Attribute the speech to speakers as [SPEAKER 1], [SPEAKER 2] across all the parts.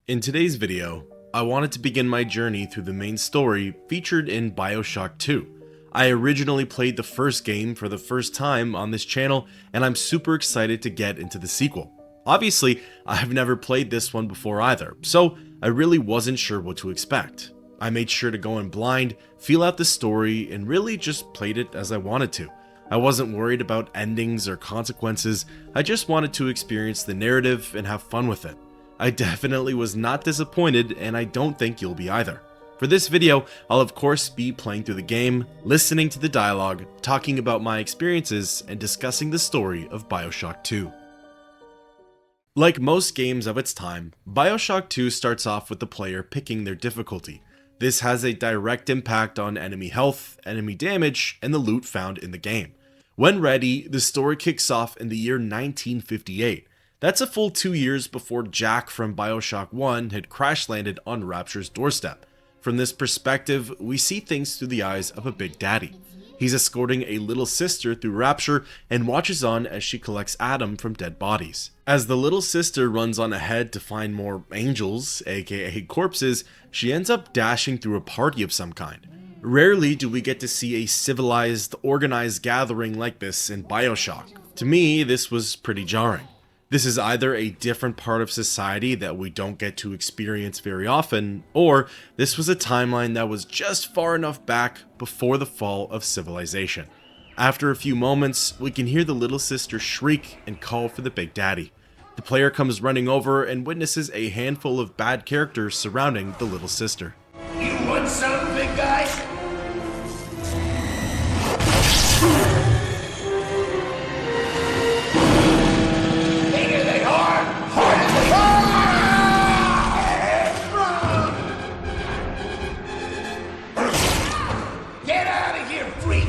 [SPEAKER 1] In today's video, I wanted to begin my journey through the main story featured in BioShock 2. I originally played the first game for the first time on this channel, and I'm super excited to get into the sequel. Obviously, I've never played this one before either, so I really wasn't sure what to expect. I made sure to go in blind, feel out the story, and really just played it as I wanted to. I wasn't worried about endings or consequences, I just wanted to experience the narrative and have fun with it. I definitely was not disappointed, and I don't think you'll be either. For this video, I'll of course be playing through the game, listening to the dialogue, talking about my experiences, and discussing the story of BioShock 2. Like most games of its time, BioShock 2 starts off with the player picking their difficulty. This has a direct impact on enemy health, enemy damage, and the loot found in the game. When ready, the story kicks off in the year 1958. That's a full 2 years before Jack from BioShock 1 had crash landed on Rapture's doorstep. From this perspective, we see things through the eyes of a Big Daddy. He's escorting a little sister through Rapture and watches on as she collects Adam from dead bodies. As the little sister runs on ahead to find more angels, aka corpses, she ends up dashing through a party of some kind. Rarely do we get to see a civilized, organized gathering like this in BioShock. To me, this was pretty jarring. This is either a different part of society that we don't get to experience very often, or this was a timeline that was just far enough back before the fall of civilization. After a few moments, we can hear the little sister shriek and call for the Big Daddy. The player comes running over and witnesses a handful of bad characters surrounding the little sister.
[SPEAKER 2] You want some, big guy? Bigger they are, harder they are! Get out of here, freak!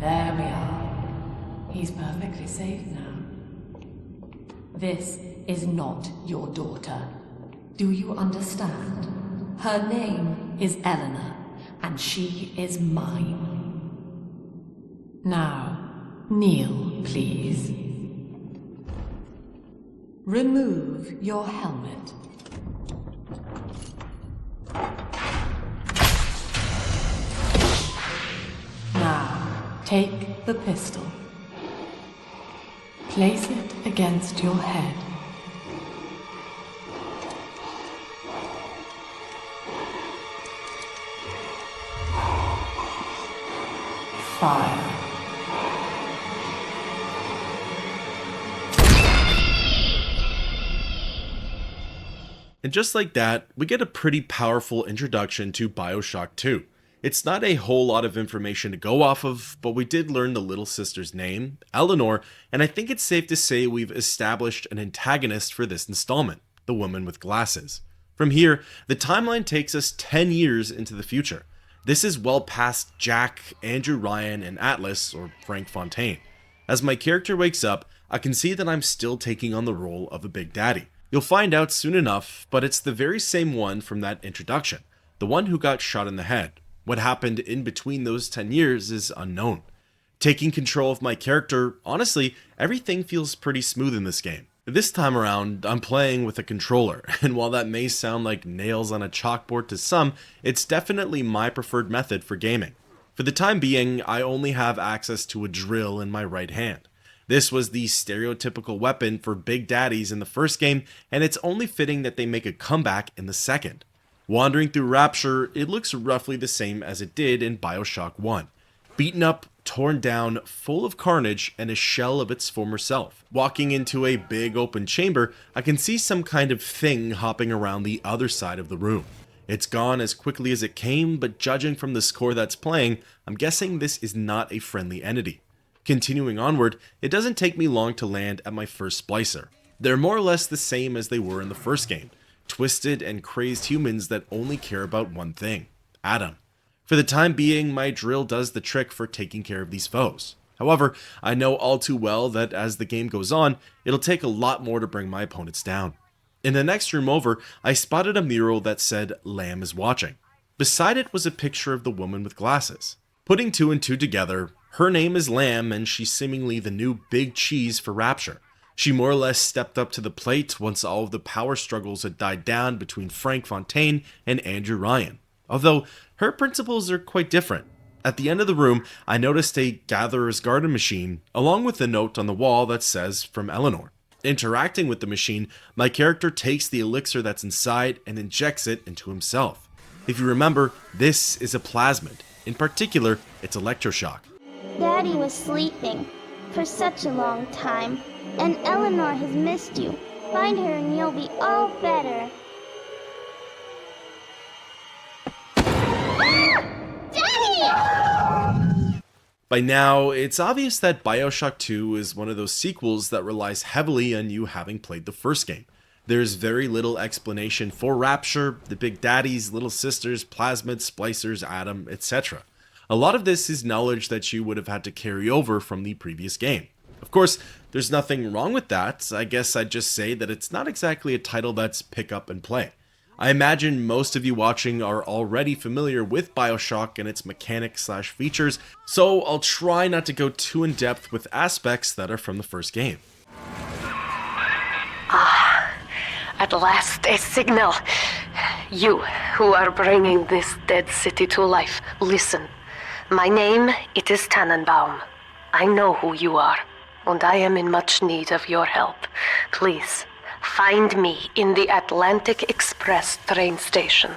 [SPEAKER 3] There we are. He's perfectly safe now. This is not your daughter. Do you understand? Her name is Eleanor, and she is mine. Now, kneel, please. Remove your helmet. Now, take the pistol. Place it against your head. Fire.
[SPEAKER 1] And just like that, we get a pretty powerful introduction to BioShock 2. It's not a whole lot of information to go off of, but we did learn the little sister's name, Eleanor, and I think it's safe to say we've established an antagonist for this installment, the woman with glasses. From here, the timeline takes us 10 years into the future. This is well past Jack, Andrew Ryan, and Atlas, or Frank Fontaine. As my character wakes up, I can see that I'm still taking on the role of a Big Daddy. You'll find out soon enough, but it's the very same one from that introduction, the one who got shot in the head. What happened in between those 10 years is unknown. Taking control of my character, honestly, everything feels pretty smooth in this game. This time around, I'm playing with a controller, and while that may sound like nails on a chalkboard to some, it's definitely my preferred method for gaming. For the time being, I only have access to a drill in my right hand. This was the stereotypical weapon for Big Daddies in the first game, and it's only fitting that they make a comeback in the second. Wandering through Rapture, it looks roughly the same as it did in BioShock 1. Beaten up, torn down, full of carnage, and a shell of its former self. Walking into a big open chamber, I can see some kind of thing hopping around the other side of the room. It's gone as quickly as it came, but judging from the score that's playing, I'm guessing this is not a friendly entity. Continuing onward, it doesn't take me long to land at my first splicer. They're more or less the same as they were in the first game. Twisted and crazed humans that only care about one thing, Adam. For the time being, my drill does the trick for taking care of these foes. However, I know all too well that as the game goes on, it'll take a lot more to bring my opponents down. In the next room over, I spotted a mural that said, "Lamb is watching." Beside it was a picture of the woman with glasses. Putting two and two together, her name is Lamb and she's seemingly the new big cheese for Rapture. She more or less stepped up to the plate once all of the power struggles had died down between Frank Fontaine and Andrew Ryan. Although, her principles are quite different. At the end of the room, I noticed a Gatherer's Garden machine, along with a note on the wall that says, "From Eleanor." Interacting with the machine, my character takes the elixir that's inside and injects it into himself. If you remember, this is a plasmid. In particular, it's electroshock.
[SPEAKER 4] Daddy was sleeping for such a long time, and Eleanor has missed you. Find her and you'll be all better.
[SPEAKER 1] By now, it's obvious that BioShock 2 is one of those sequels that relies heavily on you having played the first game. There's very little explanation for Rapture, the Big Daddies, Little Sisters, Plasmids, Splicers, Adam, etc. A lot of this is knowledge that you would have had to carry over from the previous game. Of course, there's nothing wrong with that. I guess I'd just say that it's not exactly a title that's pick up and play. I imagine most of you watching are already familiar with BioShock and its mechanics/features, so I'll try not to go too in depth with aspects that are from the first game.
[SPEAKER 5] At last, a signal. You, who are bringing this dead city to life, listen. My name, it is Tenenbaum. I know who you are, and I am in much need of your help. Please, find me in the Atlantic Express train station.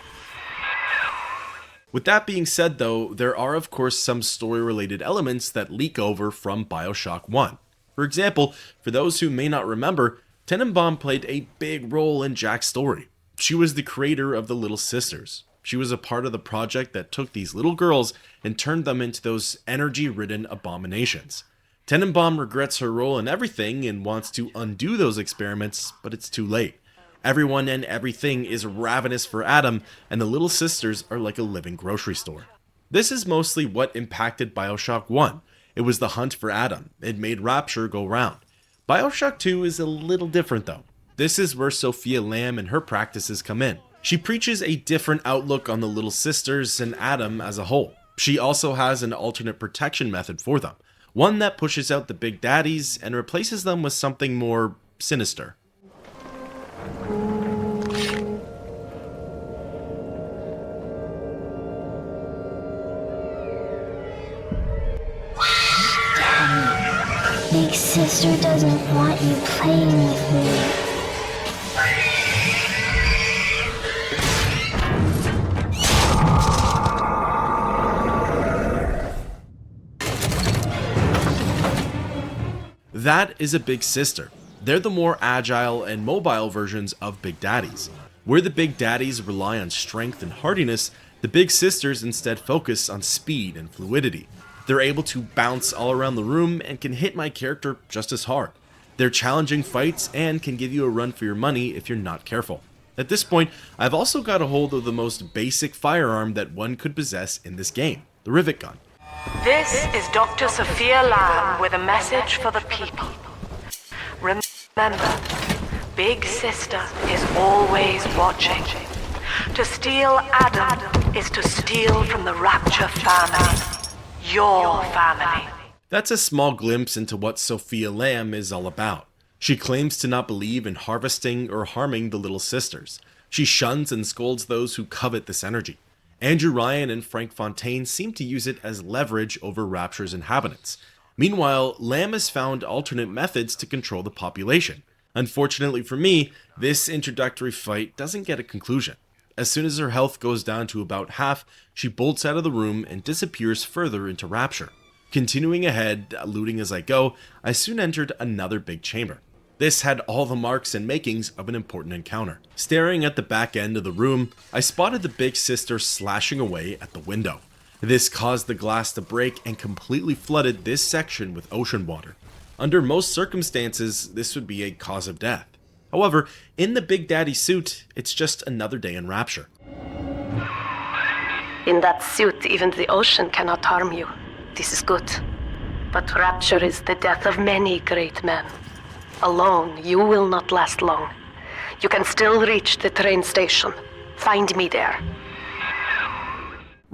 [SPEAKER 1] With that being said though, there are of course some story-related elements that leak over from BioShock 1. For example, for those who may not remember, Tenenbaum played a big role in Jack's story. She was the creator of the Little Sisters. She was a part of the project that took these little girls and turned them into those energy-ridden abominations. Tenenbaum regrets her role in everything and wants to undo those experiments, but it's too late. Everyone and everything is ravenous for Adam, and the Little Sisters are like a living grocery store. This is mostly what impacted BioShock 1. It was the hunt for Adam. It made Rapture go round. BioShock 2 is a little different though. This is where Sophia Lamb and her practices come in. She preaches a different outlook on the Little Sisters and Adam as a whole. She also has an alternate protection method for them, one that pushes out the Big Daddies and replaces them with something more sinister.
[SPEAKER 4] Big sister doesn't want you playing with me.
[SPEAKER 1] That is a Big Sister. They're the more agile and mobile versions of Big Daddies. Where the Big Daddies rely on strength and hardiness, the Big Sisters instead focus on speed and fluidity. They're able to bounce all around the room and can hit my character just as hard. They're challenging fights and can give you a run for your money if you're not careful. At this point, I've also got a hold of the most basic firearm that one could possess in this game, the rivet gun.
[SPEAKER 5] This is Dr. Sophia Lamb with a message for the people. Remember, Big Sister is always watching. To steal Adam is to steal from the Rapture family. Your family.
[SPEAKER 1] That's a small glimpse into what Sophia Lamb is all about. She claims to not believe in harvesting or harming the Little Sisters. She shuns and scolds those who covet this energy. Andrew Ryan and Frank Fontaine seem to use it as leverage over Rapture's inhabitants. Meanwhile, Lamb has found alternate methods to control the population. Unfortunately for me, this introductory fight doesn't get a conclusion. As soon as her health goes down to about half, she bolts out of the room and disappears further into Rapture. Continuing ahead, looting as I go, I soon entered another big chamber. This had all the marks and makings of an important encounter. Staring at the back end of the room, I spotted the Big Sister slashing away at the window. This caused the glass to break and completely flooded this section with ocean water. Under most circumstances, this would be a cause of death. However, in the Big Daddy suit, it's just another day in Rapture.
[SPEAKER 5] In that suit, even the ocean cannot harm you. This is good. But Rapture is the death of many great men. Alone, you will not last long. You can still reach the train station. Find me there.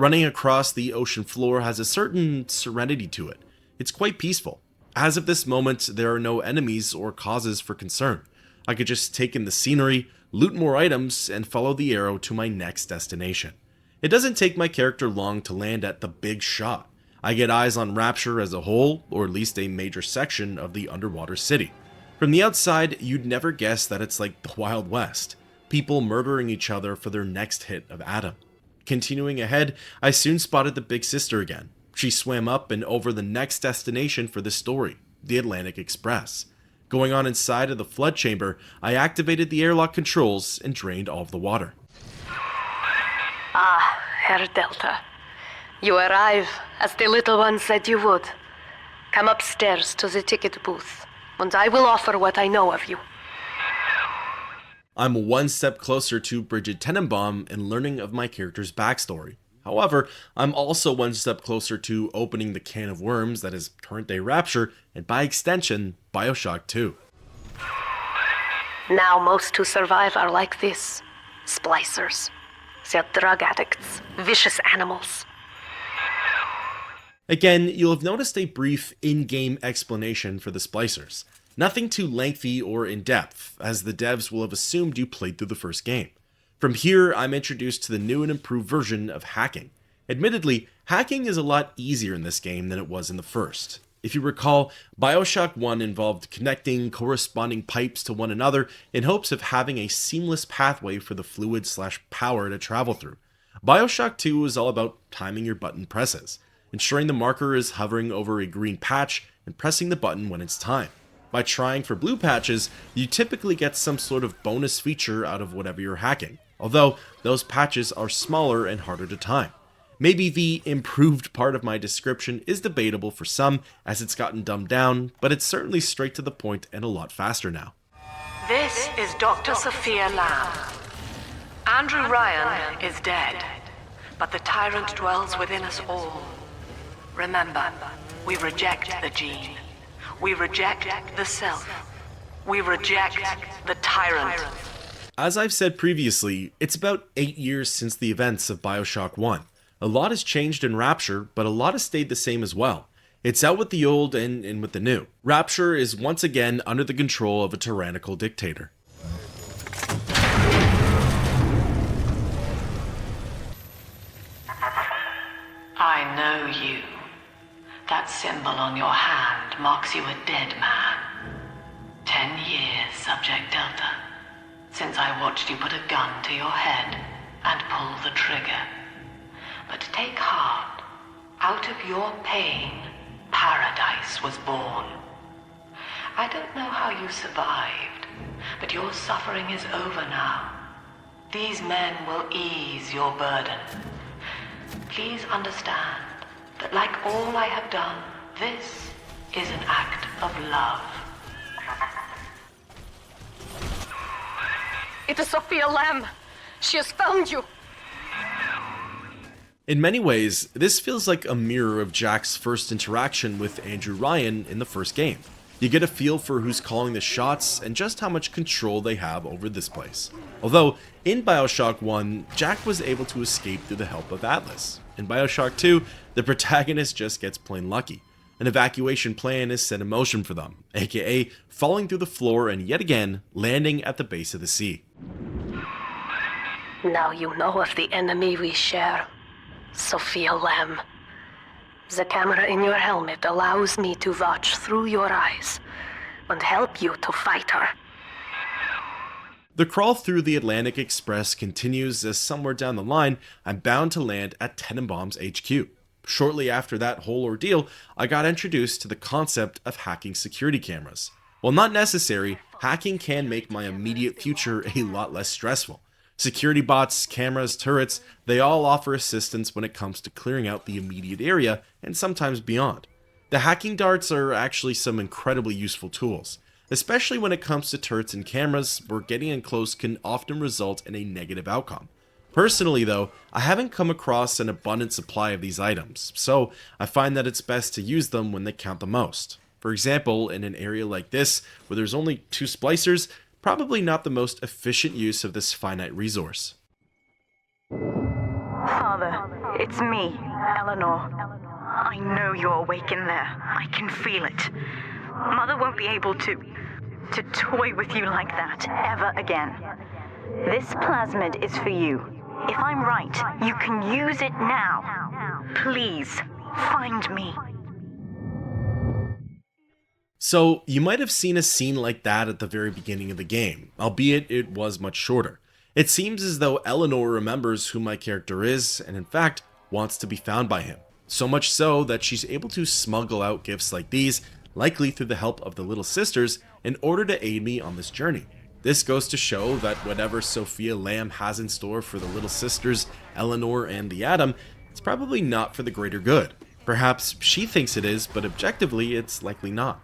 [SPEAKER 1] Running across the ocean floor has a certain serenity to it. It's quite peaceful. As of this moment, there are no enemies or causes for concern. I could just take in the scenery, loot more items, and follow the arrow to my next destination. It doesn't take my character long to land at the big shot. I get eyes on Rapture as a whole, or at least a major section of the underwater city. From the outside, you'd never guess that it's like the Wild West. People murdering each other for their next hit of Adam. Continuing ahead, I soon spotted the big sister again. She swam up and over the next destination for the story, the Atlantic Express. Going on inside of the flood chamber, I activated the airlock controls and drained all of the water.
[SPEAKER 5] Ah, Herr Delta. You arrive, as the little one said you would. Come upstairs to the ticket booth, and I will offer what I know of you.
[SPEAKER 1] I'm one step closer to Bridget Tenenbaum and learning of my character's backstory. However, I'm also one step closer to opening the can of worms that is current-day Rapture, and by extension, BioShock 2.
[SPEAKER 5] Now most who survive are like this. Splicers. They're drug addicts. Vicious animals.
[SPEAKER 1] Again, you'll have noticed a brief in-game explanation for the splicers. Nothing too lengthy or in-depth, as the devs will have assumed you played through the first game. From here, I'm introduced to the new and improved version of hacking. Admittedly, hacking is a lot easier in this game than it was in the first. If you recall, BioShock 1 involved connecting corresponding pipes to one another in hopes of having a seamless pathway for the fluid/power to travel through. BioShock 2 is all about timing your button presses, ensuring the marker is hovering over a green patch and pressing the button when it's time. By trying for blue patches, you typically get some sort of bonus feature out of whatever you're hacking, although those patches are smaller and harder to time. Maybe the improved part of my description is debatable for some, as it's gotten dumbed down, but it's certainly straight to the point and a lot faster now.
[SPEAKER 6] This is Dr. Sophia Lamb. Andrew Ryan is dead, but the tyrant dwells within us all. Remember, we reject the gene. We reject the self. We reject the tyrant.
[SPEAKER 1] As I've said previously, it's about 8 years since the events of BioShock 1. A lot has changed in Rapture, but a lot has stayed the same as well. It's out with the old and in with the new. Rapture is once again under the control of a tyrannical dictator.
[SPEAKER 6] I know you. That symbol on your hand marks you a dead man. 10 years, Subject Delta, since I watched you put a gun to your head and pull the trigger. But take heart. Out of your pain, paradise was born. I don't know how you survived, but your suffering is over now. These men will ease your burden. Please understand that like all I have done, this is an act of love.
[SPEAKER 5] It is Sophia Lamb. She has found you.
[SPEAKER 1] In many ways, this feels like a mirror of Jack's first interaction with Andrew Ryan in the first game. You get a feel for who's calling the shots and just how much control they have over this place. Although, in BioShock 1, Jack was able to escape through the help of Atlas. In BioShock 2, the protagonist just gets plain lucky. An evacuation plan is set in motion for them, aka falling through the floor and yet again landing at the base of the sea.
[SPEAKER 5] Now you know of the enemy we share, Sophia Lamb. The camera in your helmet allows me to watch through your eyes and help you to fight her.
[SPEAKER 1] The crawl through the Atlantic Express continues as somewhere down the line, I'm bound to land at Tenenbaum's HQ. Shortly after that whole ordeal, I got introduced to the concept of hacking security cameras. While not necessary, hacking can make my immediate future a lot less stressful. Security bots, cameras, turrets, they all offer assistance when it comes to clearing out the immediate area and sometimes beyond. The hacking darts are actually some incredibly useful tools, especially when it comes to turrets and cameras, where getting in close can often result in a negative outcome. Personally though, I haven't come across an abundant supply of these items, so I find that it's best to use them when they count the most. For example, in an area like this, where there's only 2 splicers, probably not the most efficient use of this finite resource.
[SPEAKER 6] Father,
[SPEAKER 7] It's me, Eleanor. I know you're awake in there. I can feel it. Mother won't be able to toy with you like that ever again. This plasmid is for you. If I'm right, you can use it now. Please, find me.
[SPEAKER 1] So, you might have seen a scene like that at the very beginning of the game, albeit it was much shorter. It seems as though Eleanor remembers who my character is, and in fact, wants to be found by him. So much so that she's able to smuggle out gifts like these, likely through the help of the Little Sisters, in order to aid me on this journey. This goes to show that whatever Sophia Lamb has in store for the Little Sisters, Eleanor, and the Atom, it's probably not for the greater good. Perhaps she thinks it is, but objectively, it's likely not.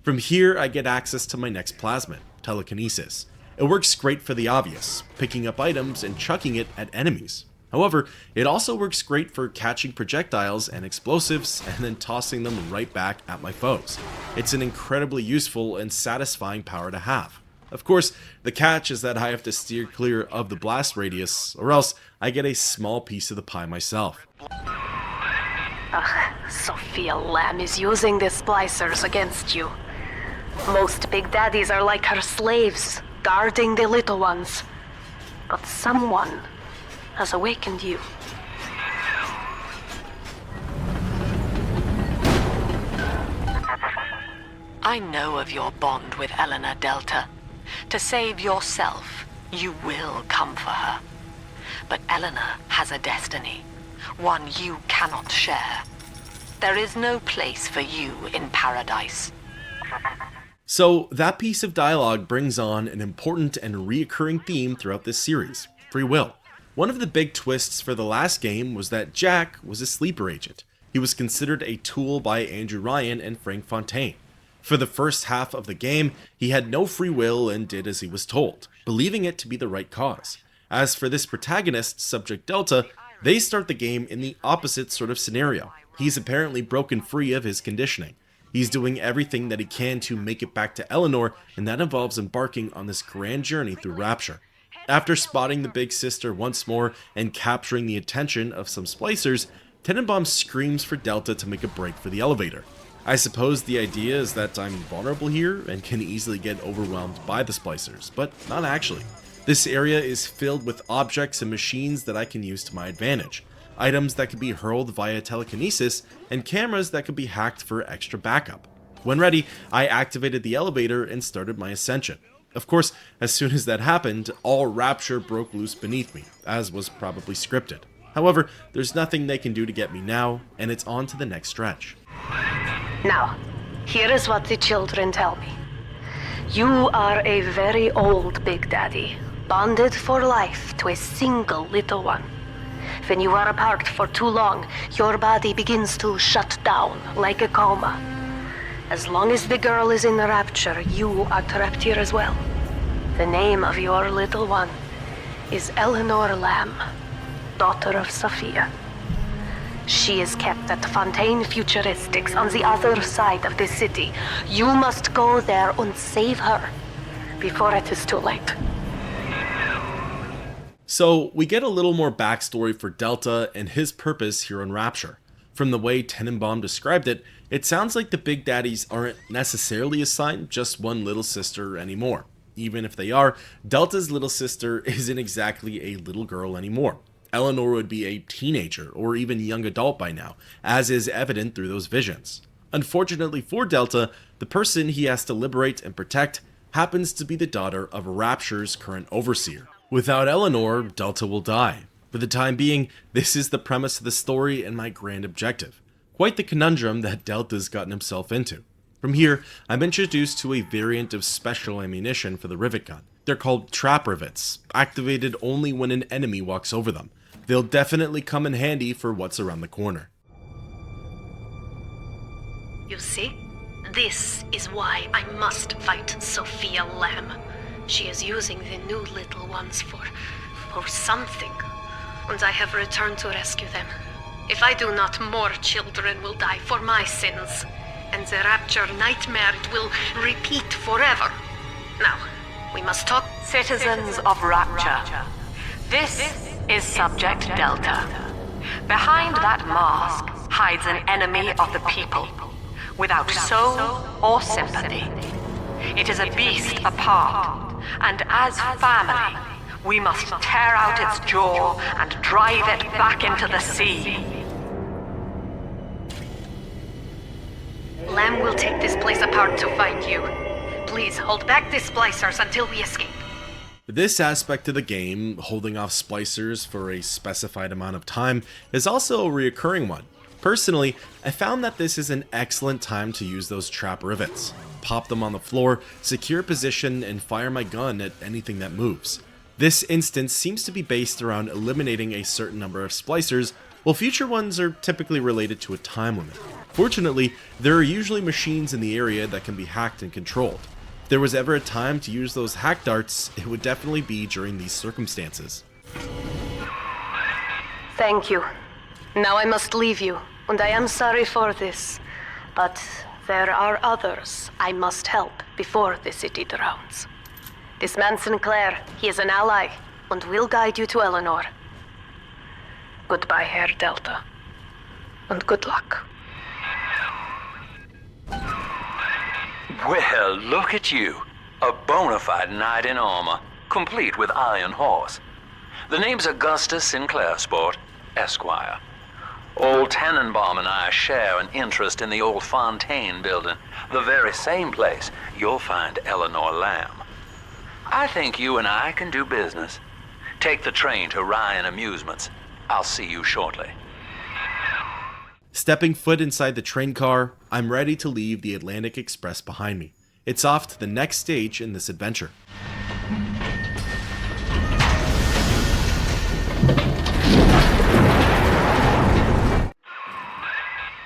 [SPEAKER 1] From here, I get access to my next plasmid, telekinesis. It works great for the obvious, picking up items and chucking it at enemies. However, it also works great for catching projectiles and explosives and then tossing them right back at my foes. It's an incredibly useful and satisfying power to have. Of course, the catch is that I have to steer clear of the blast radius, or else I get a small piece of the pie myself.
[SPEAKER 5] Sophia Lamb is using the splicers against you. Most big daddies are like her slaves, guarding the little ones. But someone has awakened you.
[SPEAKER 6] I know of your bond with Eleanor Delta. To save yourself, you will come for her. But Eleanor has a destiny, one you cannot share. There is no place for you in paradise.
[SPEAKER 1] So, that piece of dialogue brings on an important and reoccurring theme throughout this series, free will. One of the big twists for the last game was that Jack was a sleeper agent. He was considered a tool by Andrew Ryan and Frank Fontaine. For the first half of the game, he had no free will and did as he was told, believing it to be the right cause. As for this protagonist, Subject Delta, they start the game in the opposite sort of scenario. He's apparently broken free of his conditioning. He's doing everything that he can to make it back to Eleanor, and that involves embarking on this grand journey through Rapture. After spotting the big sister once more and capturing the attention of some splicers, Tenenbaum screams for Delta to make a break for the elevator. I suppose the idea is that I'm vulnerable here and can easily get overwhelmed by the splicers, but not actually. This area is filled with objects and machines that I can use to my advantage. Items that can be hurled via telekinesis, and cameras that can be hacked for extra backup. When ready, I activated the elevator and started my ascension. Of course, as soon as that happened, all Rapture broke loose beneath me, as was probably scripted. However, there's nothing they can do to get me now, and it's on to the next stretch.
[SPEAKER 5] Now, here is what the children tell me. You are a very old Big Daddy, bonded for life to a single little one. When you are apart for too long, your body begins to shut down like a coma. As long as the girl is in the Rapture, you are trapped here as well. The name of your little one is Eleanor Lamb, daughter of Sophia. She is kept at Fontaine Futuristics on the other side of the city. You must go there and save her before it is too late.
[SPEAKER 1] So, we get a little more backstory for Delta and his purpose here on Rapture. From the way Tenenbaum described it, it sounds like the Big Daddies aren't necessarily assigned just one little sister anymore. Even if they are, Delta's little sister isn't exactly a little girl anymore. Eleanor would be a teenager or even young adult by now, as is evident through those visions. Unfortunately for Delta, the person he has to liberate and protect happens to be the daughter of Rapture's current overseer. Without Eleanor, Delta will die. For the time being, this is the premise of the story and my grand objective. Quite the conundrum that Delta's gotten himself into. From here, I'm introduced to a variant of special ammunition for the rivet gun. They're called trap rivets, activated only when an enemy walks over them. They'll definitely come in handy for what's around the corner.
[SPEAKER 5] You see? This is why I must fight Sophia Lamb. She is using the new little ones for something. And I have returned to rescue them. If I do not, more children will die for my sins. And the Rapture nightmare will repeat forever. Now, we must talk.
[SPEAKER 6] Citizens of Rapture, this is Subject Delta. Behind that mask hides an enemy of the people, without soul or sympathy. It is a beast apart, and as family, we must tear out its jaw and drive it back into the sea.
[SPEAKER 5] Lamb will take this place apart to find you. Please hold back the splicers until we escape.
[SPEAKER 1] This aspect of the game, holding off splicers for a specified amount of time, is also a reoccurring one. Personally, I found that this is an excellent time to use those trap rivets. Pop them on the floor, secure a position, and fire my gun at anything that moves. This instance seems to be based around eliminating a certain number of splicers, while future ones are typically related to a time limit. Fortunately, there are usually machines in the area that can be hacked and controlled. If there was ever a time to use those hack darts, it would definitely be during these circumstances.
[SPEAKER 5] Thank you. Now I must leave you, and I am sorry for this, but there are others I must help before the city drowns. This man Sinclair, he is an ally, and will guide you to Eleanor. Goodbye, Herr Delta, and good luck.
[SPEAKER 8] Well, look at you. A bona fide knight in armor, complete with iron horse. The name's Augustus Sinclair, sport, Esquire. Old Tenenbaum and I share an interest in the old Fontaine building, the very same place you'll find Eleanor Lamb. I think you and I can do business. Take the train to Ryan Amusements. I'll see you shortly.
[SPEAKER 1] Stepping foot inside the train car, I'm ready to leave the Atlantic Express behind me. It's off to the next stage in this adventure.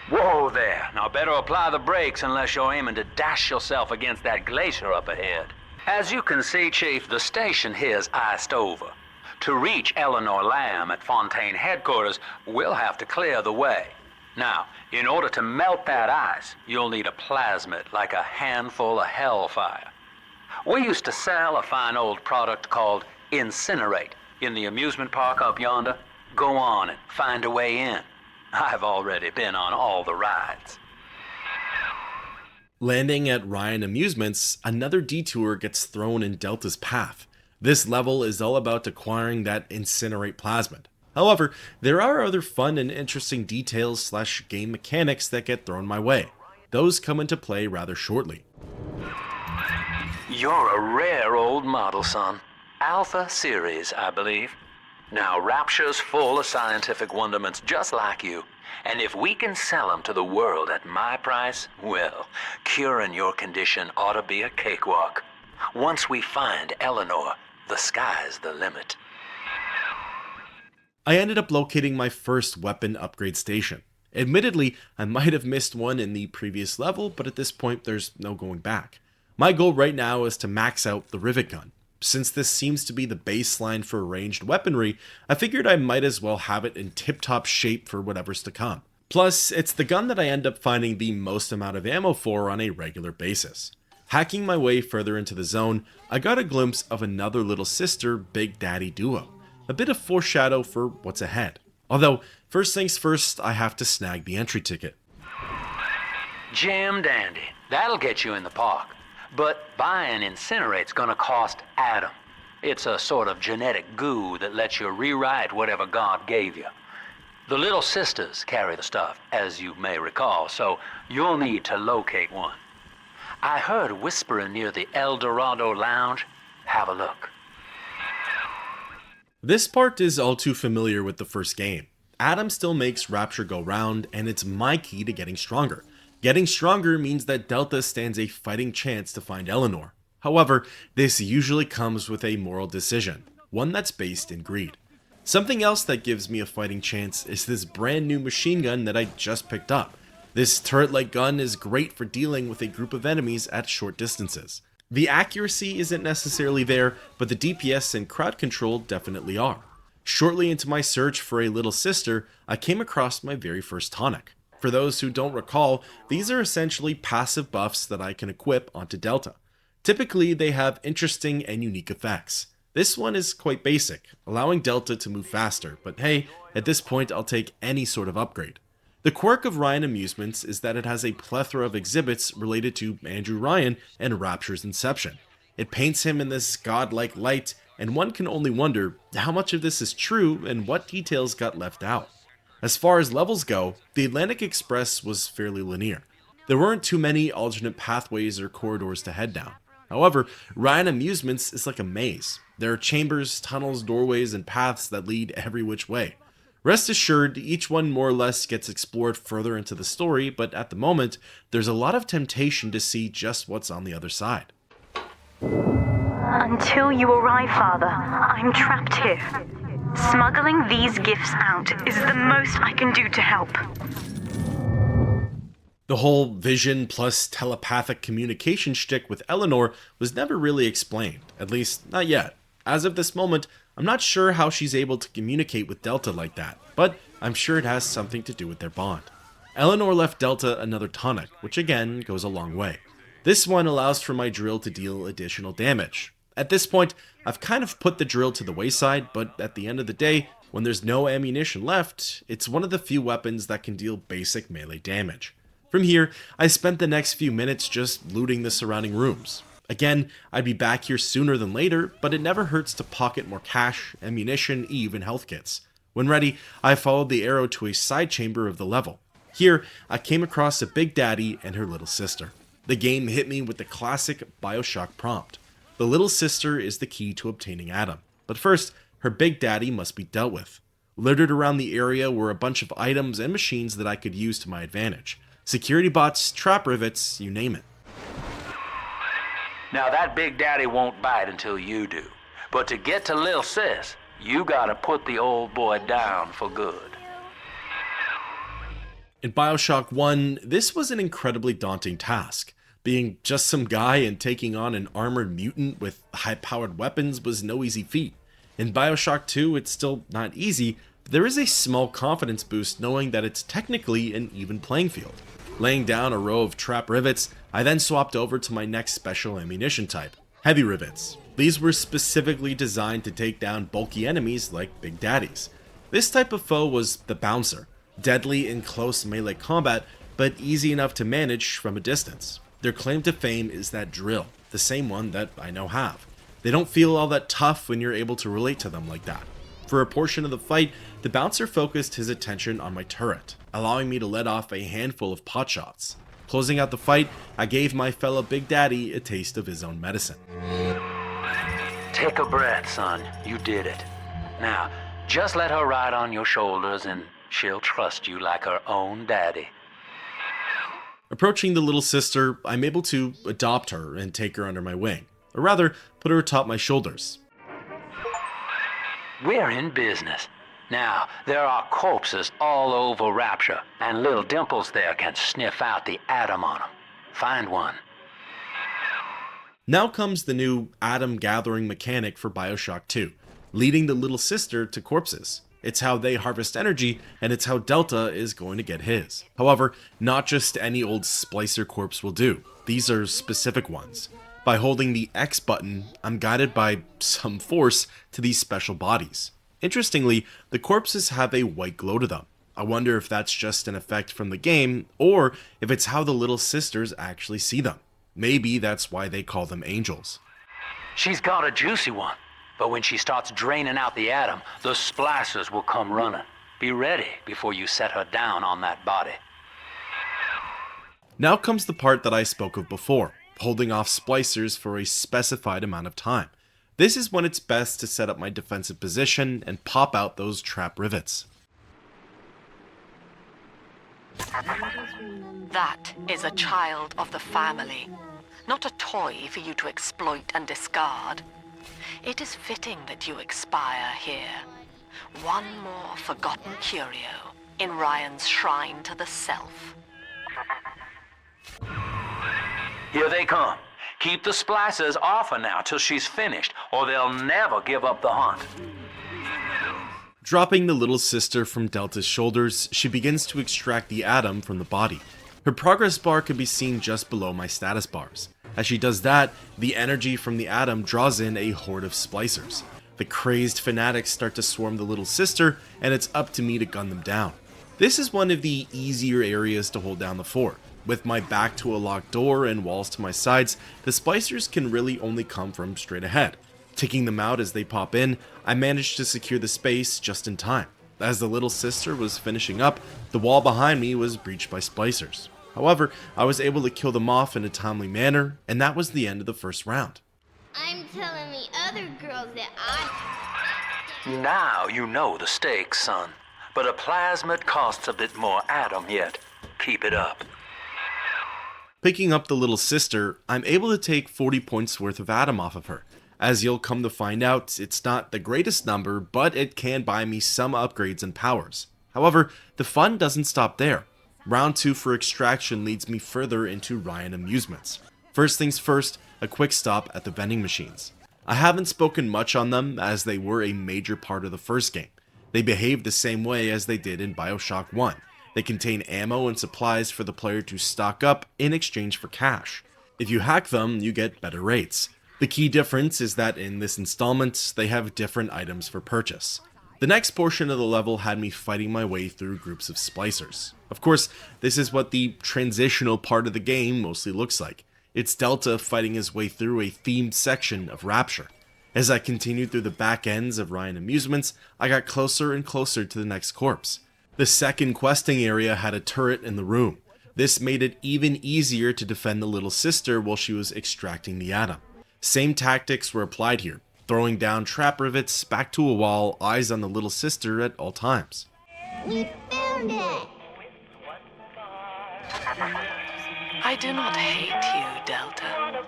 [SPEAKER 8] Whoa there. Now better apply the brakes unless you're aiming to dash yourself against that glacier up ahead. As you can see, Chief, the station here's iced over. To reach Eleanor Lamb at Fontaine headquarters, we'll have to clear the way. Now, in order to melt that ice, you'll need a plasmid like a handful of hellfire. We used to sell a fine old product called Incinerate in the amusement park up yonder. Go on and find a way in. I've already been on all the rides.
[SPEAKER 1] Landing at Ryan Amusements, another detour gets thrown in Delta's path. This level is all about acquiring that Incinerate plasmid. However, there are other fun and interesting details / game mechanics that get thrown my way. Those come into play rather shortly.
[SPEAKER 8] You're a rare old model, son. Alpha series, I believe. Now, Rapture's full of scientific wonderments just like you. And if we can sell them to the world at my price, well, curing your condition ought to be a cakewalk. Once we find Eleanor, the sky's the limit.
[SPEAKER 1] I ended up locating my first weapon upgrade station. Admittedly, I might have missed one in the previous level, but at this point there's no going back. My goal right now is to max out the rivet gun. Since this seems to be the baseline for ranged weaponry, I figured I might as well have it in tip-top shape for whatever's to come. Plus, it's the gun that I end up finding the most amount of ammo for on a regular basis. Hacking my way further into the zone, I got a glimpse of another little sister Big Daddy duo. A bit of foreshadow for what's ahead. Although, first things first, I have to snag the entry ticket.
[SPEAKER 8] Jam dandy. That'll get you in the park. But buying Incinerate's gonna cost Adam. It's a sort of genetic goo that lets you rewrite whatever God gave you. The little sisters carry the stuff, as you may recall, so you'll need to locate one. I heard whispering near the El Dorado Lounge. Have a look.
[SPEAKER 1] This part is all too familiar with the first game. Adam still makes Rapture go round, and it's my key to getting stronger. Getting stronger means that Delta stands a fighting chance to find Eleanor. However, this usually comes with a moral decision, one that's based in greed. Something else that gives me a fighting chance is this brand new machine gun that I just picked up. This turret-like gun is great for dealing with a group of enemies at short distances. The accuracy isn't necessarily there, but the DPS and crowd control definitely are. Shortly into my search for a little sister, I came across my very first tonic. For those who don't recall, these are essentially passive buffs that I can equip onto Delta. Typically, they have interesting and unique effects. This one is quite basic, allowing Delta to move faster, but hey, at this point I'll take any sort of upgrade. The quirk of Ryan Amusements is that it has a plethora of exhibits related to Andrew Ryan and Rapture's inception. It paints him in this godlike light, and one can only wonder how much of this is true and what details got left out. As far as levels go, the Atlantic Express was fairly linear. There weren't too many alternate pathways or corridors to head down. However, Ryan Amusements is like a maze. There are chambers, tunnels, doorways, and paths that lead every which way. Rest assured, each one more or less gets explored further into the story, but at the moment, there's a lot of temptation to see just what's on the other side.
[SPEAKER 7] Until you arrive, Father, I'm trapped here. Smuggling these gifts out is the most I can do to help.
[SPEAKER 1] The whole vision plus telepathic communication shtick with Eleanor was never really explained, at least not yet. As of this moment, I'm not sure how she's able to communicate with Delta like that, but I'm sure it has something to do with their bond. Eleanor left Delta another tonic, which again goes a long way. This one allows for my drill to deal additional damage. At this point, I've kind of put the drill to the wayside, but at the end of the day, when there's no ammunition left, it's one of the few weapons that can deal basic melee damage. From here, I spent the next few minutes just looting the surrounding rooms. Again, I'd be back here sooner than later, but it never hurts to pocket more cash, ammunition, even health kits. When ready, I followed the arrow to a side chamber of the level. Here, I came across a Big Daddy and her little sister. The game hit me with the classic BioShock prompt. The little sister is the key to obtaining Adam, but first, her Big Daddy must be dealt with. Littered around the area were a bunch of items and machines that I could use to my advantage. Security bots, trap rivets, you name it.
[SPEAKER 8] Now that Big Daddy won't bite until you do. But to get to Lil Sis, you gotta put the old boy down for good.
[SPEAKER 1] In BioShock 1, this was an incredibly daunting task. Being just some guy and taking on an armored mutant with high-powered weapons was no easy feat. In BioShock 2, it's still not easy, but there is a small confidence boost knowing that it's technically an even playing field. Laying down a row of trap rivets, I then swapped over to my next special ammunition type, heavy rivets. These were specifically designed to take down bulky enemies like Big Daddies. This type of foe was the Bouncer, deadly in close melee combat, but easy enough to manage from a distance. Their claim to fame is that drill, the same one that I now have. They don't feel all that tough when you're able to relate to them like that. For a portion of the fight, the Bouncer focused his attention on my turret, allowing me to let off a handful of potshots. Closing out the fight, I gave my fellow Big Daddy a taste of his own medicine.
[SPEAKER 8] Take a breath, son. You did it. Now, just let her ride on your shoulders and she'll trust you like her own daddy.
[SPEAKER 1] Approaching the little sister, I'm able to adopt her and take her under my wing, or rather, put her atop my shoulders.
[SPEAKER 8] We're in business. Now, there are corpses all over Rapture, and little Dimples there can sniff out the atom on them. Find one.
[SPEAKER 1] Now comes the new atom gathering mechanic for BioShock 2, leading the little sister to corpses. It's how they harvest energy, and it's how Delta is going to get his. However, not just any old splicer corpse will do. These are specific ones. By holding the X button, I'm guided by some force to these special bodies. Interestingly, the corpses have a white glow to them. I wonder if that's just an effect from the game, or if it's how the little sisters actually see them. Maybe that's why they call them angels.
[SPEAKER 8] She's got a juicy one, but when she starts draining out the atom, the splicers will come running. Be ready before you set her down on that body.
[SPEAKER 1] Now comes the part that I spoke of before, holding off splicers for a specified amount of time. This is when it's best to set up my defensive position and pop out those trap rivets.
[SPEAKER 5] That is a child of the family, not a toy for you to exploit and discard. It is fitting that you expire here. One more forgotten curio in Ryan's shrine to the self.
[SPEAKER 8] Here they come. Keep the splicers off her now till she's finished, or they'll never give up the hunt.
[SPEAKER 1] Dropping the little sister from Delta's shoulders, she begins to extract the atom from the body. Her progress bar can be seen just below my status bars. As she does that, the energy from the atom draws in a horde of splicers. The crazed fanatics start to swarm the little sister, and it's up to me to gun them down. This is one of the easier areas to hold down the fort. With my back to a locked door and walls to my sides, the splicers can really only come from straight ahead. Taking them out as they pop in, I managed to secure the space just in time. As the little sister was finishing up, the wall behind me was breached by splicers. However, I was able to kill them off in a timely manner, and that was the end of the first round.
[SPEAKER 4] I'm telling the other girls that
[SPEAKER 8] Now you know the stakes, son. But a plasmid costs a bit more atom yet. Keep it up.
[SPEAKER 1] Picking up the little sister, I'm able to take 40 points worth of atom off of her. As you'll come to find out, it's not the greatest number, but it can buy me some upgrades and powers. However, the fun doesn't stop there. Round 2 for extraction leads me further into Ryan amusements. First things first, a quick stop at the vending machines. I haven't spoken much on them as they were a major part of the first game. They behave the same way as they did in BioShock 1. They contain ammo and supplies for the player to stock up in exchange for cash. If you hack them, you get better rates. The key difference is that in this installment, they have different items for purchase. The next portion of the level had me fighting my way through groups of splicers. Of course, this is what the transitional part of the game mostly looks like. It's Delta fighting his way through a themed section of Rapture. As I continued through the back ends of Ryan amusements, I got closer and closer to the next corpse. The second questing area had a turret in the room. This made it even easier to defend the little sister while she was extracting the atom. Same tactics were applied here, throwing down trap rivets back to a wall, eyes on the little sister at all times.
[SPEAKER 4] we found it.
[SPEAKER 6] I do not hate you, Delta.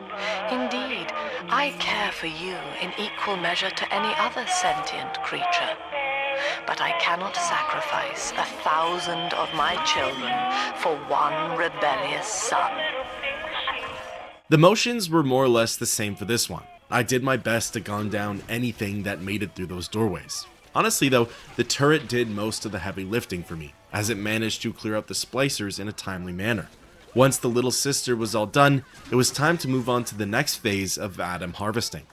[SPEAKER 6] Indeed, I care for you in equal measure to any other sentient creature. But I cannot sacrifice 1,000 of my children for one rebellious son.
[SPEAKER 1] The motions were more or less the same for this one. I did my best to gun down anything that made it through those doorways. Honestly though, the turret did most of the heavy lifting for me, as it managed to clear out the splicers in a timely manner. Once the little sister was all done, it was time to move on to the next phase of atom harvesting.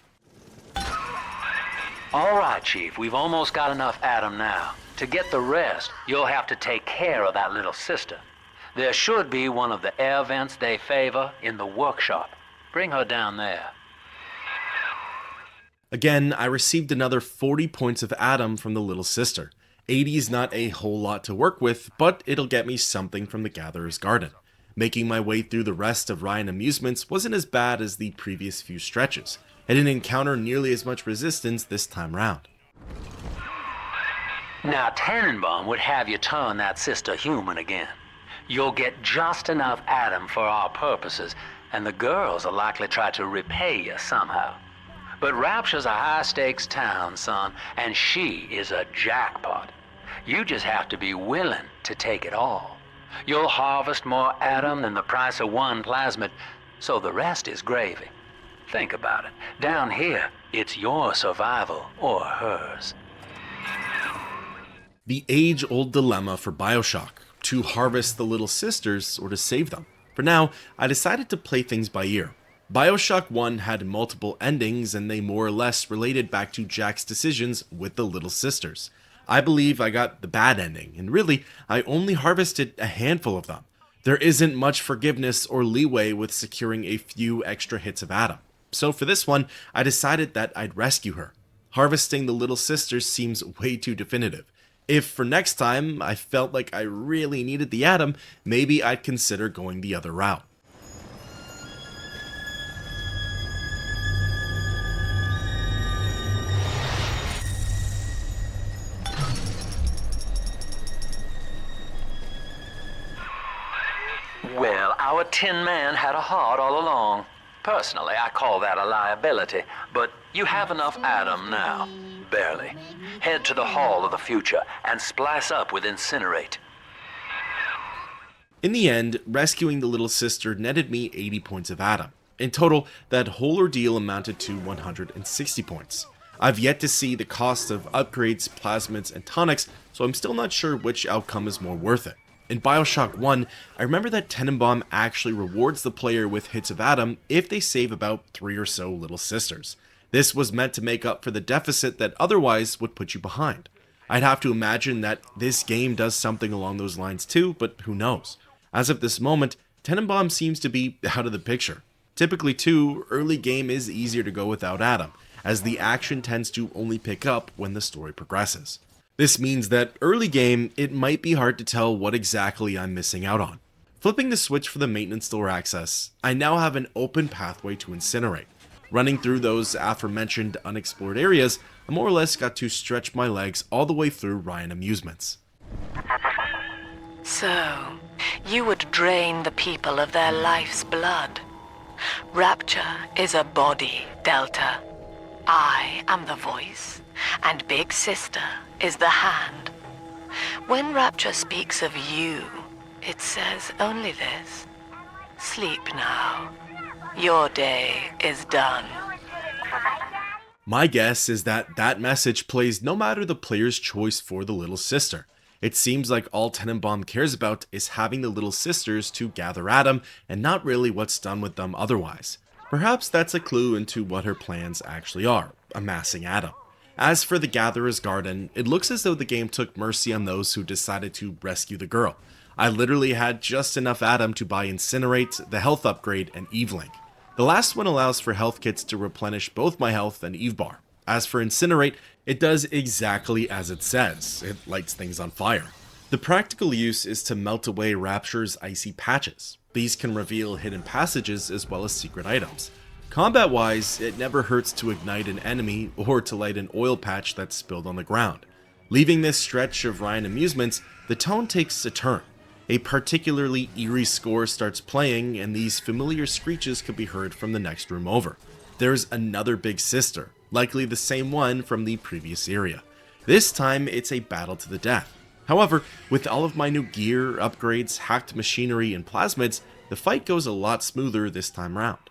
[SPEAKER 8] Alright, Chief, we've almost got enough atom now. To get the rest, you'll have to take care of that little sister. There should be one of the air vents they favor in the workshop. Bring her down there.
[SPEAKER 1] Again, I received another 40 points of atom from the little sister. 80 is not a whole lot to work with, but it'll get me something from the Gatherer's Garden. Making my way through the rest of Ryan amusements wasn't as bad as the previous few stretches. I didn't encounter nearly as much resistance this time round.
[SPEAKER 8] Now, Tenenbaum would have you turn that sister human again. You'll get just enough atom for our purposes, and the girls will likely try to repay you somehow. But Rapture's a high-stakes town, son, and she is a jackpot. You just have to be willing to take it all. You'll harvest more atom than the price of one plasmid, so the rest is gravy. Think about it. Down here, it's your survival or hers.
[SPEAKER 1] The age-old dilemma for BioShock: to harvest the little sisters or to save them. For now, I decided to play things by ear. BioShock 1 had multiple endings, and they more or less related back to Jack's decisions with the little sisters. I believe I got the bad ending, and really, I only harvested a handful of them. There isn't much forgiveness or leeway with securing a few extra hits of atom. So for this one, I decided that I'd rescue her. Harvesting the little sisters seems way too definitive. If for next time I felt like I really needed the atom, maybe I'd consider going the other route.
[SPEAKER 8] Well, our Tin Man had a heart all along. Personally, I call that a liability, but you have enough atom now. Barely. Head to the Hall of the Future and splice up with Incinerate.
[SPEAKER 1] In the end, rescuing the little sister netted me 80 points of atom. In total, that whole ordeal amounted to 160 points. I've yet to see the cost of upgrades, plasmids, and tonics, so I'm still not sure which outcome is more worth it. In BioShock 1, I remember that Tenenbaum actually rewards the player with hits of Adam if they save about 3 or so little sisters. This was meant to make up for the deficit that otherwise would put you behind. I'd have to imagine that this game does something along those lines too, but who knows. As of this moment, Tenenbaum seems to be out of the picture. Typically too, early game is easier to go without Adam, as the action tends to only pick up when the story progresses. This means that early game, it might be hard to tell what exactly I'm missing out on. Flipping the switch for the maintenance door access, I now have an open pathway to Incinerate. Running through those aforementioned unexplored areas, I more or less got to stretch my legs all the way through Ryan Amusements.
[SPEAKER 5] So, you would drain the people of their life's blood. Rapture is a body, Delta. I am the voice, and Big Sister is the hand. When Rapture speaks of you, it says only this: sleep now. Your day is done.
[SPEAKER 1] My guess is that that message plays no matter the player's choice for the little sister. It seems like all Tenenbaum cares about is having the little sisters to gather Adam, and not really what's done with them otherwise. Perhaps that's a clue into what her plans actually are, amassing Adam. As for the Gatherer's Garden, it looks as though the game took mercy on those who decided to rescue the girl. I literally had just enough Adam to buy Incinerate, the health upgrade, and Evelink. The last one allows for health kits to replenish both my health and Eve bar. As for Incinerate, it does exactly as it says. It lights things on fire. The practical use is to melt away Rapture's icy patches. These can reveal hidden passages as well as secret items. Combat-wise, it never hurts to ignite an enemy or to light an oil patch that's spilled on the ground. Leaving this stretch of Ryan Amusements, the tone takes a turn. A particularly eerie score starts playing, and these familiar screeches could be heard from the next room over. There's another big sister, likely the same one from the previous area. This time, it's a battle to the death. However, with all of my new gear, upgrades, hacked machinery, and plasmids, the fight goes a lot smoother this time round.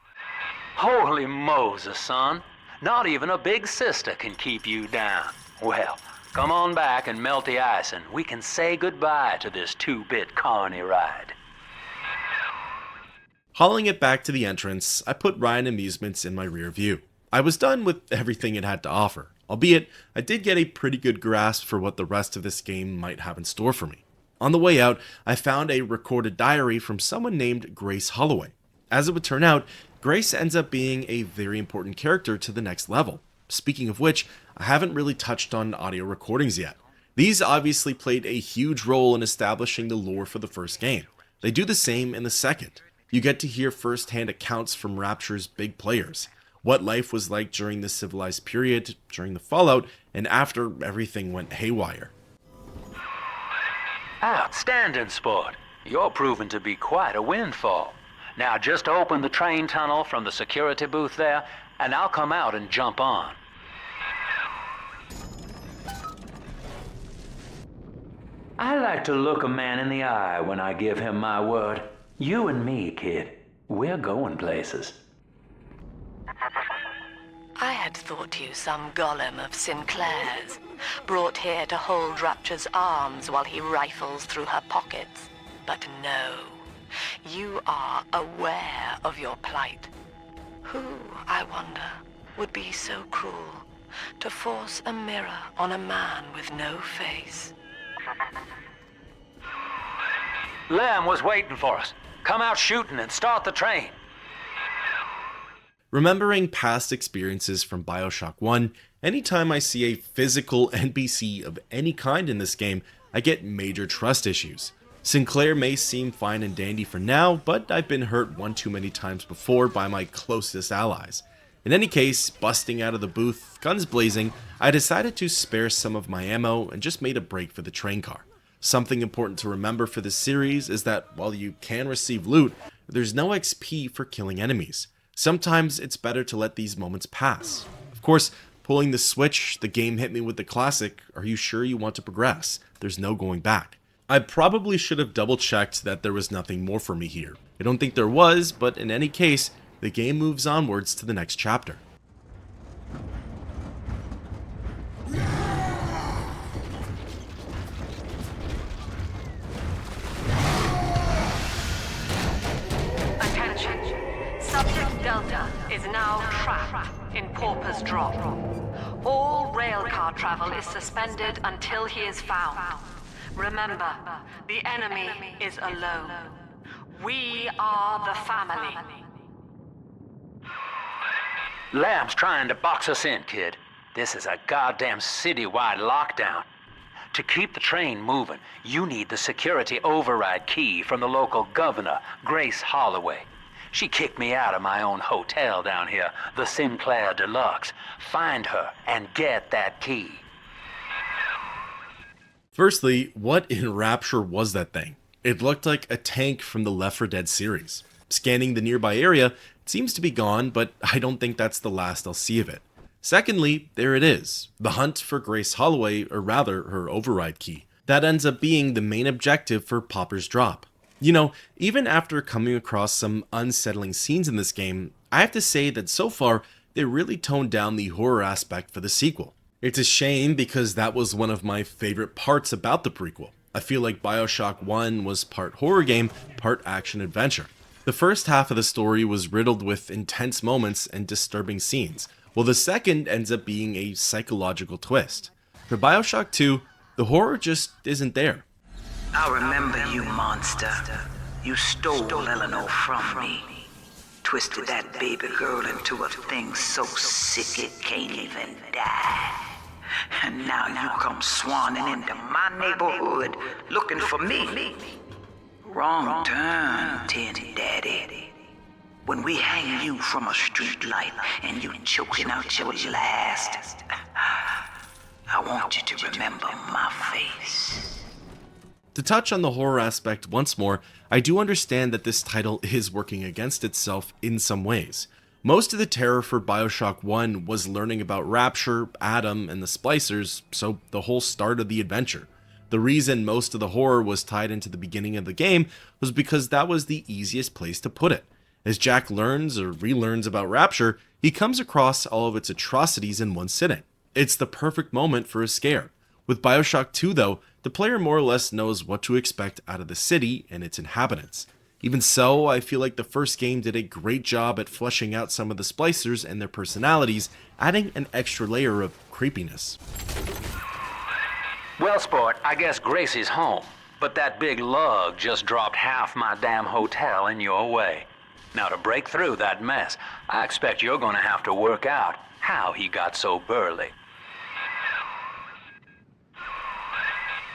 [SPEAKER 8] Holy Moses, son. Not even a big sister can keep you down. Well, come on back and melt the ice, and we can say goodbye to this 2-bit carny ride.
[SPEAKER 1] Hauling it back to the entrance, I put Ryan Amusements in my rear view. I was done with everything it had to offer, albeit I did get a pretty good grasp for what the rest of this game might have in store for me. On the way out, I found a recorded diary from someone named Grace Holloway. As it would turn out, Grace ends up being a very important character to the next level. Speaking of which, I haven't really touched on audio recordings yet. These obviously played a huge role in establishing the lore for the first game. They do the same in the second. You get to hear first-hand accounts from Rapture's big players, what life was like during the civilized period, during the fallout, and after everything went haywire.
[SPEAKER 8] Outstanding, sport. You're proving to be quite a windfall. Now just open the train tunnel from the security booth there, and I'll come out and jump on. I like to look a man in the eye when I give him my word. You and me, kid, we're going places.
[SPEAKER 5] I had thought you some golem of Sinclair's, brought here to hold Rapture's arms while he rifles through her pockets. But no, you are aware of your plight. Who, I wonder, would be so cruel to force a mirror on a man with no face?
[SPEAKER 8] Lamb was waiting for us. Come out shooting and start the train.
[SPEAKER 1] Remembering past experiences from BioShock 1, anytime I see a physical NPC of any kind in this game, I get major trust issues. Sinclair may seem fine and dandy for now, but I've been hurt one too many times before by my closest allies. In any case, busting out of the booth, guns blazing, I decided to spare some of my ammo and just made a break for the train car. Something important to remember for this series is that while you can receive loot, there's no XP for killing enemies. Sometimes it's better to let these moments pass. Of course, pulling the switch, the game hit me with the classic, "Are you sure you want to progress? There's no going back." I probably should have double checked that there was nothing more for me here. I don't think there was, but in any case, the game moves onwards to the next chapter.
[SPEAKER 5] Delta is now trapped in Pauper's Drop. All railcar travel is suspended until he is found. Remember, the enemy is alone. We are the family.
[SPEAKER 8] Lamb's trying to box us in, kid. This is a goddamn citywide lockdown. To keep the train moving, you need the security override key from the local governor, Grace Holloway. She kicked me out of my own hotel down here, the Sinclair Deluxe. Find her and get that key.
[SPEAKER 1] Firstly, what in Rapture was that thing? It looked like a tank from the Left 4 Dead series. Scanning the nearby area, it seems to be gone, but I don't think that's the last I'll see of it. Secondly, there it is, the hunt for Grace Holloway, or rather her override key. That ends up being the main objective for Pauper's Drop. You know, even after coming across some unsettling scenes in this game, I have to say that so far, they really toned down the horror aspect for the sequel. It's a shame because that was one of my favorite parts about the prequel. I feel like BioShock 1 was part horror game, part action-adventure. The first half of the story was riddled with intense moments and disturbing scenes, while the second ends up being a psychological twist. For BioShock 2, the horror just isn't there.
[SPEAKER 9] I remember you, monster. You stole Eleanor from me. Twisted that baby girl into a thing so sick it can't even die. And now you come swanning into my neighborhood looking for me. Wrong turn, Tin Daddy. When we hang you from a street light and you choking out your last, I want you to remember my face.
[SPEAKER 1] To touch on the horror aspect once more, I do understand that this title is working against itself in some ways. Most of the terror for BioShock 1 was learning about Rapture, Adam, and the splicers, so the whole start of the adventure. The reason most of the horror was tied into the beginning of the game was because that was the easiest place to put it. As Jack learns or relearns about Rapture, he comes across all of its atrocities in one sitting. It's the perfect moment for a scare. With BioShock 2 though, the player more or less knows what to expect out of the city and its inhabitants. Even so, I feel like the first game did a great job at fleshing out some of the splicers and their personalities, adding an extra layer of creepiness.
[SPEAKER 8] Well, sport, I guess Gracie's home, but that big lug just dropped half my damn hotel in your way. Now to break through that mess, I expect you're gonna have to work out how he got so burly.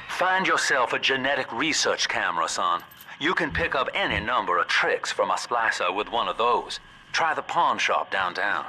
[SPEAKER 8] Find yourself a genetic research camera, son. You can pick up any number of tricks from a splicer with one of those. Try the pawn shop downtown.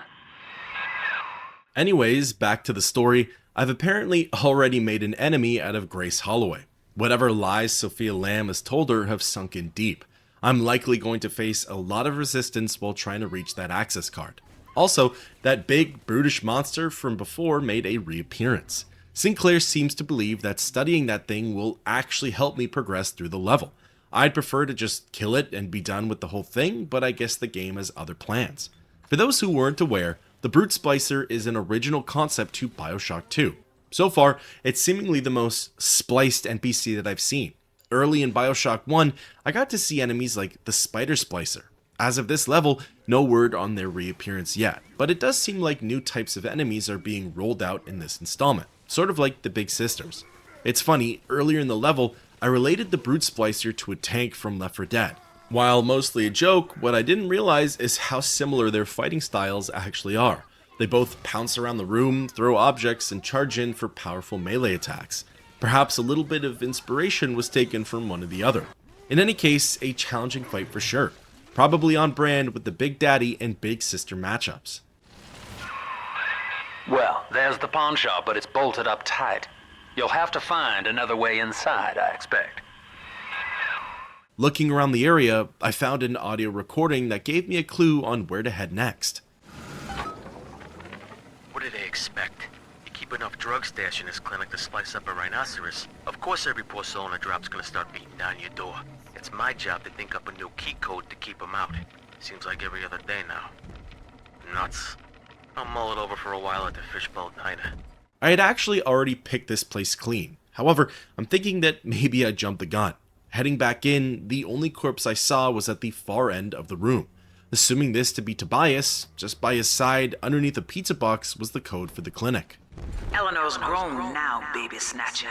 [SPEAKER 1] Anyways, back to the story, I've apparently already made an enemy out of Grace Holloway. Whatever lies Sophia Lamb has told her have sunk in deep. I'm likely going to face a lot of resistance while trying to reach that access card. Also, that big, brutish monster from before made a reappearance. Sinclair seems to believe that studying that thing will actually help me progress through the level. I'd prefer to just kill it and be done with the whole thing, but I guess the game has other plans. For those who weren't aware, the Brute Splicer is an original concept to BioShock 2. So far, it's seemingly the most spliced NPC that I've seen. Early in BioShock 1, I got to see enemies like the Spider Splicer. As of this level, no word on their reappearance yet, but it does seem like new types of enemies are being rolled out in this installment, sort of like the Big Sisters. It's funny, earlier in the level, I related the Brute Splicer to a tank from Left 4 Dead. While mostly a joke, what I didn't realize is how similar their fighting styles actually are. They both pounce around the room, throw objects, and charge in for powerful melee attacks. Perhaps a little bit of inspiration was taken from one or the other. In any case, a challenging fight for sure. Probably on brand with the Big Daddy and Big Sister matchups.
[SPEAKER 8] Well, there's the pawn shop, but it's bolted up tight. You'll have to find another way inside, I expect.
[SPEAKER 1] Looking around the area, I found an audio recording that gave me a clue on where to head next.
[SPEAKER 10] What do they expect? You keep enough drug stash in this clinic to slice up a rhinoceros. Of course every poor soul in the drop's gonna start beating down your door. It's my job to think up a new key code to keep them out. Seems like every other day now. Nuts. I'll mull it over for a while at the Fishbowl Diner.
[SPEAKER 1] I had actually already picked this place clean. However, I'm thinking that maybe I jumped the gun. Heading back in, the only corpse I saw was at the far end of the room. Assuming this to be Tobias, just by his side, underneath a pizza box, was the code for the clinic.
[SPEAKER 9] Eleanor's grown now, baby snatcher.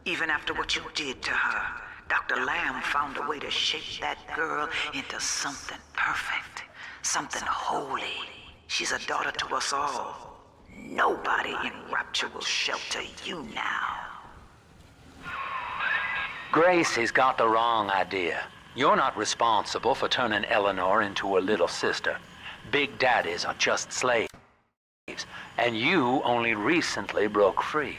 [SPEAKER 9] Even after what you did to her, Dr. Lamb found a way to shape that girl into something perfect, something holy. She's a daughter to us all. Nobody in Rapture will shelter you now.
[SPEAKER 8] Gracie's got the wrong idea. You're not responsible for turning Eleanor into a little sister. Big daddies are just slaves. And you only recently broke free.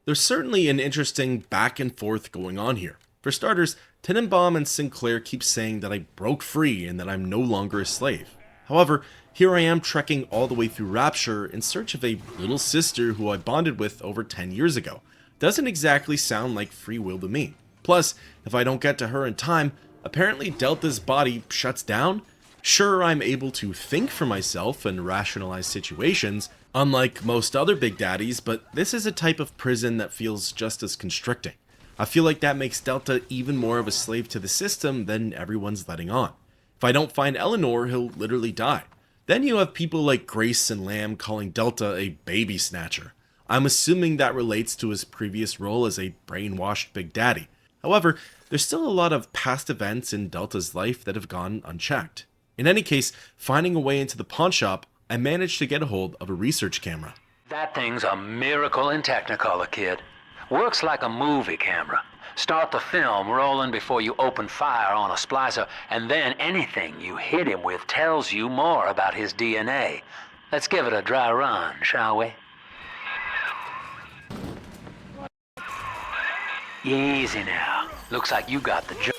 [SPEAKER 1] There's certainly an interesting back and forth going on here. For starters, Tenenbaum and Sinclair keep saying that I broke free and that I'm no longer a slave. However, here I am trekking all the way through Rapture in search of a little sister who I bonded with over 10 years ago. Doesn't exactly sound like free will to me. Plus, if I don't get to her in time, apparently Delta's body shuts down. Sure, I'm able to think for myself and rationalize situations, unlike most other big daddies, but this is a type of prison that feels just as constricting. I feel like that makes Delta even more of a slave to the system than everyone's letting on. If I don't find Eleanor, he'll literally die. Then you have people like Grace and Lamb calling Delta a baby snatcher. I'm assuming that relates to his previous role as a brainwashed big daddy. However, there's still a lot of past events in Delta's life that have gone unchecked. In any case, finding a way into the pawn shop, I managed to get a hold of a research camera.
[SPEAKER 8] That thing's a miracle in Technicolor, kid. Works like a movie camera. Start the film rolling before you open fire on a splicer, and then anything you hit him with tells you more about his DNA. Let's give it a dry run, shall we? Easy now. Looks like you got the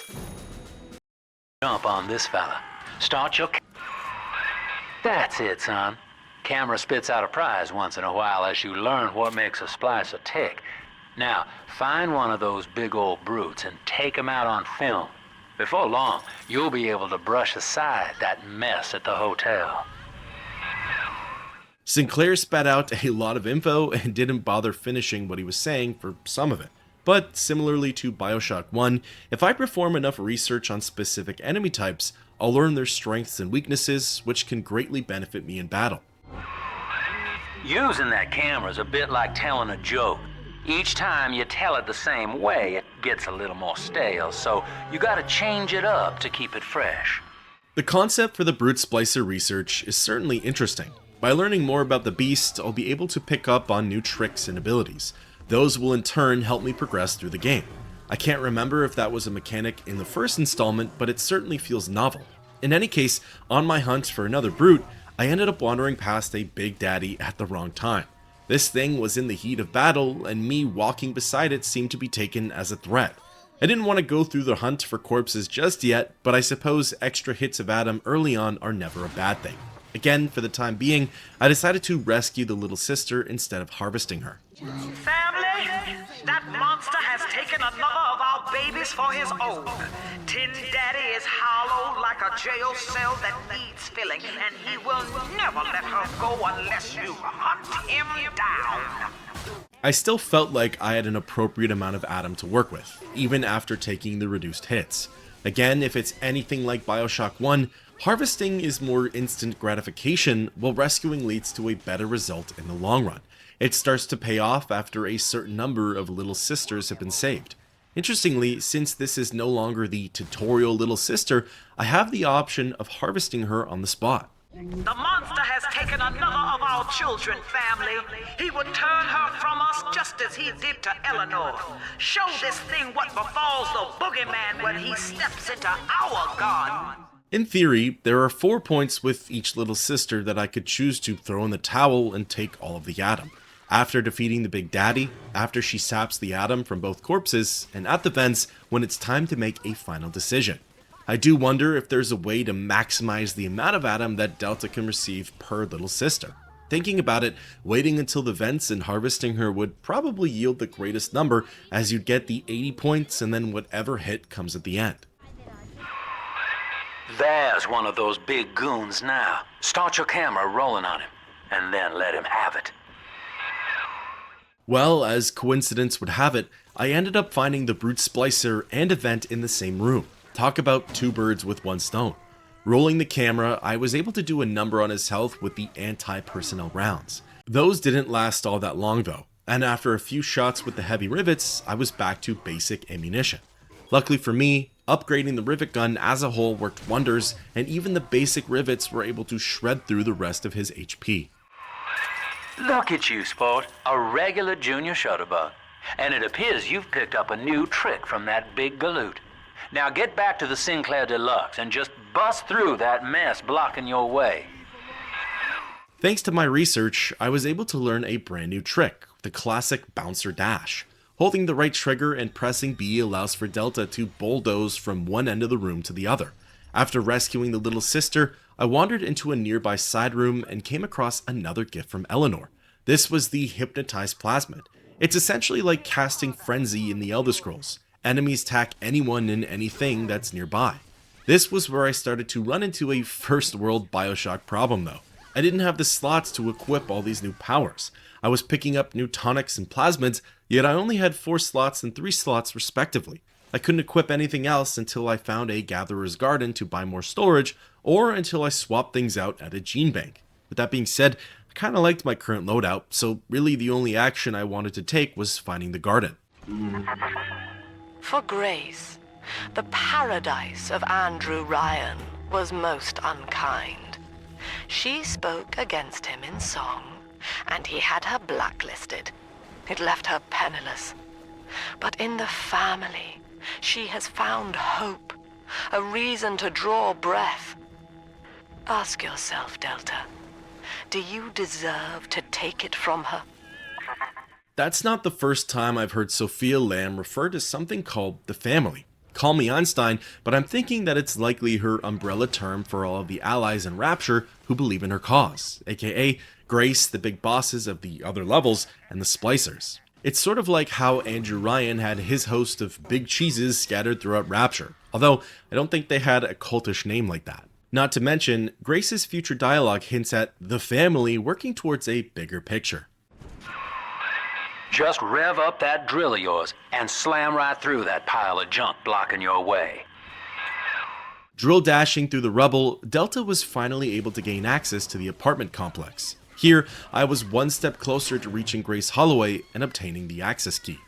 [SPEAKER 8] jump on this fella. Start your... That's it, son. Camera spits out a prize once in a while as you learn what makes a splicer tick. Now, find one of those big old brutes and take him out on film. Before long, you'll be able to brush aside that mess at the hotel.
[SPEAKER 1] Sinclair spat out a lot of info and didn't bother finishing what he was saying for some of it. But similarly to BioShock 1, if I perform enough research on specific enemy types, I'll learn their strengths and weaknesses, which can greatly benefit me in battle.
[SPEAKER 8] Using that camera's a bit like telling a joke. Each time you tell it the same way, it gets a little more stale, so you gotta change it up to keep it fresh.
[SPEAKER 1] The concept for the brute splicer research is certainly interesting. By learning more about the beast, I'll be able to pick up on new tricks and abilities. Those will in turn help me progress through the game. I can't remember if that was a mechanic in the first installment, but it certainly feels novel. In any case, on my hunt for another brute, I ended up wandering past a big daddy at the wrong time. This thing was in the heat of battle, and me walking beside it seemed to be taken as a threat. I didn't want to go through the hunt for corpses just yet, but I suppose extra hits of Adam early on are never a bad thing. Again, for the time being, I decided to rescue the little sister instead of harvesting her.
[SPEAKER 9] Family, that monster has taken another of our babies for his own. Tin Daddy is hollow like a jail cell that needs filling, and he will never let her go unless you hunt him down.
[SPEAKER 1] I still felt like I had an appropriate amount of Adam to work with, even after taking the reduced hits. Again, if it's anything like BioShock 1, harvesting is more instant gratification, while rescuing leads to a better result in the long run. It starts to pay off after a certain number of little sisters have been saved. Interestingly, since this is no longer the tutorial little sister, I have the option of harvesting her on the spot.
[SPEAKER 9] The monster has taken another of our children, family. He would turn her from us just as he did to Eleanor. Show this thing what befalls the boogeyman when he steps into our garden.
[SPEAKER 1] In theory, there are 4 points with each little sister that I could choose to throw in the towel and take all of the Adam. After defeating the Big Daddy, after she saps the Adam from both corpses, and at the vents when it's time to make a final decision. I do wonder if there's a way to maximize the amount of Adam that Delta can receive per little sister. Thinking about it, waiting until the vents and harvesting her would probably yield the greatest number, as you'd get the 80 points and then whatever hit comes at the end.
[SPEAKER 8] There's one of those big goons now. Start your camera rolling on him, and then let him have it.
[SPEAKER 1] Well, as coincidence would have it, I ended up finding the brute splicer and event in the same room. Talk about two birds with one stone. Rolling the camera, I was able to do a number on his health with the anti-personnel rounds. Those didn't last all that long though, and after a few shots with the heavy rivets, I was back to basic ammunition. Luckily for me, upgrading the rivet gun as a whole worked wonders, and even the basic rivets were able to shred through the rest of his HP.
[SPEAKER 8] Look at you, sport. A regular junior shutterbug. And it appears you've picked up a new trick from that big galoot. Now get back to the Sinclair Deluxe and just bust through that mess blocking your way.
[SPEAKER 1] Thanks to my research, I was able to learn a brand new trick, the classic bouncer dash. Holding the right trigger and pressing B allows for Delta to bulldoze from one end of the room to the other. After rescuing the little sister, I wandered into a nearby side room and came across another gift from Eleanor. This was the Hypnotized Plasmid. It's essentially like casting Frenzy in the Elder Scrolls. Enemies attack anyone and anything that's nearby. This was where I started to run into a first world BioShock problem though. I didn't have the slots to equip all these new powers. I was picking up new tonics and plasmids, yet I only had 4 slots and 3 slots respectively. I couldn't equip anything else until I found a Gatherer's Garden to buy more storage, or until I swapped things out at a gene bank. With that being said, I kinda liked my current loadout, so really the only action I wanted to take was finding the garden.
[SPEAKER 5] For Grace, the paradise of Andrew Ryan was most unkind. She spoke against him in song, and he had her blacklisted. It left her penniless. But in the family, she has found hope, a reason to draw breath. Ask yourself, Delta, do you deserve to take it from her?
[SPEAKER 1] That's not the first time I've heard Sophia Lamb refer to something called the family. Call me Einstein, but I'm thinking that it's likely her umbrella term for all of the allies in Rapture who believe in her cause, aka Grace, the big bosses of the other levels, and the splicers. It's sort of like how Andrew Ryan had his host of big cheeses scattered throughout Rapture, although I don't think they had a cultish name like that. Not to mention, Grace's future dialogue hints at the family working towards a bigger picture.
[SPEAKER 8] Just rev up that drill of yours and slam right through that pile of junk blocking your way.
[SPEAKER 1] Drill dashing through the rubble, Delta was finally able to gain access to the apartment complex. Here, I was one step closer to reaching Grace Holloway and obtaining the access key.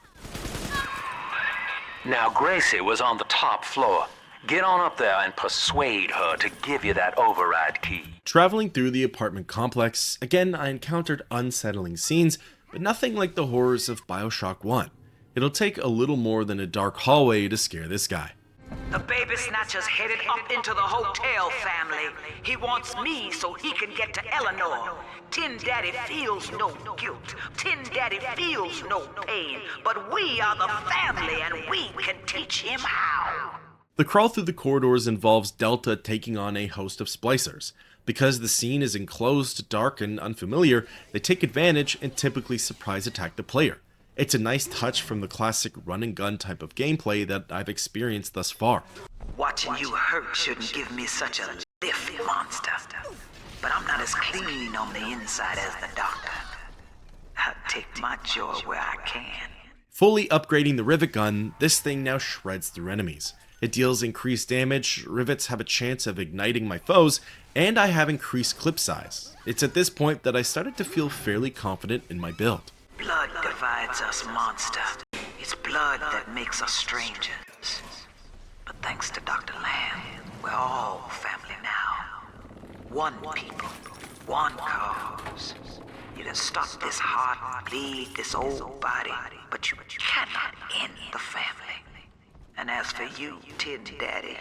[SPEAKER 8] Now Gracie was on the top floor. Get on up there and persuade her to give you that override key.
[SPEAKER 1] Traveling through the apartment complex, again I encountered unsettling scenes, but nothing like the horrors of BioShock 1. It'll take a little more than a dark hallway to scare this guy.
[SPEAKER 9] The baby snatcher's headed up into the hotel, family. He wants me so he can get to Eleanor. Tin Daddy feels no guilt. Tin Daddy feels no pain. But we are the family and we can teach him how.
[SPEAKER 1] The crawl through the corridors involves Delta taking on a host of splicers. Because the scene is enclosed, dark, and unfamiliar, they take advantage and typically surprise attack the player. It's a nice touch from the classic run and gun type of gameplay that I've experienced thus far.
[SPEAKER 9] Watching you hurt shouldn't give me such a lift, monster. But I'm not as clean on the inside as the doctor. I'll take my joy where I can.
[SPEAKER 1] Fully upgrading the rivet gun, this thing now shreds through enemies. It deals increased damage, rivets have a chance of igniting my foes, and I have increased clip size. It's at this point that I started to feel fairly confident in my build.
[SPEAKER 9] Blood divides us, monster. It's blood that makes us strangers. But thanks to Dr. Lamb, we're all family now. One people, one cause. You can stop this heart bleed, this old body, but you cannot end the family. And as for you, Tin Daddy,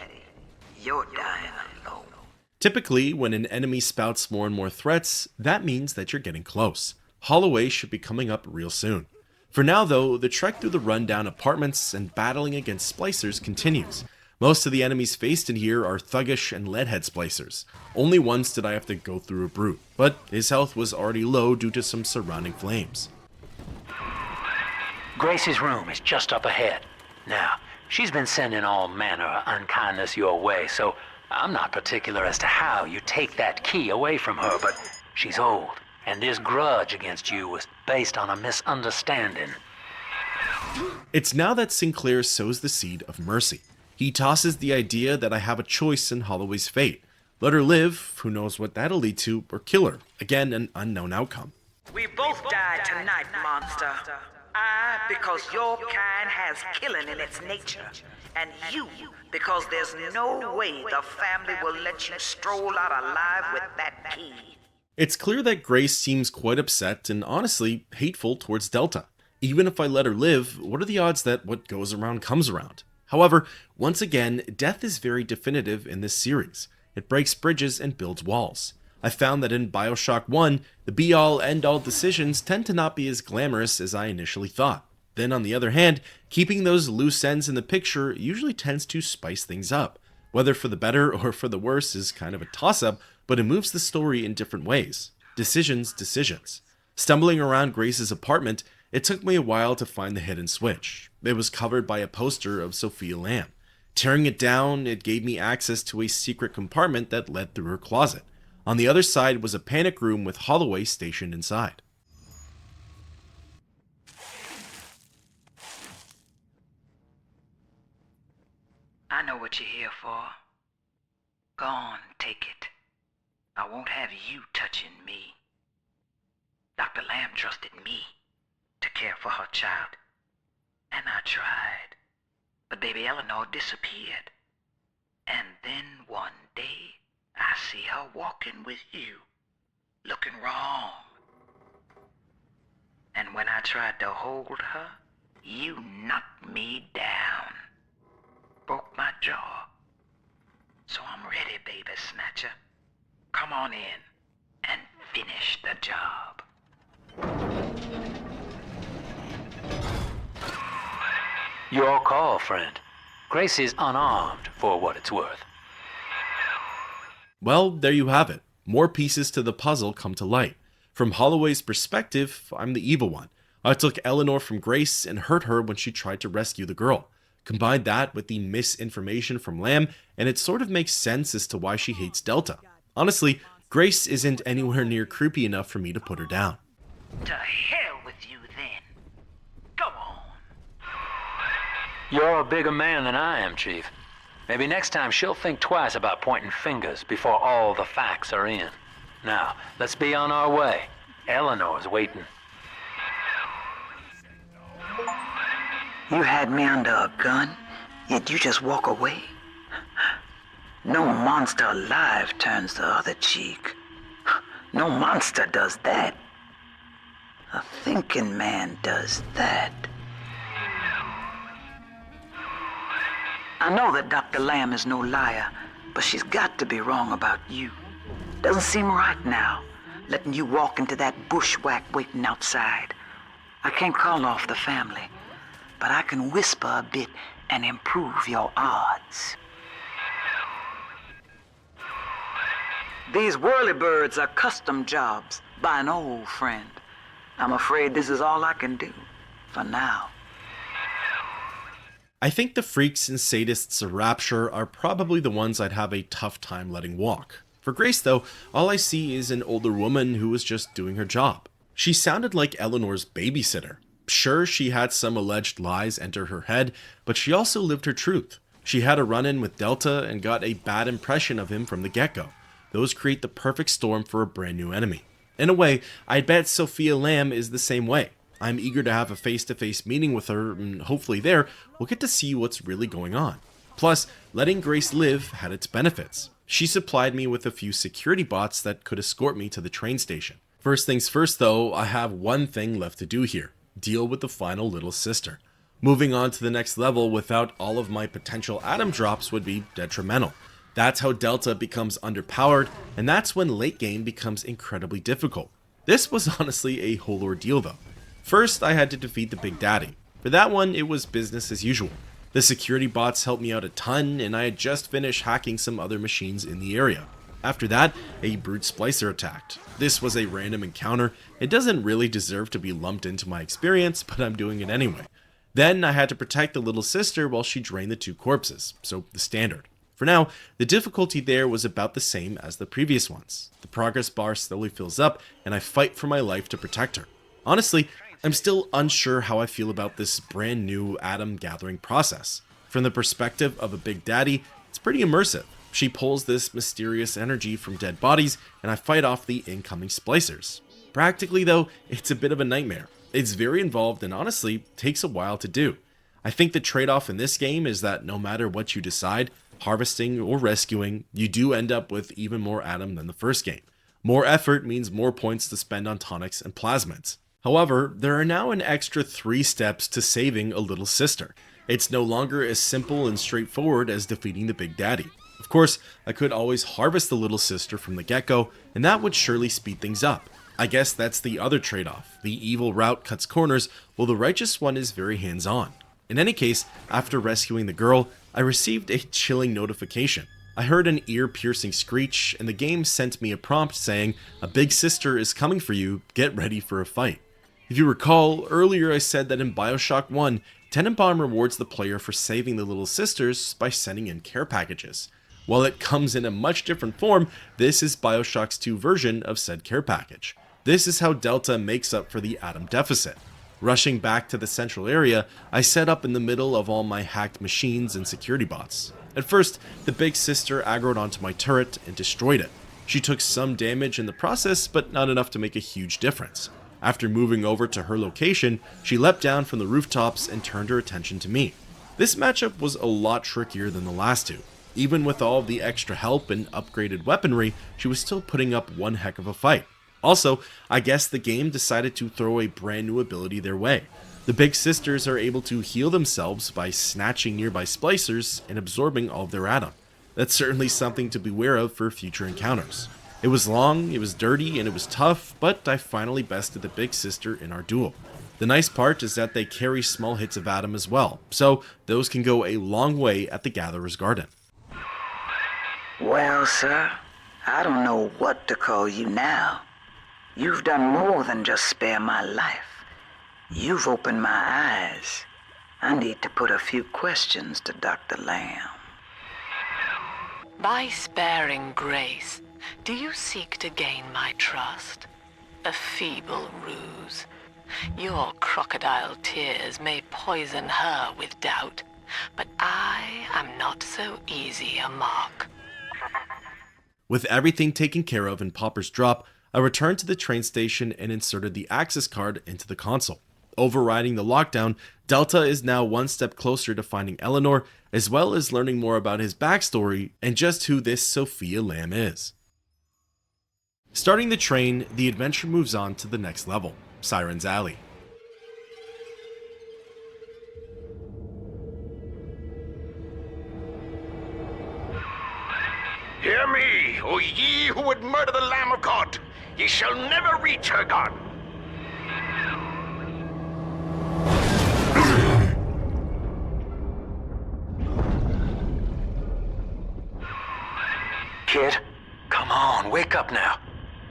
[SPEAKER 9] you're dying alone.
[SPEAKER 1] Typically, when an enemy spouts more and more threats, that means that you're getting close. Holloway should be coming up real soon. For now though, the trek through the rundown apartments and battling against splicers continues. Most of the enemies faced in here are thuggish and leadhead splicers. Only once did I have to go through a brute, but his health was already low due to some surrounding flames.
[SPEAKER 8] Gracie's room is just up ahead. Now, she's been sending all manner of unkindness your way, so I'm not particular as to how you take that key away from her, but she's old, and this grudge against you was based on a misunderstanding.
[SPEAKER 1] It's now that Sinclair sows the seed of mercy. He tosses the idea that I have a choice in Holloway's fate. Let her live, who knows what that'll lead to, or kill her, again an unknown outcome.
[SPEAKER 9] We both died tonight, monster. I, because your kind has killing in its nature. And you, because there's no way the family will let you stroll out alive with that key.
[SPEAKER 1] It's clear that Grace seems quite upset and honestly hateful towards Delta. Even if I let her live, what are the odds that what goes around comes around? However, once again, death is very definitive in this series. It breaks bridges and builds walls. I found that in BioShock 1, the be-all, end-all decisions tend to not be as glamorous as I initially thought. Then on the other hand, keeping those loose ends in the picture usually tends to spice things up. Whether for the better or for the worse is kind of a toss-up, but it moves the story in different ways. Decisions. Stumbling around Grace's apartment, it took me a while to find the hidden switch. It was covered by a poster of Sophia Lamb. Tearing it down, it gave me access to a secret compartment that led through her closet. On the other side was a panic room with Holloway stationed inside.
[SPEAKER 9] I know what you're here for. Go on, take it. I won't have you touching me. Dr. Lamb trusted me to care for her child. And I tried. But baby Eleanor disappeared. And then one day, I see her walking with you, looking wrong. And when I tried to hold her, you knocked me down. Broke my jaw. So I'm ready, baby snatcher. Come on in and finish the job.
[SPEAKER 8] Your call, friend. Grace is unarmed, for what it's worth.
[SPEAKER 1] Well, there you have it. More pieces to the puzzle come to light. From Holloway's perspective, I'm the evil one. I took Eleanor from Grace and hurt her when she tried to rescue the girl. Combine that with the misinformation from Lamb, and it sort of makes sense as to why she hates Delta. Honestly, Grace isn't anywhere near creepy enough for me to put her down.
[SPEAKER 9] To hell with you then. Go on.
[SPEAKER 8] You're a bigger man than I am, Chief. Maybe next time she'll think twice about pointing fingers before all the facts are in. Now, let's be on our way. Eleanor's waiting.
[SPEAKER 9] You had me under a gun, yet you just walk away? No monster alive turns the other cheek. No monster does that. A thinking man does that. I know that Dr. Lamb is no liar, but she's got to be wrong about you. Doesn't seem right now, letting you walk into that bushwhack waiting outside. I can't call off the family, but I can whisper a bit and improve your odds. These whirlybirds are custom jobs by an old friend. I'm afraid this is all I can do for now.
[SPEAKER 1] I think the freaks and sadists of Rapture are probably the ones I'd have a tough time letting walk. For Grace, though, all I see is an older woman who was just doing her job. She sounded like Eleanor's babysitter. Sure, she had some alleged lies enter her head, but she also lived her truth. She had a run-in with Delta and got a bad impression of him from the get-go. Those create the perfect storm for a brand new enemy. In a way, I bet Sophia Lamb is the same way. I'm eager to have a face-to-face meeting with her, and hopefully there, we'll get to see what's really going on. Plus, letting Grace live had its benefits. She supplied me with a few security bots that could escort me to the train station. First things first though, I have one thing left to do here. Deal with the final little sister. Moving on to the next level without all of my potential atom drops would be detrimental. That's how Delta becomes underpowered, and that's when late game becomes incredibly difficult. This was honestly a whole ordeal though. First, I had to defeat the Big Daddy. For that one, it was business as usual. The security bots helped me out a ton, and I had just finished hacking some other machines in the area. After that, a brute splicer attacked. This was a random encounter. It doesn't really deserve to be lumped into my experience, but I'm doing it anyway. Then I had to protect the little sister while she drained the two corpses, so the standard. For now, the difficulty there was about the same as the previous ones. The progress bar slowly fills up, and I fight for my life to protect her. Honestly, I'm still unsure how I feel about this brand new atom gathering process. From the perspective of a Big Daddy, it's pretty immersive. She pulls this mysterious energy from dead bodies, and I fight off the incoming splicers. Practically though, it's a bit of a nightmare. It's very involved and honestly takes a while to do. I think the trade-off in this game is that no matter what you decide, harvesting or rescuing, you do end up with even more Atom than the first game. More effort means more points to spend on tonics and plasmids. However, there are now an extra 3 steps to saving a little sister. It's no longer as simple and straightforward as defeating the Big Daddy. Of course, I could always harvest the little sister from the get-go, and that would surely speed things up. I guess that's the other trade-off. The evil route cuts corners, while the righteous one is very hands-on. In any case, after rescuing the girl, I received a chilling notification. I heard an ear-piercing screech, and the game sent me a prompt saying, "A big sister is coming for you, get ready for a fight." If you recall, earlier I said that in BioShock 1, Tenenbaum rewards the player for saving the little sisters by sending in care packages. While it comes in a much different form, this is BioShock's 2 version of said care package. This is how Delta makes up for the Atom deficit. Rushing back to the central area, I set up in the middle of all my hacked machines and security bots. At first, the big sister aggroed onto my turret and destroyed it. She took some damage in the process, but not enough to make a huge difference. After moving over to her location, she leapt down from the rooftops and turned her attention to me. This matchup was a lot trickier than the last 2. Even with all the extra help and upgraded weaponry, she was still putting up one heck of a fight. Also, I guess the game decided to throw a brand new ability their way. The big sisters are able to heal themselves by snatching nearby splicers and absorbing all of their Atom. That's certainly something to beware of for future encounters. It was long, it was dirty, and it was tough, but I finally bested the big sister in our duel. The nice part is that they carry small hits of Atom as well, so those can go a long way at the Gatherer's Garden.
[SPEAKER 9] Well, sir, I don't know what to call you now. You've done more than just spare my life. You've opened my eyes. I need to put a few questions to Dr. Lamb.
[SPEAKER 6] By sparing grace, do you seek to gain my trust? A feeble ruse. Your crocodile tears may poison her with doubt, but I am not so easy a mark.
[SPEAKER 1] With everything taken care of in Pauper's drop, I returned to the train station and inserted the access card into the console. Overriding the lockdown, Delta is now one step closer to finding Eleanor, as well as learning more about his backstory and just who this Sophia Lamb is. Starting the train, the adventure moves on to the next level, Siren's Alley.
[SPEAKER 2] Hear me, O ye who would murder the Lamb of God! Ye shall never reach her garden!
[SPEAKER 8] Kid, come on, wake up now.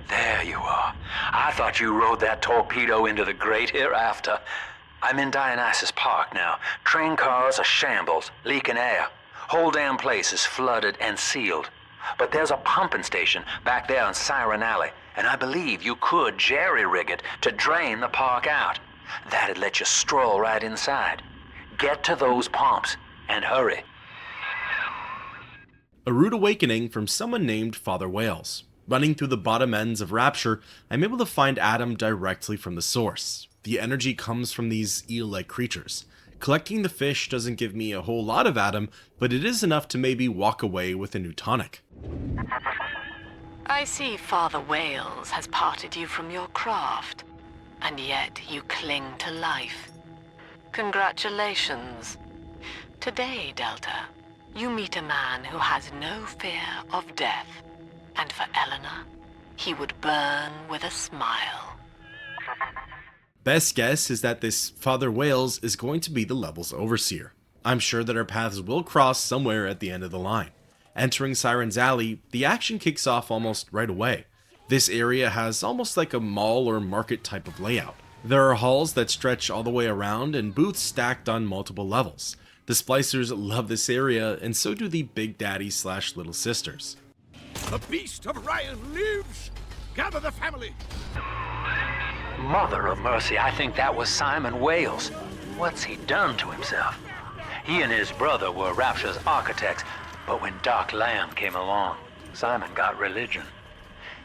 [SPEAKER 8] There you are. I thought you rode that torpedo into the great hereafter. I'm in Dionis Park now. Train cars are shambles, leaking air. Whole damn place is flooded and sealed. But there's a pumping station back there in Siren Alley, and I believe you could jerry-rig it to drain the park out. That'd let you stroll right inside. Get to those pumps, and hurry.
[SPEAKER 1] A rude awakening from someone named Father Wales. Running through the bottom ends of Rapture, I'm able to find Atom directly from the source. The energy comes from these eel-like creatures. Collecting the fish doesn't give me a whole lot of Atom, but it is enough to maybe walk away with a new tonic.
[SPEAKER 6] I see Father Wales has parted you from your craft, and yet you cling to life. Congratulations. Today, Delta, you meet a man who has no fear of death, and for Eleanor, he would burn with a smile.
[SPEAKER 1] Best guess is that this Father Wales is going to be the level's overseer. I'm sure that our paths will cross somewhere at the end of the line. Entering Siren's Alley, the action kicks off almost right away. This area has almost like a mall or market type of layout. There are halls that stretch all the way around and booths stacked on multiple levels. The splicers love this area, and so do the Big Daddy / Little Sisters.
[SPEAKER 2] The beast of Ryan lives! Gather the family!
[SPEAKER 8] Mother of mercy, I think that was Simon Wales. What's he done to himself? He and his brother were Rapture's architects, But when Doc Lamb came along, Simon got religion.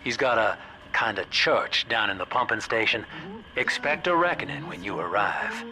[SPEAKER 8] He's got a kind of church down in the pumping station. Expect a reckoning when you arrive.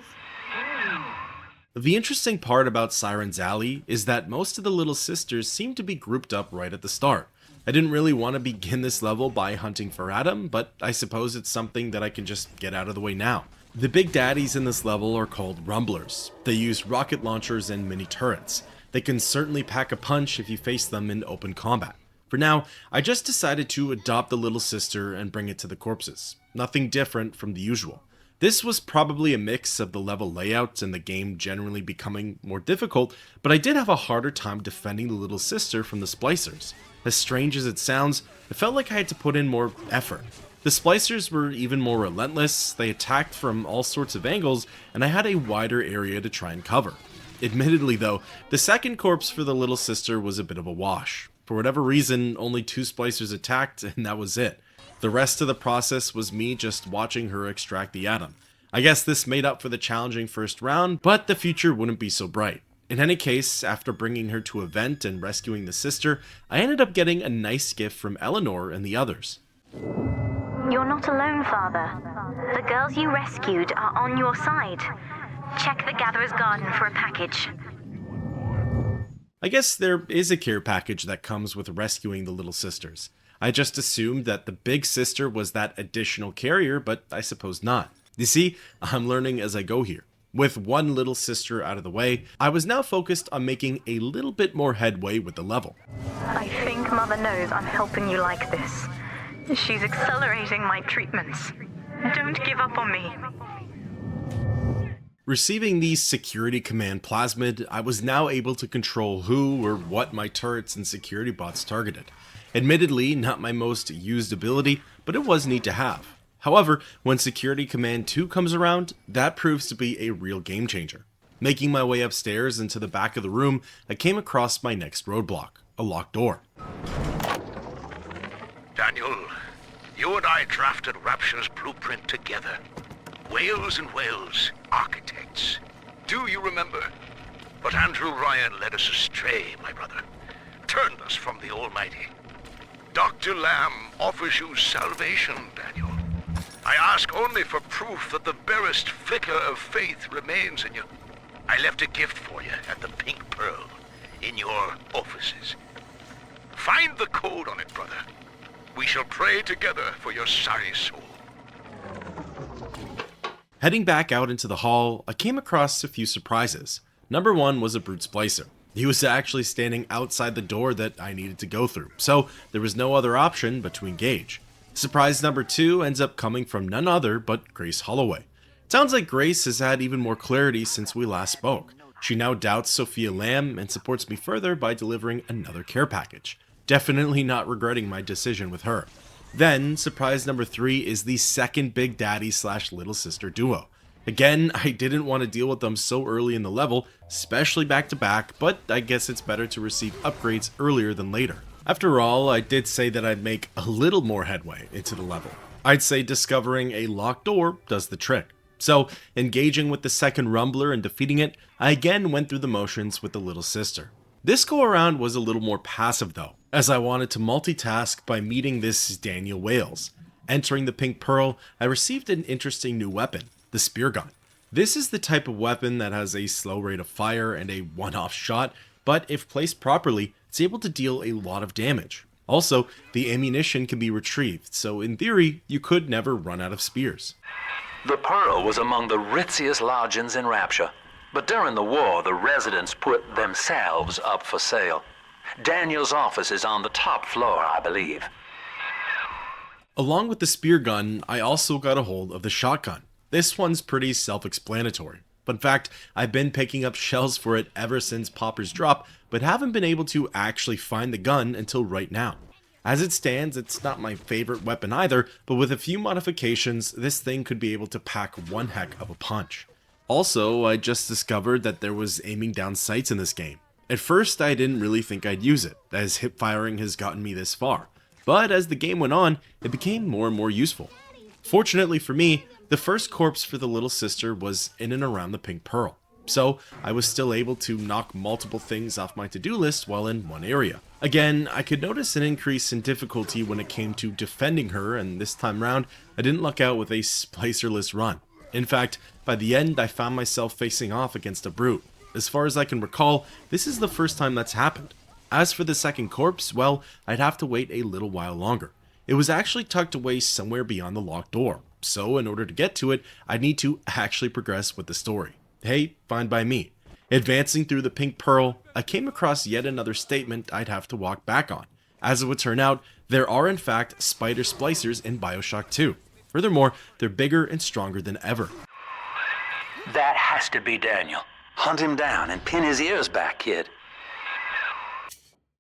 [SPEAKER 1] The interesting part about Siren's Alley is that most of the little sisters seem to be grouped up right at the start. I didn't really want to begin this level by hunting for Adam, but I suppose it's something that I can just get out of the way now. The big daddies in this level are called Rumblers. They use rocket launchers and mini turrets. They can certainly pack a punch if you face them in open combat. For now, I just decided to adopt the little sister and bring it to the corpses. Nothing different from the usual. This was probably a mix of the level layout and the game generally becoming more difficult, but I did have a harder time defending the little sister from the splicers. As strange as it sounds, it felt like I had to put in more effort. The splicers were even more relentless, they attacked from all sorts of angles, and I had a wider area to try and cover. Admittedly though, the second corpse for the little sister was a bit of a wash. For whatever reason, only 2 splicers attacked, and that was it. The rest of the process was me just watching her extract the atom. I guess this made up for the challenging first round, but the future wouldn't be so bright. In any case, after bringing her to a vent and rescuing the sister, I ended up getting a nice gift from Eleanor and the others.
[SPEAKER 7] You're not alone, Father. The girls you rescued are on your side. Check the Gatherer's Garden for a package.
[SPEAKER 1] I guess there is a care package that comes with rescuing the little sisters. I just assumed that the big sister was that additional carrier, but I suppose not. You see, I'm learning as I go here. With one little sister out of the way, I was now focused on making a little bit more headway with the level.
[SPEAKER 7] I think Mother knows I'm helping you like this. She's accelerating my treatments. Don't give up on me.
[SPEAKER 1] Receiving the security command plasmid, I was now able to control who or what my turrets and security bots targeted. Admittedly, not my most used ability, but it was neat to have. However, when Security Command 2 comes around, that proves to be a real game changer. Making my way upstairs into the back of the room, I came across my next roadblock, a locked door.
[SPEAKER 2] Daniel, you and I drafted Rapture's blueprint together. Wales and Wales, architects. Do you remember? But Andrew Ryan led us astray, my brother. Turned us from the Almighty. Dr. Lamb offers you salvation, Daniel. I ask only for proof that the barest flicker of faith remains in you. I left a gift for you at the Pink Pearl, in your offices. Find the code on it, brother. We shall pray together for your sorry soul.
[SPEAKER 1] Heading back out into the hall, I came across a few surprises. Number 1 was a brute splicer. He was actually standing outside the door that I needed to go through, so there was no other option but to engage. Surprise number 2 ends up coming from none other but Grace Holloway. It sounds like Grace has had even more clarity since we last spoke. She now doubts Sophia Lamb and supports me further by delivering another care package. Definitely not regretting my decision with her. Then, surprise number 3 is the second big daddy / little sister duo. Again, I didn't want to deal with them so early in the level, especially back to back, but I guess it's better to receive upgrades earlier than later. After all, I did say that I'd make a little more headway into the level. I'd say discovering a locked door does the trick. So, engaging with the second Rumbler and defeating it, I again went through the motions with the little sister. This go around was a little more passive though, as I wanted to multitask by meeting this Daniel Wales. Entering the Pink Pearl, I received an interesting new weapon, the spear gun. This is the type of weapon that has a slow rate of fire and a one-off shot, but if placed properly, it's able to deal a lot of damage. Also, the ammunition can be retrieved, so in theory, you could never run out of spears.
[SPEAKER 8] The Pearl was among the ritziest lodgings in Rapture, but during the war, the residents put themselves up for sale. Daniel's office is on the top floor, I believe.
[SPEAKER 1] Along with the spear gun, I also got a hold of the shotgun. This one's pretty self-explanatory. But in fact, I've been picking up shells for it ever since Pauper's drop, but haven't been able to actually find the gun until right now. As it stands, it's not my favorite weapon either, but with a few modifications, this thing could be able to pack one heck of a punch. Also, I just discovered that there was aiming down sights in this game. At first, I didn't really think I'd use it, as hip firing has gotten me this far. But as the game went on, it became more and more useful. Fortunately for me, the first corpse for the little sister was in and around the Pink Pearl. so I was still able to knock multiple things off my to-do list while in one area. Again, I could notice an increase in difficulty when it came to defending her, and this time round, I didn't luck out with a splicerless run. In fact, by the end, I found myself facing off against a brute. As far as I can recall, this is the first time that's happened. As for the second corpse, well, I'd have to wait a little while longer. It was actually tucked away somewhere beyond the locked door, so in order to get to it, I'd need to actually progress with the story. Hey, fine by me. Advancing through the pink pearl, I came across yet another statement I'd have to walk back on. As it would turn out, there are in fact spider splicers in BioShock 2. Furthermore, they're bigger and stronger than ever.
[SPEAKER 8] That has to be Daniel. Hunt him down and pin his ears back, kid.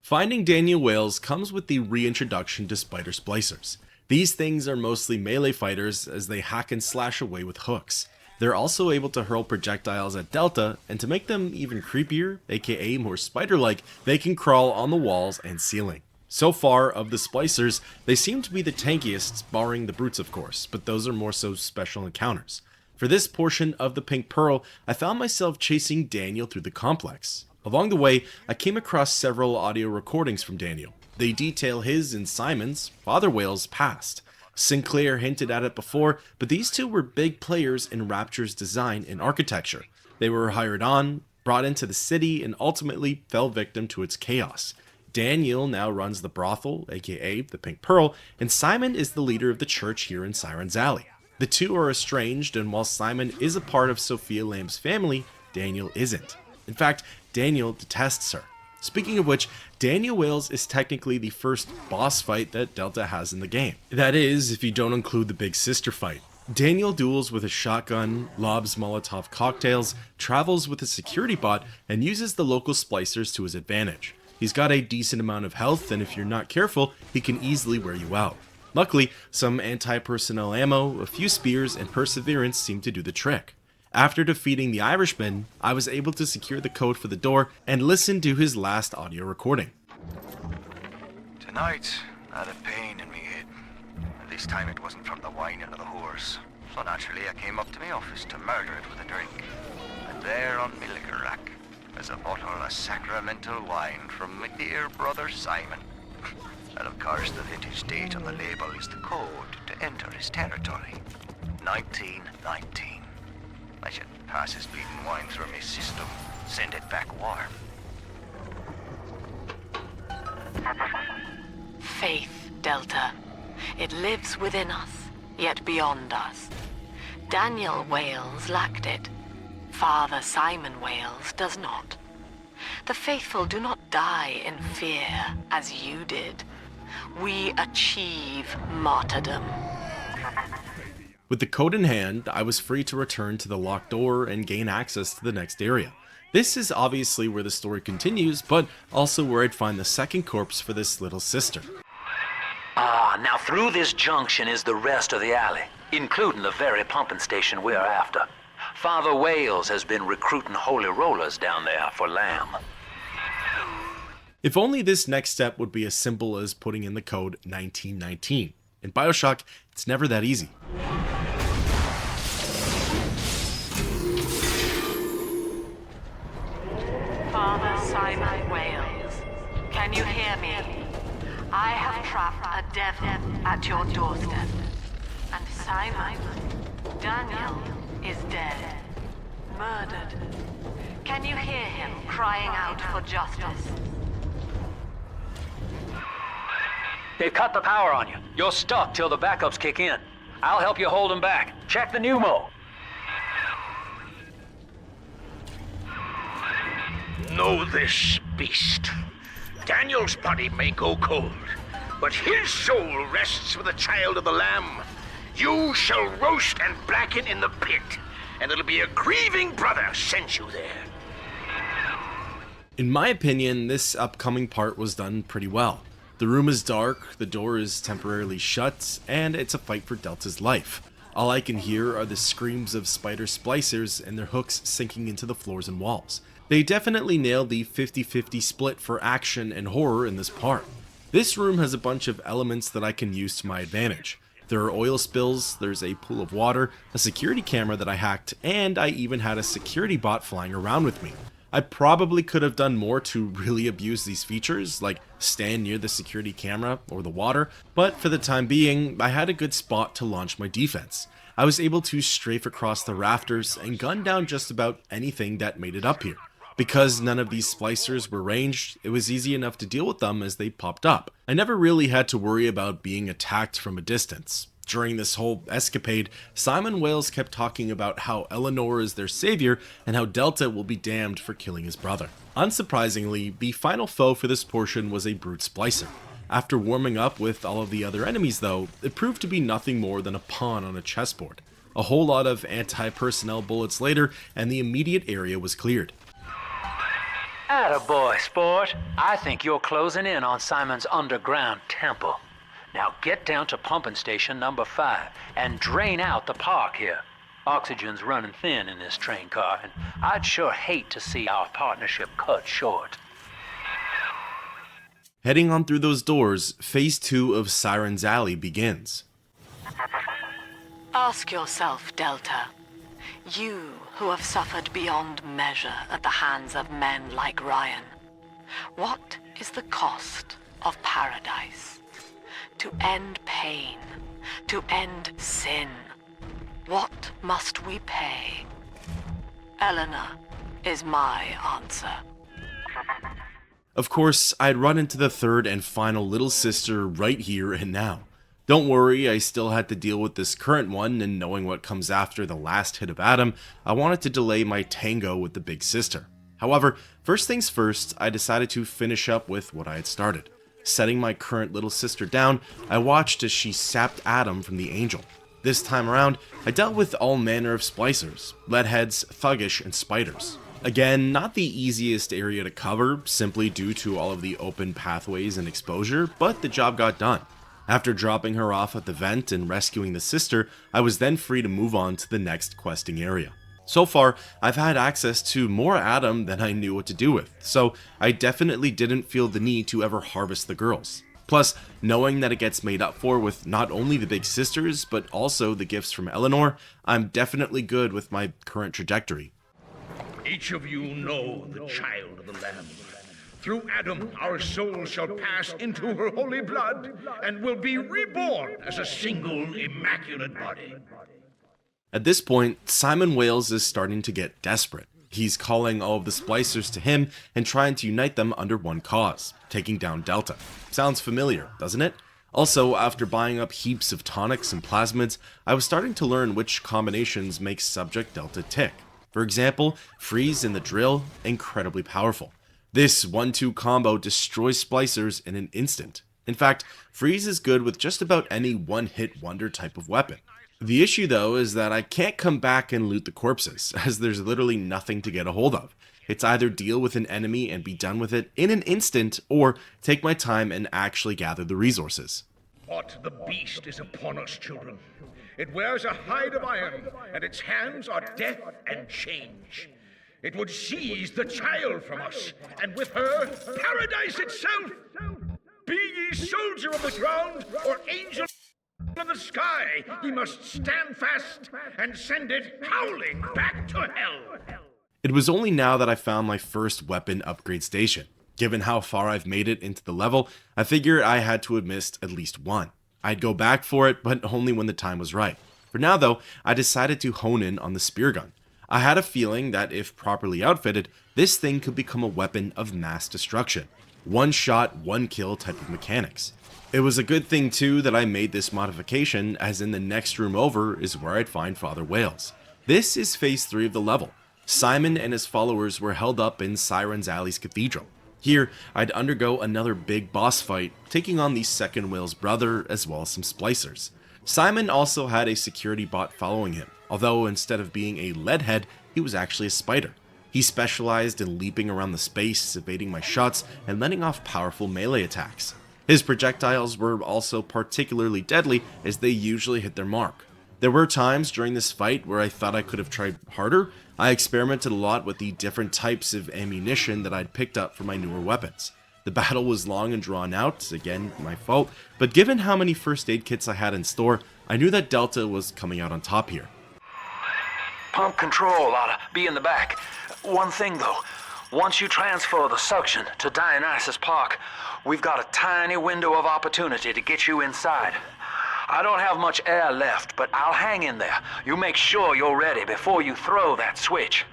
[SPEAKER 1] Finding Daniel Wales comes with the reintroduction to spider splicers. These things are mostly melee fighters as they hack and slash away with hooks. They're also able to hurl projectiles at Delta, and to make them even creepier, aka more spider-like, they can crawl on the walls and ceiling. So far, of the splicers, they seem to be the tankiest, barring the brutes of course, but those are more so special encounters. For this portion of the Pink Pearl, I found myself chasing Daniel through the complex. Along the way, I came across several audio recordings from Daniel. They detail his and Simon's, Father Whale's, past. Sinclair hinted at it before, but these two were big players in Rapture's design and architecture. They were hired on, brought into the city, and ultimately fell victim to its chaos. Daniel now runs the brothel, aka the Pink Pearl, and Simon is the leader of the church here in Siren's Alley. The two are estranged, and while Simon is a part of Sophia Lamb's family, Daniel isn't. In fact, Daniel detests her. Speaking of which, Daniel Wales is technically the first boss fight that Delta has in the game. That is, if you don't include the big sister fight. Daniel duels with a shotgun, lobs Molotov cocktails, travels with a security bot, and uses the local splicers to his advantage. He's got a decent amount of health, and if you're not careful, he can easily wear you out. Luckily, some anti-personnel ammo, a few spears, and perseverance seem to do the trick. After defeating the Irishman, I was able to secure the code for the door and listen to his last audio recording.
[SPEAKER 2] Tonight, I had a pain in me head. This time it wasn't from the wine and the whores. So naturally I came up to my office to murder it with a drink. And there on my liquor rack is a bottle of sacramental wine from my dear brother Simon. And of course the vintage date on the label is the code to enter his territory. 1919. I should pass his bleeding wine through my system, send it back warm.
[SPEAKER 5] Faith, Delta. It lives within us, yet beyond us. Daniel Wales lacked it. Father Simon Wales does not. The faithful do not die in fear, as you did. We achieve martyrdom.
[SPEAKER 1] With the code in hand, I was free to return to the locked door and gain access to the next area. This is obviously where the story continues, but also where I'd find the second corpse for this little sister.
[SPEAKER 8] Now through this junction is the rest of the alley, including the very pumping station we're after. Father Wales has been recruiting holy rollers down there for Lamb.
[SPEAKER 1] If only this next step would be as simple as putting in the code 1919. In BioShock, it's never that easy.
[SPEAKER 6] Father Simon Wales, can you hear me? I have trapped a devil at your doorstep. And Simon, Daniel, is dead. Murdered. Can you hear him crying out for justice?
[SPEAKER 8] They've cut the power on you. You're stuck till the backups kick in. I'll help you hold them back. Check the pneumo.
[SPEAKER 2] Know this, beast. Daniel's body may go cold, but his soul rests with the child of the Lamb. You shall roast and blacken in the pit, and it'll be a grieving brother sent you there.
[SPEAKER 1] In my opinion, this upcoming part was done pretty well. The room is dark, the door is temporarily shut, and it's a fight for Delta's life. All I can hear are the screams of spider splicers and their hooks sinking into the floors and walls. They definitely nailed the 50-50 split for action and horror in this part. This room has a bunch of elements that I can use to my advantage. There are oil spills, there's a pool of water, a security camera that I hacked, and I even had a security bot flying around with me. I probably could have done more to really abuse these features, like stand near the security camera or the water, but for the time being, I had a good spot to launch my defense. I was able to strafe across the rafters and gun down just about anything that made it up here. Because none of these splicers were ranged, it was easy enough to deal with them as they popped up. I never really had to worry about being attacked from a distance. During this whole escapade, Simon Wales kept talking about how Eleanor is their savior and how Delta will be damned for killing his brother. Unsurprisingly, the final foe for this portion was a brute splicer. After warming up with all of the other enemies though, it proved to be nothing more than a pawn on a chessboard. A whole lot of anti-personnel bullets later, and the immediate area was cleared.
[SPEAKER 8] Attaboy, sport. I think you're closing in on Simon's underground temple. Now get down to pumping station number 5 and drain out the park here. Oxygen's running thin in this train car, and I'd sure hate to see our partnership cut short.
[SPEAKER 1] Heading on through those doors, phase 2 of Siren's Alley begins.
[SPEAKER 6] Ask yourself, Delta. You who have suffered beyond measure at the hands of men like Ryan. What is the cost of paradise? To end pain, to end sin, what must we pay? Eleanor is my answer.
[SPEAKER 1] Of course, I'd run into the third and final little sister right here and now. Don't worry, I still had to deal with this current one, and knowing what comes after the last hit of Adam, I wanted to delay my tango with the big sister. However, first things first, I decided to finish up with what I had started. Setting my current little sister down, I watched as she sapped Adam from the angel. This time around, I dealt with all manner of splicers, leadheads, thuggish, and spiders. Again, not the easiest area to cover, simply due to all of the open pathways and exposure, but the job got done. After dropping her off at the vent and rescuing the sister, I was then free to move on to the next questing area. So far, I've had access to more Adam than I knew what to do with, so I definitely didn't feel the need to ever harvest the girls. Plus, knowing that it gets made up for with not only the big sisters, but also the gifts from Eleanor, I'm definitely good with my current trajectory.
[SPEAKER 2] Each of you know the child of the Lamb. Through Adam, our souls shall pass into her holy blood and will be reborn as a single immaculate body.
[SPEAKER 1] At this point, Simon Wales is starting to get desperate. He's calling all of the splicers to him and trying to unite them under one cause, taking down Delta. Sounds familiar, doesn't it? Also, after buying up heaps of tonics and plasmids, I was starting to learn which combinations make Subject Delta tick. For example, Freeze in the drill, incredibly powerful. This 1-2 combo destroys splicers in an instant. In fact, Freeze is good with just about any one-hit wonder type of weapon. The issue though is that I can't come back and loot the corpses, as there's literally nothing to get a hold of. It's either deal with an enemy and be done with it in an instant, or take my time and actually gather the resources.
[SPEAKER 2] What the beast is upon us, children. It wears a hide of iron, and its hands are death and change. It would seize the child from us, and with her, paradise itself. Be ye soldier of the ground, or angel of the sky, ye must stand fast and send it howling back to hell.
[SPEAKER 1] It was only now that I found my first weapon upgrade station. Given how far I've made it into the level, I figured I had to have missed at least one. I'd go back for it, but only when the time was right. For now though, I decided to hone in on the spear gun. I had a feeling that if properly outfitted, this thing could become a weapon of mass destruction. One shot, one kill type of mechanics. It was a good thing too that I made this modification, as in the next room over is where I'd find Father Wales. This is phase 3 of the level. Simon and his followers were held up in Siren's Alley's cathedral. Here, I'd undergo another big boss fight, taking on the second Wales brother as well as some splicers. Simon also had a security bot following him, although instead of being a leadhead, he was actually a spider. He specialized in leaping around the space, evading my shots, and letting off powerful melee attacks. His projectiles were also particularly deadly, as they usually hit their mark. There were times during this fight where I thought I could have tried harder. I experimented a lot with the different types of ammunition that I'd picked up for my newer weapons. The battle was long and drawn out, again my fault, but given how many first aid kits I had in store, I knew that Delta was coming out on top here.
[SPEAKER 8] Pump control ought to be in the back. One thing though, once you transfer the suction to Dionis Park, we've got a tiny window of opportunity to get you inside. I don't have much air left, but I'll hang in there. You make sure you're ready before you throw that switch.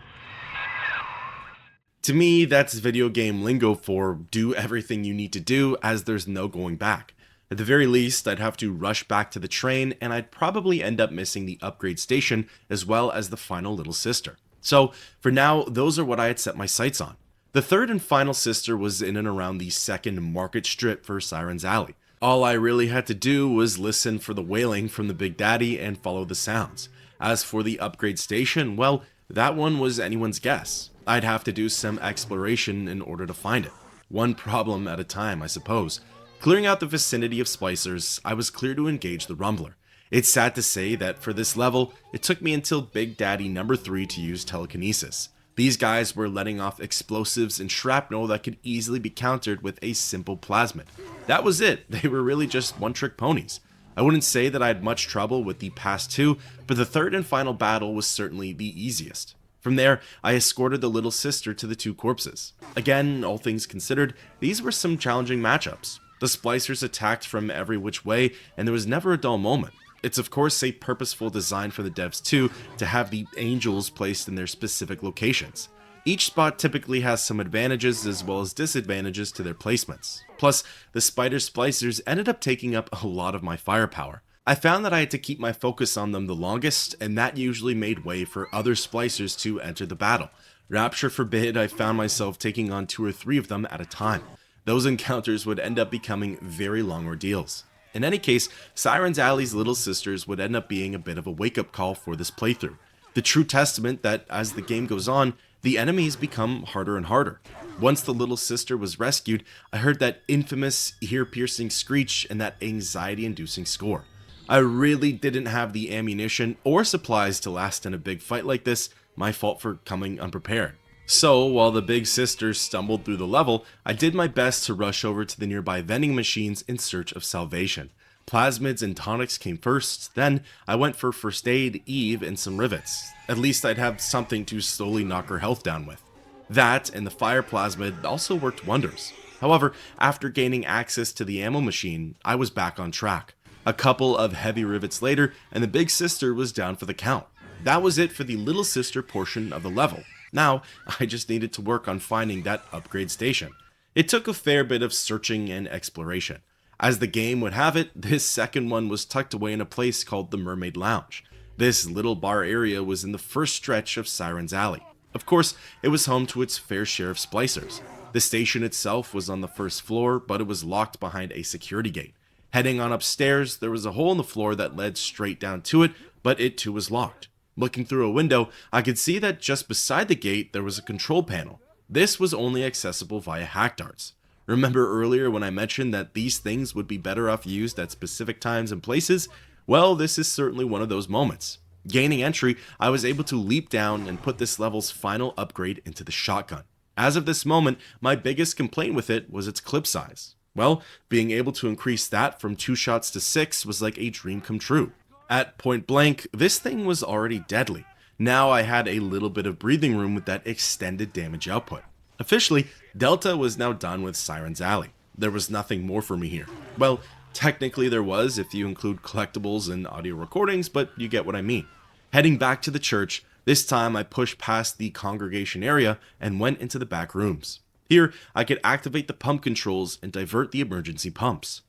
[SPEAKER 1] To me, that's video game lingo for do everything you need to do as there's no going back. At the very least, I'd have to rush back to the train, and I'd probably end up missing the upgrade station as well as the final little sister. So, for now, those are what I had set my sights on. The third and final sister was in and around the second market strip for Siren's Alley. All I really had to do was listen for the wailing from the Big Daddy and follow the sounds. As for the upgrade station, well, that one was anyone's guess. I'd have to do some exploration in order to find it. One problem at a time, I suppose. Clearing out the vicinity of splicers, I was clear to engage the Rumbler. It's sad to say that for this level, it took me until Big Daddy number 3 to use telekinesis. These guys were letting off explosives and shrapnel that could easily be countered with a simple plasmid. That was it, they were really just one-trick ponies. I wouldn't say that I had much trouble with the past two, but the third and final battle was certainly the easiest. From there, I escorted the little sister to the two corpses. Again, all things considered, these were some challenging matchups. The splicers attacked from every which way, and there was never a dull moment. It's of course a purposeful design for the devs too, to have the angels placed in their specific locations. Each spot typically has some advantages as well as disadvantages to their placements. Plus, the spider splicers ended up taking up a lot of my firepower. I found that I had to keep my focus on them the longest, and that usually made way for other splicers to enter the battle. Rapture forbid, I found myself taking on 2 or 3 of them at a time. Those encounters would end up becoming very long ordeals. In any case, Siren's Alley's little sisters would end up being a bit of a wake-up call for this playthrough. The true testament that as the game goes on, the enemies become harder and harder. Once the little sister was rescued, I heard that infamous ear-piercing screech and that anxiety-inducing score. I really didn't have the ammunition or supplies to last in a big fight like this, my fault for coming unprepared. So, while the big sisters stumbled through the level, I did my best to rush over to the nearby vending machines in search of salvation. Plasmids and tonics came first, then I went for first aid, Eve, and some rivets. At least I'd have something to slowly knock her health down with. That and the fire plasmid also worked wonders. However, after gaining access to the ammo machine, I was back on track. A couple of heavy rivets later, and the big sister was down for the count. That was it for the little sister portion of the level. Now, I just needed to work on finding that upgrade station. It took a fair bit of searching and exploration. As the game would have it, this second one was tucked away in a place called the Mermaid Lounge. This little bar area was in the first stretch of Siren's Alley. Of course, it was home to its fair share of splicers. The station itself was on the first floor, but it was locked behind a security gate. Heading on upstairs, there was a hole in the floor that led straight down to it, but it too was locked. Looking through a window, I could see that just beside the gate there was a control panel. This was only accessible via hack darts. Remember earlier when I mentioned that these things would be better off used at specific times and places? Well, this is certainly one of those moments. Gaining entry, I was able to leap down and put this level's final upgrade into the shotgun. As of this moment, my biggest complaint with it was its clip size. Well, being able to increase that from 2 shots to 6 was like a dream come true. At point blank, this thing was already deadly. Now I had a little bit of breathing room with that extended damage output. Officially, Delta was now done with Siren's Alley. There was nothing more for me here. Well, technically there was if you include collectibles and audio recordings, but you get what I mean. Heading back to the church, this time I pushed past the congregation area and went into the back rooms. Here, I could activate the pump controls and divert the emergency pumps.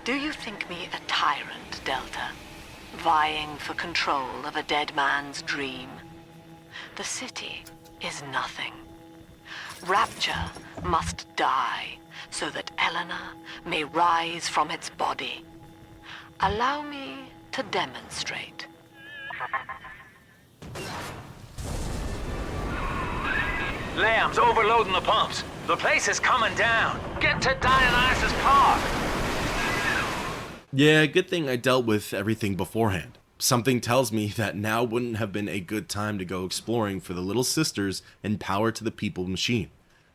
[SPEAKER 6] Do you think me a tyrant, Delta? Vying for control of a dead man's dream? The city is nothing. Rapture must die so that Eleanor may rise from its body. Allow me to demonstrate.
[SPEAKER 8] Lamb's overloading the pumps. The place is coming down. Get to Dionis Park.
[SPEAKER 1] Yeah, good thing I dealt with everything beforehand. Something tells me that now wouldn't have been a good time to go exploring for the little sisters and power to the people machine.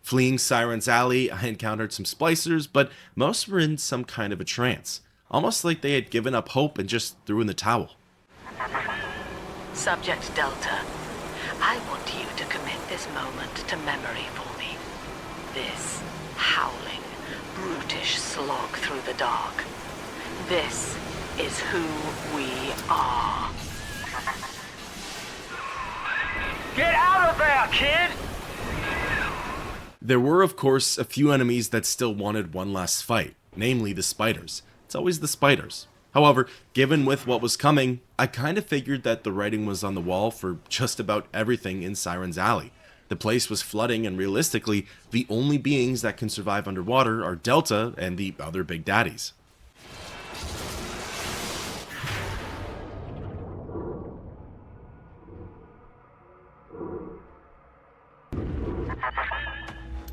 [SPEAKER 1] Fleeing Siren's alley, I encountered some splicers, but most were in some kind of a trance, almost like they had given up hope and just threw in the towel.
[SPEAKER 6] Subject Delta, I want you to commit this moment to memory for me. This howling, brutish slog through the dark. This is who we are.
[SPEAKER 8] Get out of there, kid!
[SPEAKER 1] There were, of course, a few enemies that still wanted one last fight, namely the spiders. It's always the spiders. However, given with what was coming, I kind of figured that the writing was on the wall for just about everything in Siren's alley. The place was flooding, and realistically, the only beings that can survive underwater are Delta and the other big daddies.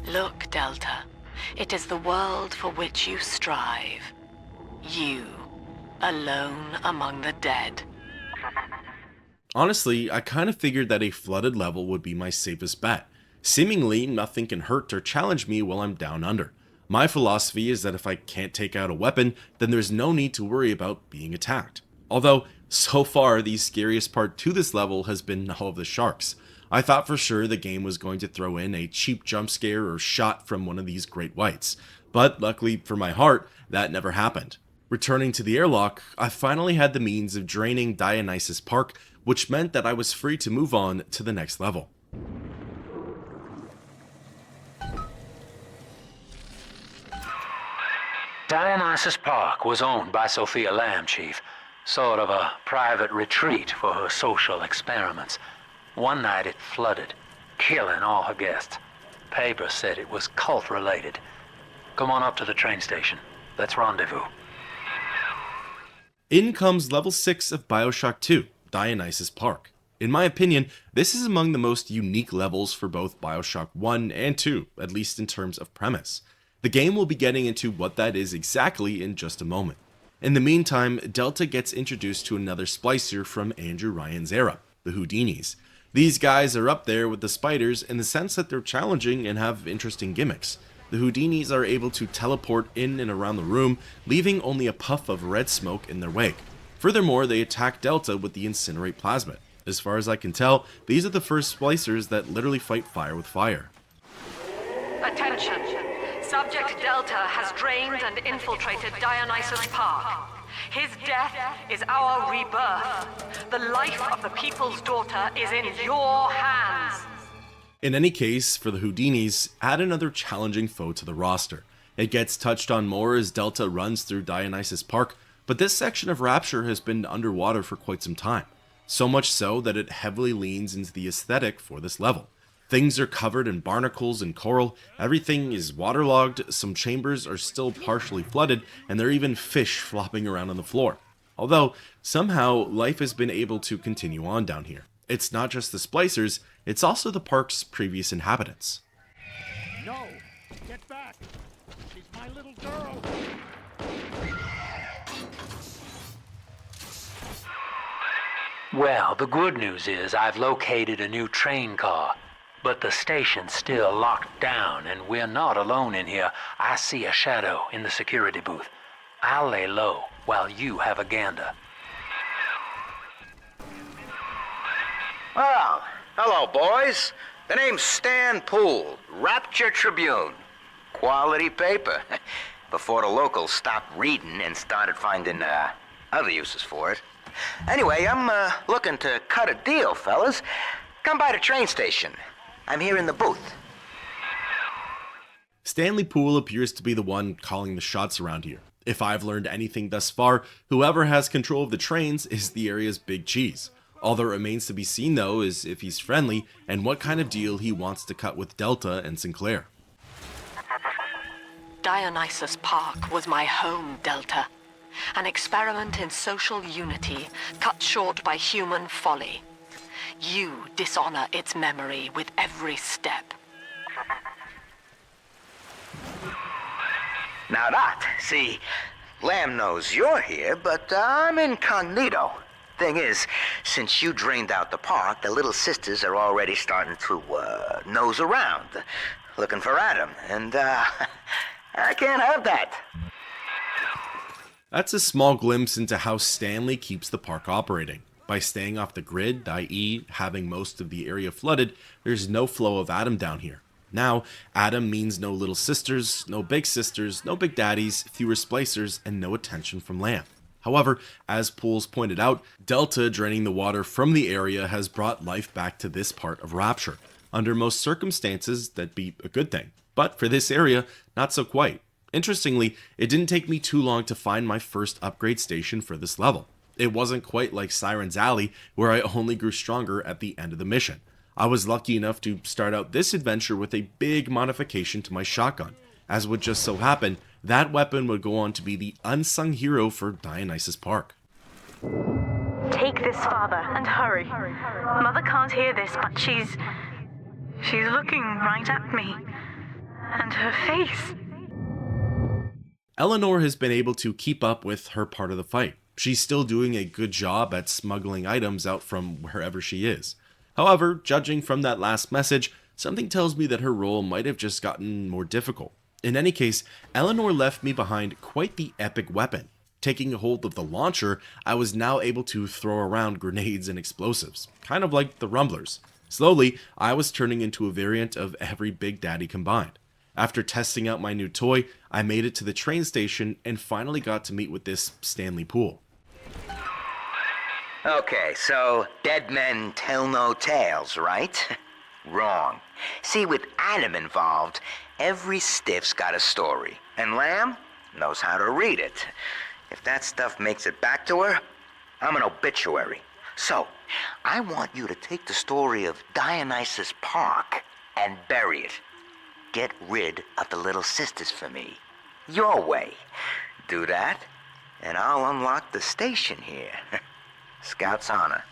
[SPEAKER 6] Look, Delta, it is the world for which you strive. You, alone among the dead.
[SPEAKER 1] Honestly, I kind of figured that a flooded level would be my safest bet. Seemingly, nothing can hurt or challenge me while I'm down under. My philosophy is that if I can't take out a weapon, then there's no need to worry about being attacked. Although, so far, the scariest part to this level has been all of the sharks. I thought for sure the game was going to throw in a cheap jump scare or shot from one of these great whites, but luckily for my heart, that never happened. Returning to the airlock, I finally had the means of draining Dionis Park, which meant that I was free to move on to the next level.
[SPEAKER 8] Dionysus Park was owned by Sophia Lamb, Chief. Sort of a private retreat for her social experiments. One night it flooded, killing all her guests. Pauper said it was cult-related. Come on up to the train station. Let's rendezvous.
[SPEAKER 1] In comes level 6 of BioShock 2, Dionysus Park. In my opinion, this is among the most unique levels for both BioShock 1 and 2, at least in terms of premise. The game will be getting into what that is exactly in just a moment. In the meantime, Delta gets introduced to another splicer from Andrew Ryan's era, the Houdinis. These guys are up there with the spiders in the sense that they're challenging and have interesting gimmicks. The Houdinis are able to teleport in and around the room, leaving only a puff of red smoke in their wake. Furthermore, they attack Delta with the Incinerate plasmid. As far as I can tell, these are the first splicers that literally fight fire with fire.
[SPEAKER 5] Attention! Subject Delta has drained and infiltrated Dionysus Park. His death is our rebirth. The life of the people's daughter is in your hands.
[SPEAKER 1] In any case, for the Houdinis, add another challenging foe to the roster. It gets touched on more as Delta runs through Dionysus Park, but this section of Rapture has been underwater for quite some time. So much so that it heavily leans into the aesthetic for this level. Things are covered in barnacles and coral, everything is waterlogged, some chambers are still partially flooded, and there are even fish flopping around on the floor. Although, somehow, life has been able to continue on down here. It's not just the splicers, it's also the park's previous inhabitants.
[SPEAKER 11] No! Get back! She's my little girl!
[SPEAKER 8] Well, the good news is I've located a new train car. But the station's still locked down, and we're not alone in here. I see a shadow in the security booth. I'll lay low while you have a gander.
[SPEAKER 2] Well, hello, boys. The name's Stan Poole, Rapture Tribune. Quality paper. Before the locals stopped reading and started finding other uses for it. Anyway, I'm looking to cut a deal, fellas. Come by the train station. I'm here in the booth.
[SPEAKER 1] Stanley Poole appears to be the one calling the shots around here. If I've learned anything thus far, whoever has control of the trains is the area's big cheese. All that remains to be seen though is if he's friendly and what kind of deal he wants to cut with Delta and Sinclair.
[SPEAKER 6] Dionysus Park was my home, Delta. An experiment in social unity, cut short by human folly. You dishonor its memory with every step.
[SPEAKER 2] Now see, Lamb knows you're here, but I'm incognito. Thing is, since you drained out the park, the little sisters are already starting to nose around.
[SPEAKER 9] looking for Adam, and, I can't have that.
[SPEAKER 1] That's a small glimpse into how Stanley keeps the park operating. By staying off the grid, i.e. having most of the area flooded, there's no flow of Adam down here. Now, Adam means no little sisters, no big sisters, no big daddies, fewer splicers, and no attention from Lamb. However, as Pools pointed out, Delta draining the water from the area has brought life back to this part of Rapture. Under most circumstances, that'd be a good thing. But for this area, not so quite. Interestingly, it didn't take me too long to find my first upgrade station for this level. It wasn't quite like Siren's Alley, where I only grew stronger at the end of the mission. I was lucky enough to start out this adventure with a big modification to my shotgun. As would just so happen, that weapon would go on to be the unsung hero for Dionis' Park.
[SPEAKER 7] Take this, Father, and hurry. Mother can't hear this, but she's looking right at me. And her face.
[SPEAKER 1] Eleanor has been able to keep up with her part of the fight. She's still doing a good job at smuggling items out from wherever she is. However, judging from that last message, something tells me that her role might have just gotten more difficult. In any case, Eleanor left me behind quite the epic weapon. Taking hold of the launcher, I was now able to throw around grenades and explosives, kind of like the Rumblers. Slowly, I was turning into a variant of every Big Daddy combined. After testing out my new toy, I made it to the train station and finally got to meet with this Stanley Pool.
[SPEAKER 9] Okay, so dead men tell no tales, right? Wrong. See, with Adam involved, every stiff's got a story, and Lamb knows how to read it. If that stuff makes it back to her, I'm an obituary. So, I want you to take the story of Dionis' Park and bury it. Get rid of the little sisters for me. Your way. Do that, and I'll unlock the station here. Scout's honor.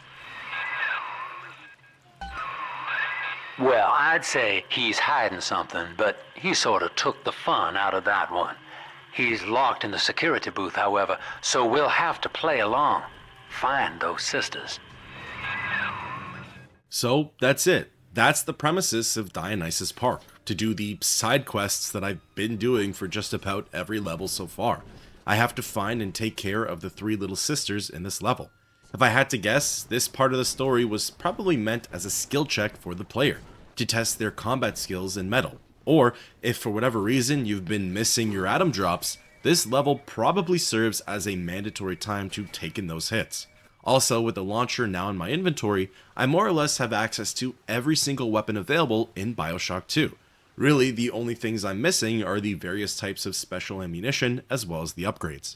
[SPEAKER 8] Well, I'd say he's hiding something, but he sort of took the fun out of that one. He's locked in the security booth, however, so we'll have to play along. Find those sisters.
[SPEAKER 1] So, that's it. That's the premises of Dionis' Park, to do the side quests that I've been doing for just about every level so far. I have to find and take care of the 3 little sisters in this level. If I had to guess, this part of the story was probably meant as a skill check for the player, to test their combat skills in metal. Or, if for whatever reason you've been missing your Adam drops, this level probably serves as a mandatory time to take in those hits. Also, with the launcher now in my inventory, I more or less have access to every single weapon available in BioShock 2. Really, the only things I'm missing are the various types of special ammunition, as well as the upgrades.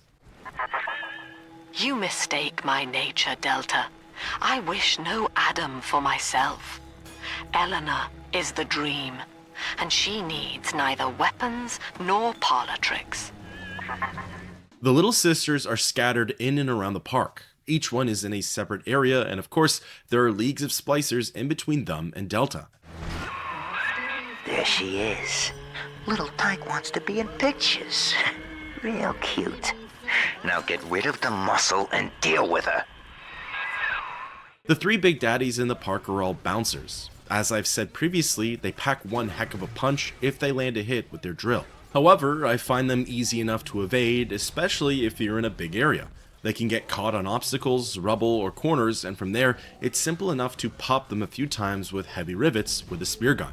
[SPEAKER 5] You mistake my nature, Delta. I wish no Adam for myself. Eleanor is the dream, and she needs neither weapons nor parlor tricks.
[SPEAKER 1] The little sisters are scattered in and around the park. Each one is in a separate area, and of course, there are leagues of splicers in between them and Delta.
[SPEAKER 9] There she is. Little Tyke wants to be in pictures. Real cute. Now get rid of the muscle and deal with her.
[SPEAKER 1] The 3 big daddies in the park are all bouncers. As I've said previously, they pack one heck of a punch if they land a hit with their drill. However, I find them easy enough to evade, especially if you're in a big area. They can get caught on obstacles, rubble, or corners, and from there, it's simple enough to pop them a few times with heavy rivets with a spear gun.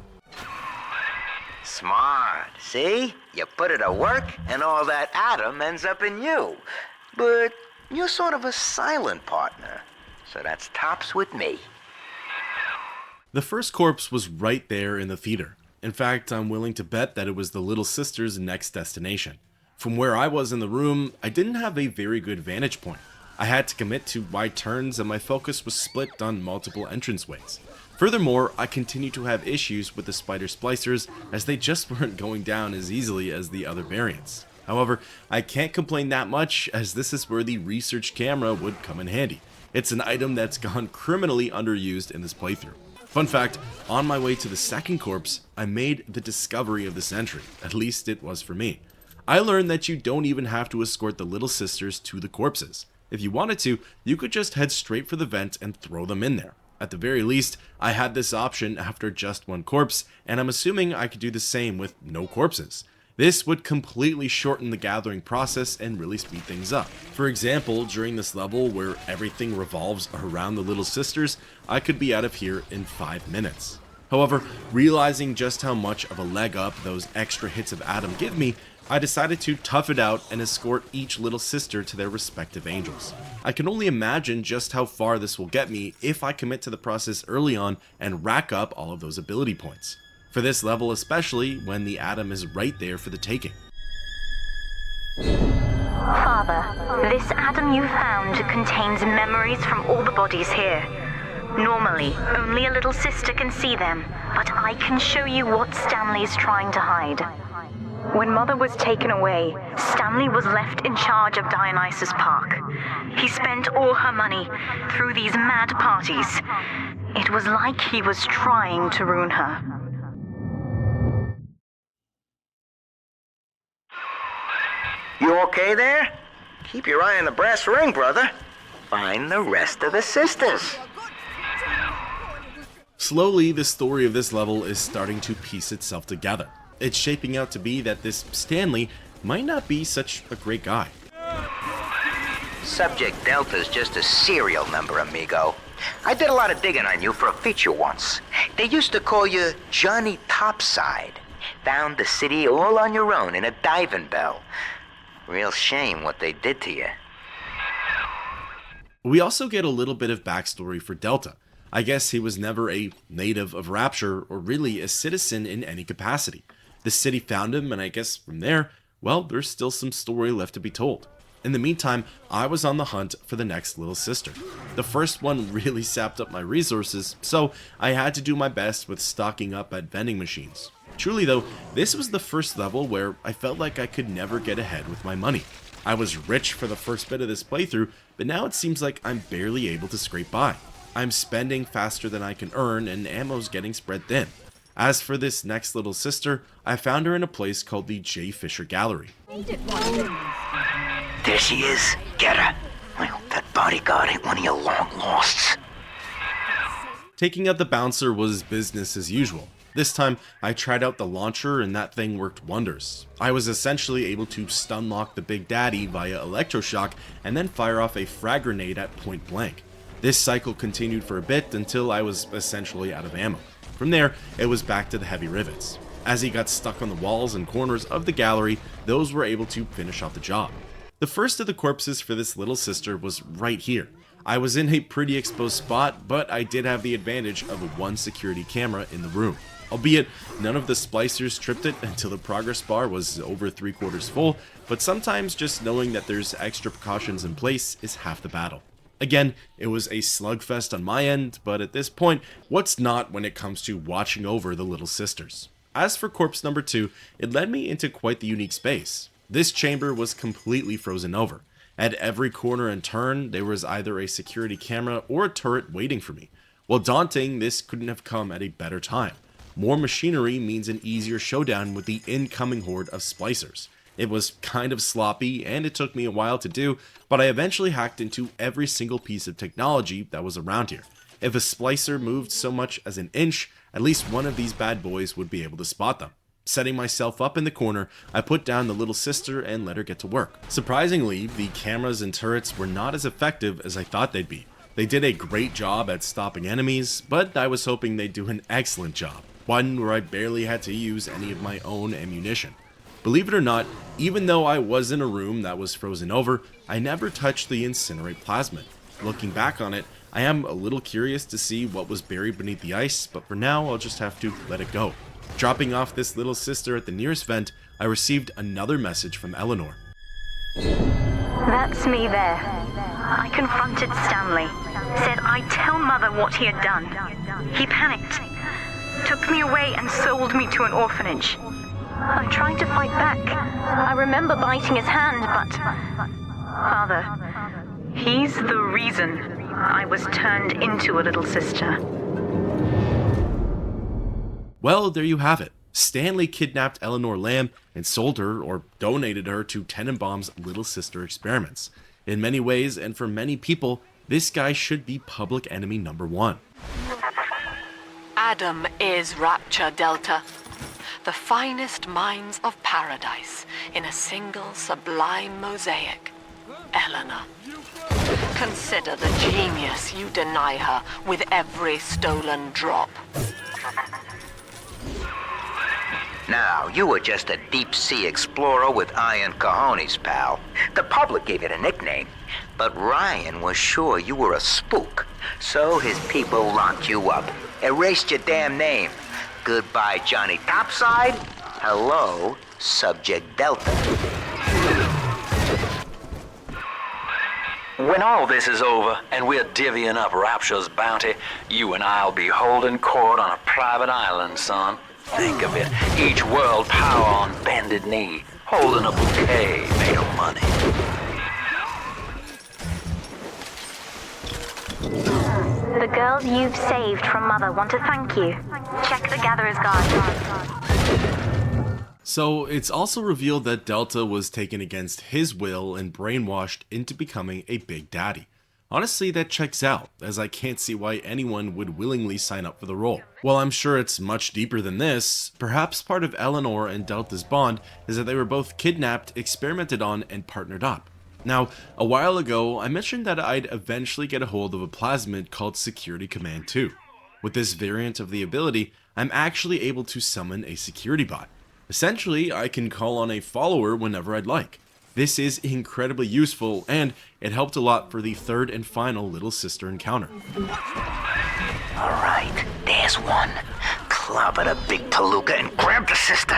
[SPEAKER 9] Smart. See? You put it to work, and all that Adam ends up in you. But you're sort of a silent partner, so that's tops with me.
[SPEAKER 1] The first corpse was right there in the theater. In fact, I'm willing to bet that it was the little sister's next destination. From where I was in the room, I didn't have a very good vantage point. I had to commit to wide turns, and my focus was split on multiple entranceways. Furthermore, I continue to have issues with the spider splicers, as they just weren't going down as easily as the other variants. However, I can't complain that much, as this is where the research camera would come in handy. It's an item that's gone criminally underused in this playthrough. Fun fact, on my way to the second corpse, I made the discovery of this entry. At least it was for me. I learned that you don't even have to escort the little sisters to the corpses. If you wanted to, you could just head straight for the vent and throw them in there. At the very least, I had this option after just one corpse, and I'm assuming I could do the same with no corpses. This would completely shorten the gathering process and really speed things up. For example, during this level where everything revolves around the little sisters, I could be out of here in 5 minutes. However, realizing just how much of a leg up those extra hits of Adam give me, I decided to tough it out and escort each little sister to their respective angels. I can only imagine just how far this will get me if I commit to the process early on and rack up all of those ability points. For this level especially, when the Adam is right there for the taking.
[SPEAKER 7] Father, this Adam you found contains memories from all the bodies here. Normally, only a little sister can see them, but I can show you what Stanley's trying to hide. When Mother was taken away, Stanley was left in charge of Dionysus Park. He spent all her money through these mad parties. It was like he was trying to ruin her.
[SPEAKER 9] You okay there? Keep your eye on the brass ring, brother. Find the rest of the sisters.
[SPEAKER 1] Slowly, the story of this level is starting to piece itself together. It's shaping out to be that this Stanley might not be such a great guy.
[SPEAKER 9] Subject Delta's just a serial number, amigo. I did a lot of digging on you for a feature once. They used to call you Johnny Topside. Found the city all on your own in a diving bell. Real shame what they did to you.
[SPEAKER 1] We also get a little bit of backstory for Delta. I guess he was never a native of Rapture or really a citizen in any capacity. The city found him, and I guess from there, well, there's still some story left to be told. In the meantime, I was on the hunt for the next little sister. The first one really sapped up my resources, so I had to do my best with stocking up at vending machines. Truly though, this was the first level where I felt like I could never get ahead with my money. I was rich for the first bit of this playthrough, but now it seems like I'm barely able to scrape by. I'm spending faster than I can earn, and ammo's getting spread thin. As for this next little sister, I found her in a place called the J. Fisher Gallery.
[SPEAKER 9] There she is. Get her. I hope that bodyguard ain't one of your long losts.
[SPEAKER 1] Taking out the bouncer was business as usual. This time, I tried out the launcher and that thing worked wonders. I was essentially able to stun lock the Big Daddy via electroshock and then fire off a frag grenade at point blank. This cycle continued for a bit until I was essentially out of ammo. From there, it was back to the heavy rivets. As he got stuck on the walls and corners of the gallery, those were able to finish off the job. The first of the corpses for this little sister was right here. I was in a pretty exposed spot, but I did have the advantage of one security camera in the room. Albeit, none of the splicers tripped it until the progress bar was over 3/4 full, but sometimes just knowing that there's extra precautions in place is half the battle. Again, it was a slugfest on my end, but at this point, what's not when it comes to watching over the little sisters? As for corpse number 2, it led me into quite the unique space. This chamber was completely frozen over. At every corner and turn, there was either a security camera or a turret waiting for me. While daunting, this couldn't have come at a better time. More machinery means an easier showdown with the incoming horde of splicers. It was kind of sloppy, and it took me a while to do, but I eventually hacked into every single piece of technology that was around here. If a splicer moved so much as an inch, at least one of these bad boys would be able to spot them. Setting myself up in the corner, I put down the little sister and let her get to work. Surprisingly, the cameras and turrets were not as effective as I thought they'd be. They did a great job at stopping enemies, but I was hoping they'd do an excellent job. One where I barely had to use any of my own ammunition. Believe it or not, even though I was in a room that was frozen over, I never touched the Incinerate plasmid. Looking back on it, I am a little curious to see what was buried beneath the ice, but for now I'll just have to let it go. Dropping off this little sister at the nearest vent, I received another message from Eleanor.
[SPEAKER 7] That's me there. I confronted Stanley. Said I'd tell Mother what he had done. He panicked. Took me away and sold me to an orphanage. I tried to fight back. I remember biting his hand, but... Father, he's the reason I was turned into a little sister.
[SPEAKER 1] Well, there you have it. Stanley kidnapped Eleanor Lamb and sold her, or donated her, to Tenenbaum's little sister experiments. In many ways, and for many people, This guy should be public enemy number 1.
[SPEAKER 6] Adam is Rapture Delta. The finest minds of paradise in a single sublime mosaic. Eleanor. Consider the genius you deny her with every stolen drop.
[SPEAKER 9] Now, you were just a deep-sea explorer with iron cojones, pal. The public gave it a nickname, but Ryan was sure you were a spook. So his people locked you up, erased your damn name. Goodbye, Johnny Topside. Hello, Subject Delta.
[SPEAKER 8] When all this is over and we're divvying up Rapture's bounty, you and I'll be holding court on a private island, son. Think of it, each world power on bended knee, holding a bouquet made of money.
[SPEAKER 7] The girls you've saved from Mother want to thank you. Check the Gatherer's Guide.
[SPEAKER 1] So it's also revealed that Delta was taken against his will and brainwashed into becoming a Big Daddy. Honestly, that checks out, as I can't see why anyone would willingly sign up for the role. While I'm sure it's much deeper than this, perhaps part of Eleanor and Delta's bond is that they were both kidnapped, experimented on, and partnered up. Now, a while ago, I mentioned that I'd eventually get a hold of a plasmid called Security Command 2. With this variant of the ability, I'm actually able to summon a security bot. Essentially, I can call on a follower whenever I'd like. This is incredibly useful, and it helped a lot for the third and final little sister encounter.
[SPEAKER 9] Alright, there's one. Clobber the big palooka and grab the sister.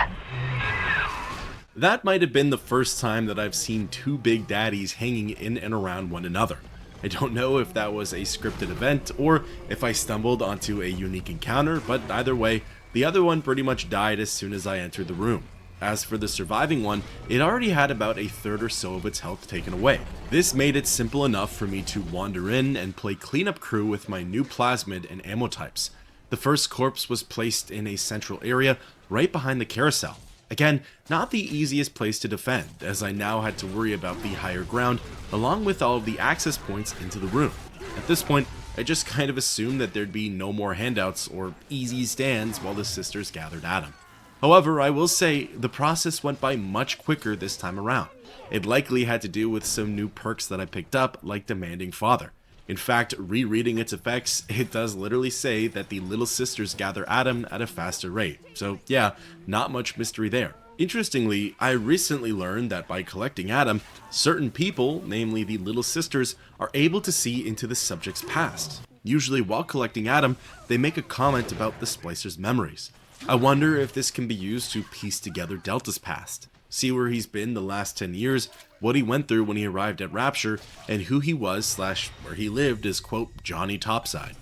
[SPEAKER 1] That might have been the first time that I've seen two Big Daddies hanging in and around one another. I don't know if that was a scripted event or if I stumbled onto a unique encounter, but either way, the other one pretty much died as soon as I entered the room. As for the surviving one, it already had about a third or so of its health taken away. This made it simple enough for me to wander in and play cleanup crew with my new plasmid and ammo types. The first corpse was placed in a central area right behind the carousel. Again, not the easiest place to defend, as I now had to worry about the higher ground along with all of the access points into the room. At this point, I just kind of assumed that there'd be no more handouts or easy stands while the sisters gathered at them. However, I will say, the process went by much quicker this time around. It likely had to do with some new perks that I picked up, like Demanding Father. In fact, rereading its effects, it does literally say that the little sisters gather Adam at a faster rate. So yeah, not much mystery there. Interestingly, I recently learned that by collecting Adam, certain people, namely the little sisters, are able to see into the subject's past. Usually while collecting Adam, they make a comment about the splicer's memories. I wonder if this can be used to piece together Delta's past, see where he's been the last 10 years, what he went through when he arrived at Rapture, and who he was / where he lived as, quote, Johnny Topside.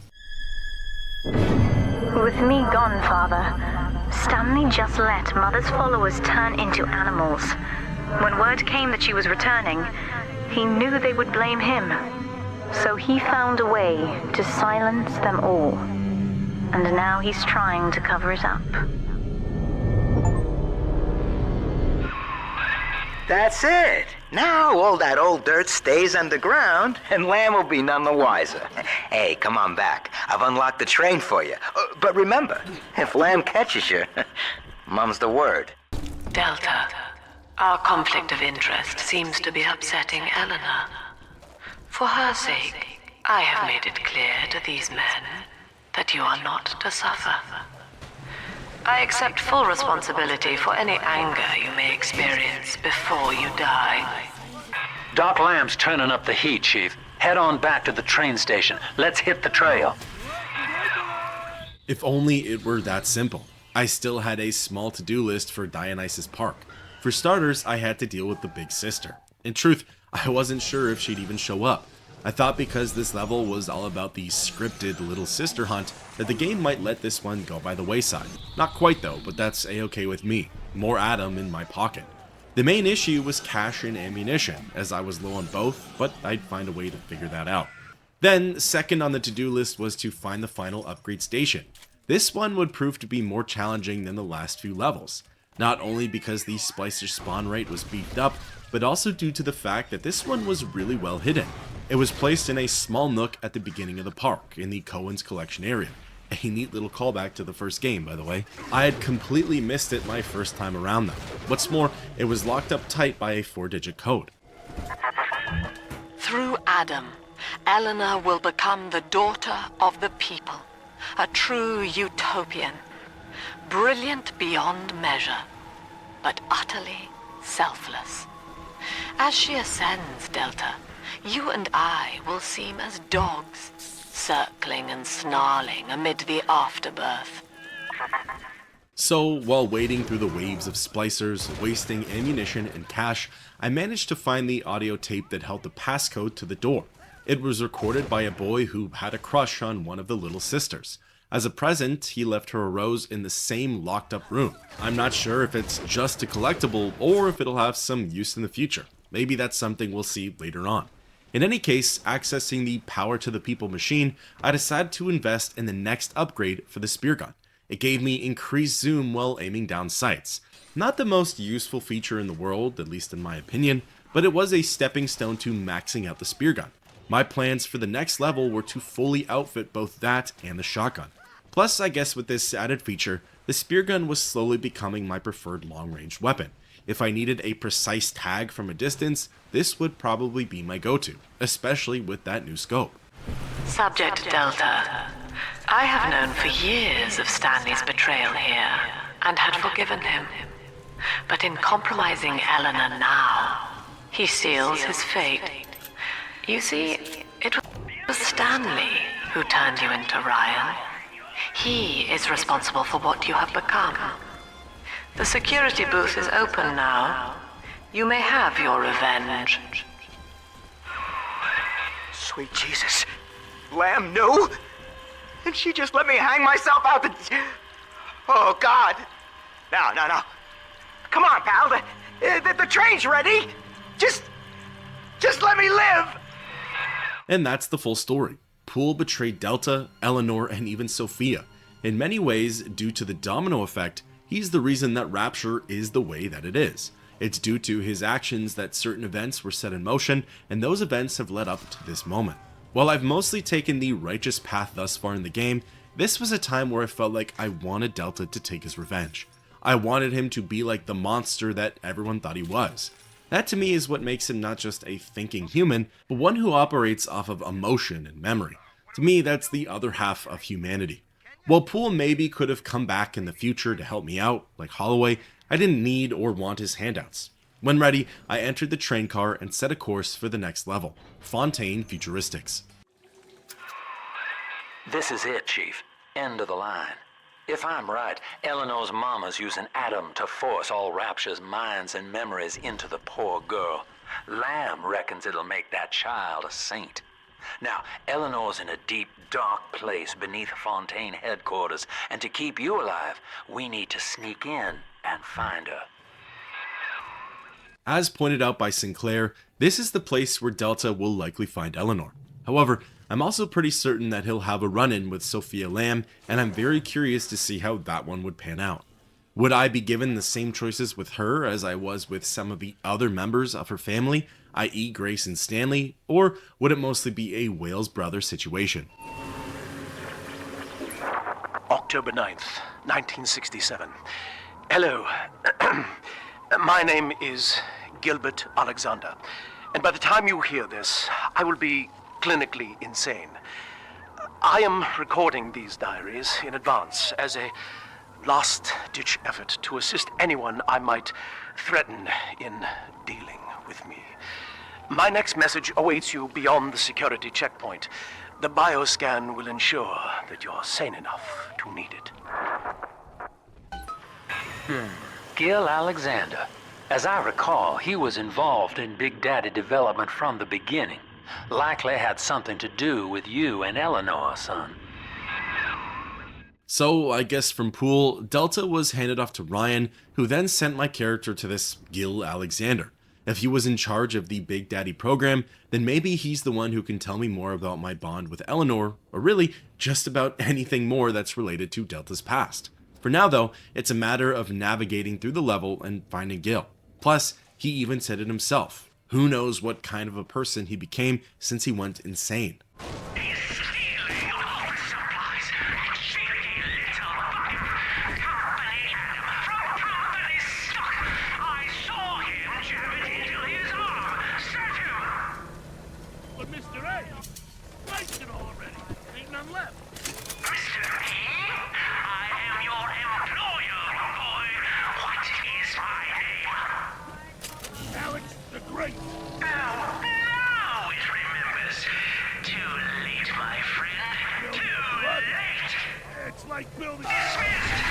[SPEAKER 7] With me gone, Father, Stanley just let Mother's followers turn into animals. When word came that she was returning, he knew they would blame him. So he found a way to silence them all. And now he's trying to cover it up.
[SPEAKER 9] That's it. Now all that old dirt stays underground, and Lamb will be none the wiser. Hey, come on back. I've unlocked the train for you. But remember, if Lamb catches you, mum's the word.
[SPEAKER 6] Delta, our conflict of interest seems to be upsetting Eleanor. For her sake, I have made it clear to these men that you are not to suffer. I accept full responsibility for any anger you may experience before you die.
[SPEAKER 8] Doc Lamb's turning up the heat, Chief. Head on back to the train station. Let's hit the trail.
[SPEAKER 1] If only it were that simple. I still had a small to-do list for Dionis' park. For starters, I had to deal with the big sister. In truth, I wasn't sure if she'd even show up. I thought because this level was all about the scripted little sister hunt, that the game might let this one go by the wayside. Not quite though, but that's a-okay with me. More Adam in my pocket. The main issue was cash and ammunition, as I was low on both, but I'd find a way to figure that out. Then, second on the to-do list was to find the final upgrade station. This one would prove to be more challenging than the last few levels. Not only because the splicer spawn rate was beefed up, but also due to the fact that this one was really well hidden. It was placed in a small nook at the beginning of the park, in the Cohen's collection area. A neat little callback to the first game, by the way. I had completely missed it my first time around though. What's more, it was locked up tight by a 4-digit code.
[SPEAKER 5] Through Adam, Eleanor will become the daughter of the people, a true utopian, brilliant beyond measure, but utterly selfless. As she ascends, Delta, you and I will seem as dogs, circling and snarling amid the afterbirth.
[SPEAKER 1] So, while wading through the waves of splicers, wasting ammunition and cash, I managed to find the audio tape that held the passcode to the door. It was recorded by a boy who had a crush on one of the little sisters. As a present, he left her a rose in the same locked up room. I'm not sure if it's just a collectible or if it'll have some use in the future. Maybe that's something we'll see later on. In any case, accessing the power to the people machine, I decided to invest in the next upgrade for the spear gun. It gave me increased zoom while aiming down sights. Not the most useful feature in the world, at least in my opinion, but it was a stepping stone to maxing out the spear gun. My plans for the next level were to fully outfit both that and the shotgun. Plus, I guess with this added feature, the spear gun was slowly becoming my preferred long-range weapon. If I needed a precise tag from a distance, this would probably be my go-to, especially with that new scope.
[SPEAKER 6] Subject Delta. I have known for years of Stanley's betrayal here, and had forgiven him. But in compromising Eleanor now, he seals his fate. You see, it was Stanley who turned you into Ryan. He is responsible for what you have become. The security booth is open now. You may have your revenge.
[SPEAKER 12] Sweet Jesus. Lamb, no? And she just let me hang myself out the... Oh, God. No. Come on, pal. The train's ready. Just let me live.
[SPEAKER 1] And that's the full story. Poole betrayed Delta, Eleanor, and even Sophia. In many ways, due to the domino effect, he's the reason that Rapture is the way that it is. It's due to his actions that certain events were set in motion, and those events have led up to this moment. While I've mostly taken the righteous path thus far in the game, this was a time where I felt like I wanted Delta to take his revenge. I wanted him to be like the monster that everyone thought he was. That to me is what makes him not just a thinking human, but one who operates off of emotion and memory. To me, that's the other half of humanity. While Poole maybe could have come back in the future to help me out, like Holloway, I didn't need or want his handouts. When ready, I entered the train car and set a course for the next level, Fontaine Futuristics.
[SPEAKER 8] This is it, Chief. End of the line. If I'm right, Eleanor's mama's using Adam to force all Rapture's minds and memories into the poor girl. Lamb reckons it'll make that child a saint. Now, Eleanor's in a deep, dark place beneath Fontaine headquarters, and to keep you alive, we need to sneak in and find her.
[SPEAKER 1] As pointed out by Sinclair, this is the place where Delta will likely find Eleanor. However, I'm also pretty certain that he'll have a run-in with Sophia Lamb, and I'm very curious to see how that one would pan out. Would I be given the same choices with her as I was with some of the other members of her family, i.e. Grace and Stanley, or would it mostly be a Wales brother situation?
[SPEAKER 13] October 9th, 1967. Hello. My name is Gilbert Alexander, and by the time you hear this, I will be clinically insane. I am recording these diaries in advance as a last-ditch effort to assist anyone I might threaten in dealing with me. My next message awaits you beyond the security checkpoint. The bioscan will ensure that you're sane enough to need it.
[SPEAKER 8] Gil Alexander. As I recall, he was involved in Big Daddy development from the beginning. Likely had something to do with you and Eleanor, son.
[SPEAKER 1] So, I guess from Poole, Delta was handed off to Ryan, who then sent my character to this Gil Alexander. If he was in charge of the Big Daddy program, then maybe he's the one who can tell me more about my bond with Eleanor, or really, just about anything more that's related to Delta's past. For now though, it's a matter of navigating through the level and finding Gil. Plus, he even said it himself. Who knows what kind of a person he became since he went insane.
[SPEAKER 11] But Mr. A, wasted already. Ain't none left.
[SPEAKER 14] Mr. A, I am your employer, boy. What is my name?
[SPEAKER 11] Alex the Great.
[SPEAKER 14] Oh, now it remembers. Too late, my friend. Too late.
[SPEAKER 11] It's like building.
[SPEAKER 14] Dismissed.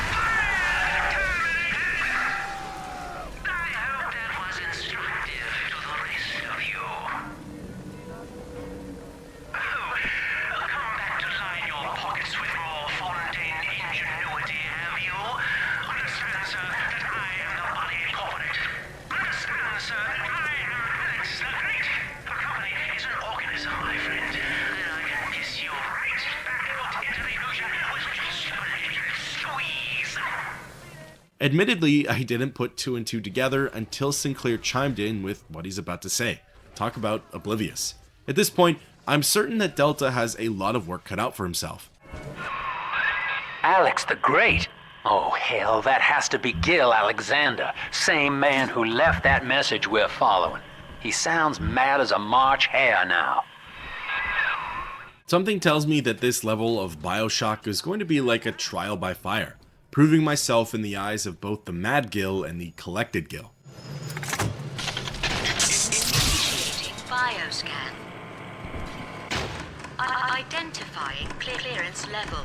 [SPEAKER 14] I hope that was instructive to the rest of you. Come back to line your pockets with more fontaine ingenuity, have you? Understand, sir, that I am the body corporate. Understand, sir, that I am Alex the Great. The company is an organism, my friend. Then I can kiss you right back out into the ocean with just a little squeeze.
[SPEAKER 1] Admittedly, I didn't put two and two together until Sinclair chimed in with what he's about to say. Talk about oblivious. At this point, I'm certain that Delta has a lot of work cut out for himself.
[SPEAKER 8] Alex the Great? Oh, hell, that has to be Gil Alexander, same man who left that message we're following. He sounds mad as a March hare now.
[SPEAKER 1] Something tells me that this level of BioShock is going to be like a trial by fire, proving myself in the eyes of both the Mad Gil and the Collected Gil.
[SPEAKER 15] Initiating bioscan. Identifying clearance level.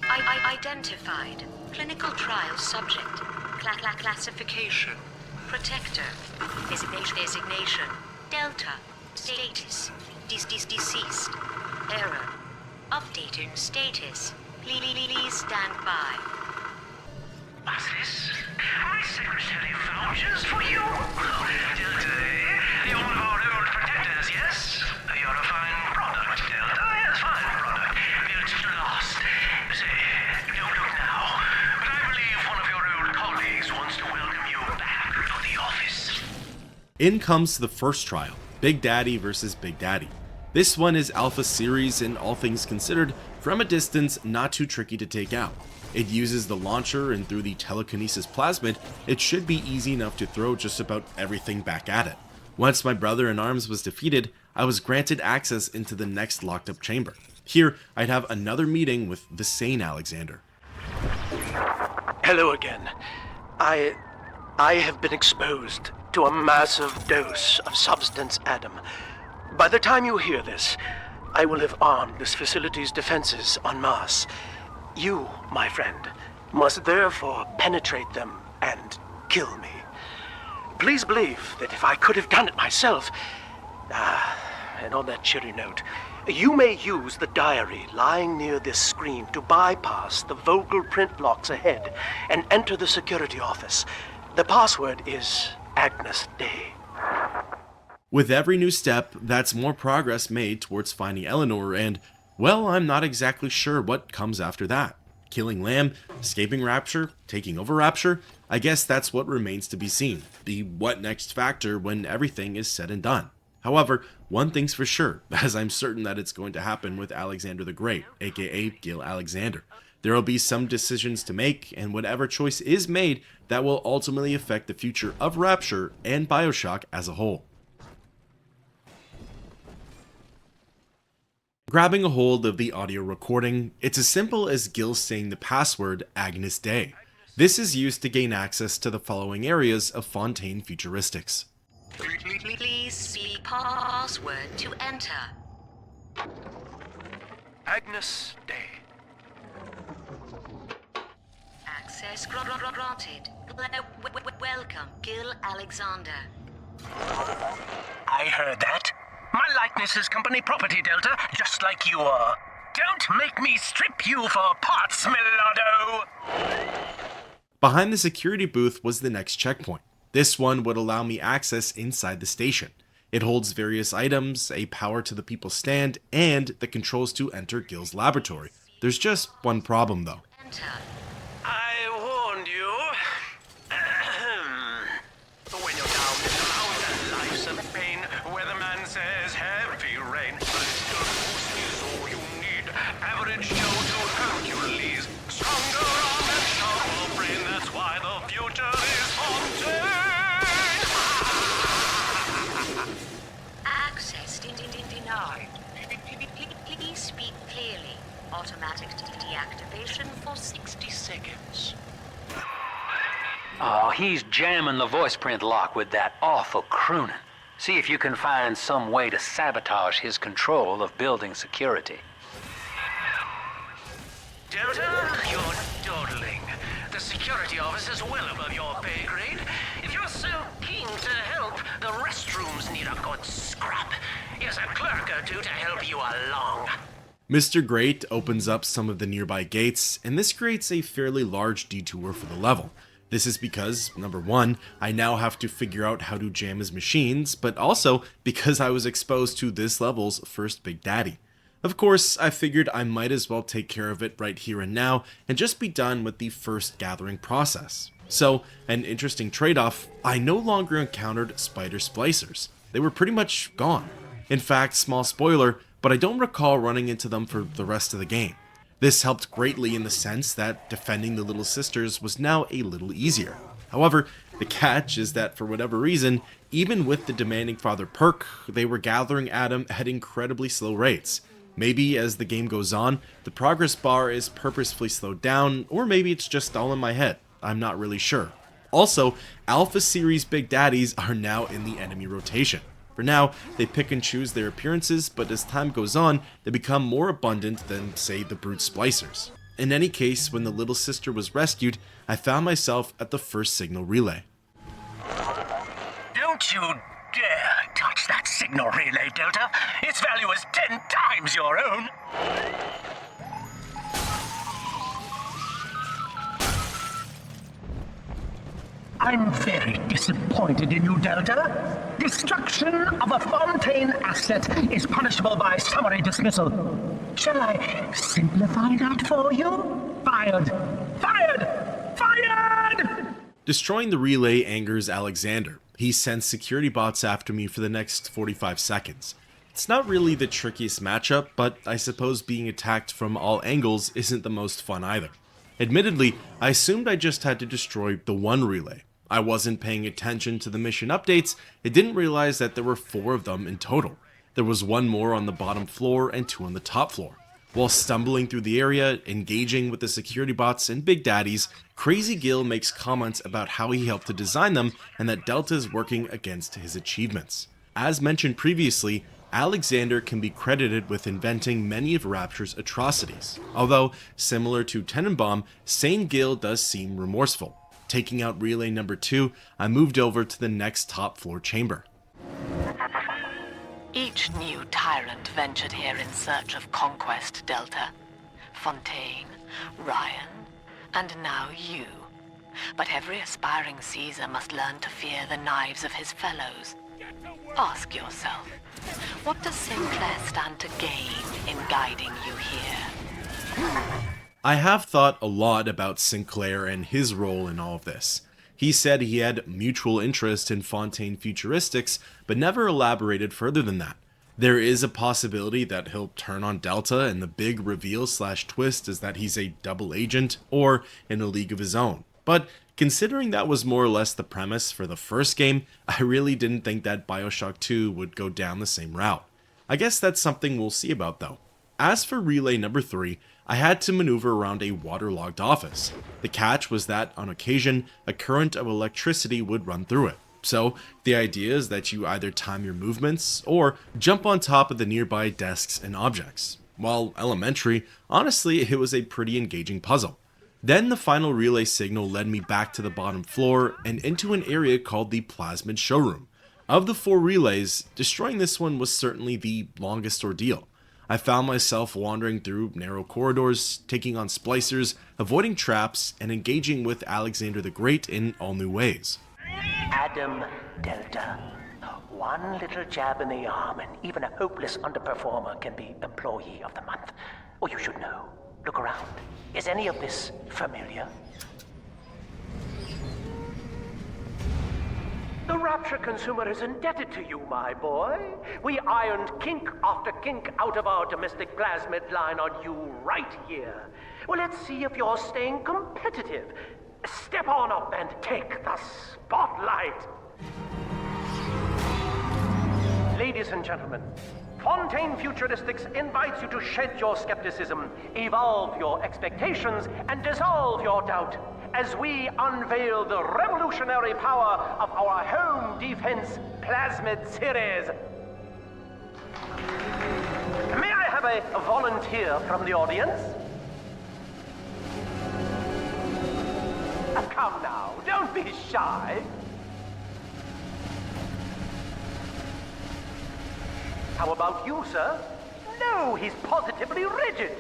[SPEAKER 15] Identified. Clinical trial subject. Classification. Protector. Designation. Delta. Status. Deceased. Error. Updating status. Please stand by.
[SPEAKER 14] What's this? My secretary vouches for you. Delta, eh? You're one of our old protectors, yes? You're a fine product, Delta. Yes, fine product. Built to last. Say, don't look now, but I believe one of your old colleagues wants to welcome you back to the office.
[SPEAKER 1] In comes the first trial, Big Daddy versus Big Daddy. This one is Alpha Series and all things considered, from a distance not too tricky to take out. It uses the launcher, and through the telekinesis plasmid, it should be easy enough to throw just about everything back at it. Once my brother in arms was defeated, I was granted access into the next locked up chamber. Here, I'd have another meeting with the sane Alexander.
[SPEAKER 13] Hello again. I have been exposed to a massive dose of substance Adam. By the time you hear this, I will have armed this facility's defenses en masse. You, my friend, must therefore penetrate them and kill me. Please believe that if I could have done it myself... and on that cheery note, you may use the diary lying near this screen to bypass the vocal print blocks ahead and enter the security office. The password is Agnes Day.
[SPEAKER 1] With every new step, that's more progress made towards finding Eleanor, and, well, I'm not exactly sure what comes after that. Killing Lamb, escaping Rapture, taking over Rapture, I guess that's what remains to be seen. The what next factor when everything is said and done. However, one thing's for sure, as I'm certain that it's going to happen with Alexander the Great, aka Gil Alexander. There will be some decisions to make, and whatever choice is made, that will ultimately affect the future of Rapture and BioShock as a whole. Grabbing a hold of the audio recording, it's as simple as Gil saying the password Agnes Day. This is used to gain access to the following areas of Fontaine futuristics.
[SPEAKER 15] Please see password to enter.
[SPEAKER 13] Agnes Day.
[SPEAKER 15] Access granted. Welcome, Gil Alexander.
[SPEAKER 13] I heard that. My likeness is company property, Delta, just like you are. Don't make me strip you for parts, Millardo!
[SPEAKER 1] Behind the security booth was the next checkpoint. This one would allow me access inside the station. It holds various items, a power to the people's stand, and the controls to enter Gil's laboratory. There's just one problem though.
[SPEAKER 13] I warned you. When you're down in the mountain
[SPEAKER 8] he's jamming the voice print lock with that awful crooning. See if you can find some way to sabotage his control of building security.
[SPEAKER 14] Delta, you're dawdling. The security office is well above your pay grade. If you're so keen to help, the restrooms need a good scrub. Here's a clerk or two to help you along.
[SPEAKER 1] Mr. Great opens up some of the nearby gates, and this creates a fairly large detour for the level. This is because, number one, I now have to figure out how to jam his machines, but also because I was exposed to this level's first Big Daddy. Of course, I figured I might as well take care of it right here and now, and just be done with the first gathering process. So, an interesting trade-off, I no longer encountered spider splicers. They were pretty much gone. In fact, small spoiler, but I don't recall running into them for the rest of the game. This helped greatly in the sense that defending the little sisters was now a little easier. However, the catch is that for whatever reason, even with the demanding father perk, they were gathering at him at incredibly slow rates. Maybe as the game goes on, the progress bar is purposefully slowed down, or maybe it's just all in my head. I'm not really sure. Also, Alpha Series Big Daddies are now in the enemy rotation. For now, they pick and choose their appearances, but as time goes on, they become more abundant than, say, the brute splicers. In any case, when the little sister was rescued, I found myself at the first signal relay.
[SPEAKER 14] Don't you dare touch that signal relay, Delta. Its value is 10 times your own. I'm very disappointed in you, Delta. Destruction of a fontaine asset is punishable by summary dismissal. Shall I simplify that for you? Fired! Fired! Fired!
[SPEAKER 1] Destroying the relay angers Alexander. He sends security bots after me for the next 45 seconds. It's not really the trickiest matchup, but I suppose being attacked from all angles isn't the most fun either. Admittedly, I assumed I just had to destroy the one relay. I wasn't paying attention to the mission updates and didn't realize that there were 4 of them in total. There was 1 more on the bottom floor and 2 on the top floor. While stumbling through the area, engaging with the security bots and Big Daddies, Crazy Gil makes comments about how he helped to design them and that Delta is working against his achievements. As mentioned previously, Alexander can be credited with inventing many of Rapture's atrocities, although, similar to Tenenbaum, Sane Gil does seem remorseful. Taking out relay number 2, I moved over to the next top floor chamber.
[SPEAKER 6] Each new tyrant ventured here in search of conquest, Delta. Fontaine, Ryan, and now you. But every aspiring Caesar must learn to fear the knives of his fellows. Ask yourself, what does Sinclair stand to gain in guiding you here?
[SPEAKER 1] I have thought a lot about Sinclair and his role in all of this. He said he had mutual interest in fontaine futuristics, but never elaborated further than that. There is a possibility that he'll turn on Delta, and the big reveal/twist is that he's a double agent or in a league of his own. But considering that was more or less the premise for the first game, I really didn't think that BioShock 2 would go down the same route. I guess that's something we'll see about though. As for relay number 3, I had to maneuver around a waterlogged office. The catch was that, on occasion, a current of electricity would run through it. So, the idea is that you either time your movements, or jump on top of the nearby desks and objects. While elementary, honestly, it was a pretty engaging puzzle. Then the final relay signal led me back to the bottom floor, and into an area called the Plasmid Showroom. Of the 4 relays, destroying this one was certainly the longest ordeal. I found myself wandering through narrow corridors, taking on splicers, avoiding traps, and engaging with Alexander the Great in all new ways.
[SPEAKER 14] Adam Delta. One little jab in the arm, and even a hopeless underperformer can be Employee of the Month. Or you should know. Look around. Is any of this familiar? The Rapture consumer is indebted to you, my boy. We ironed kink after kink out of our domestic plasmid line on you right here. Well, let's see if you're staying competitive. Step on up and take the spotlight. Ladies and gentlemen, Fontaine Futuristics invites you to shed your skepticism, evolve your expectations, and dissolve your doubt
[SPEAKER 13] as we unveil the revolutionary power of our home defense plasmid series. May I have a volunteer from the audience? Come now, don't be shy. How about you, sir? No, he's positively rigid.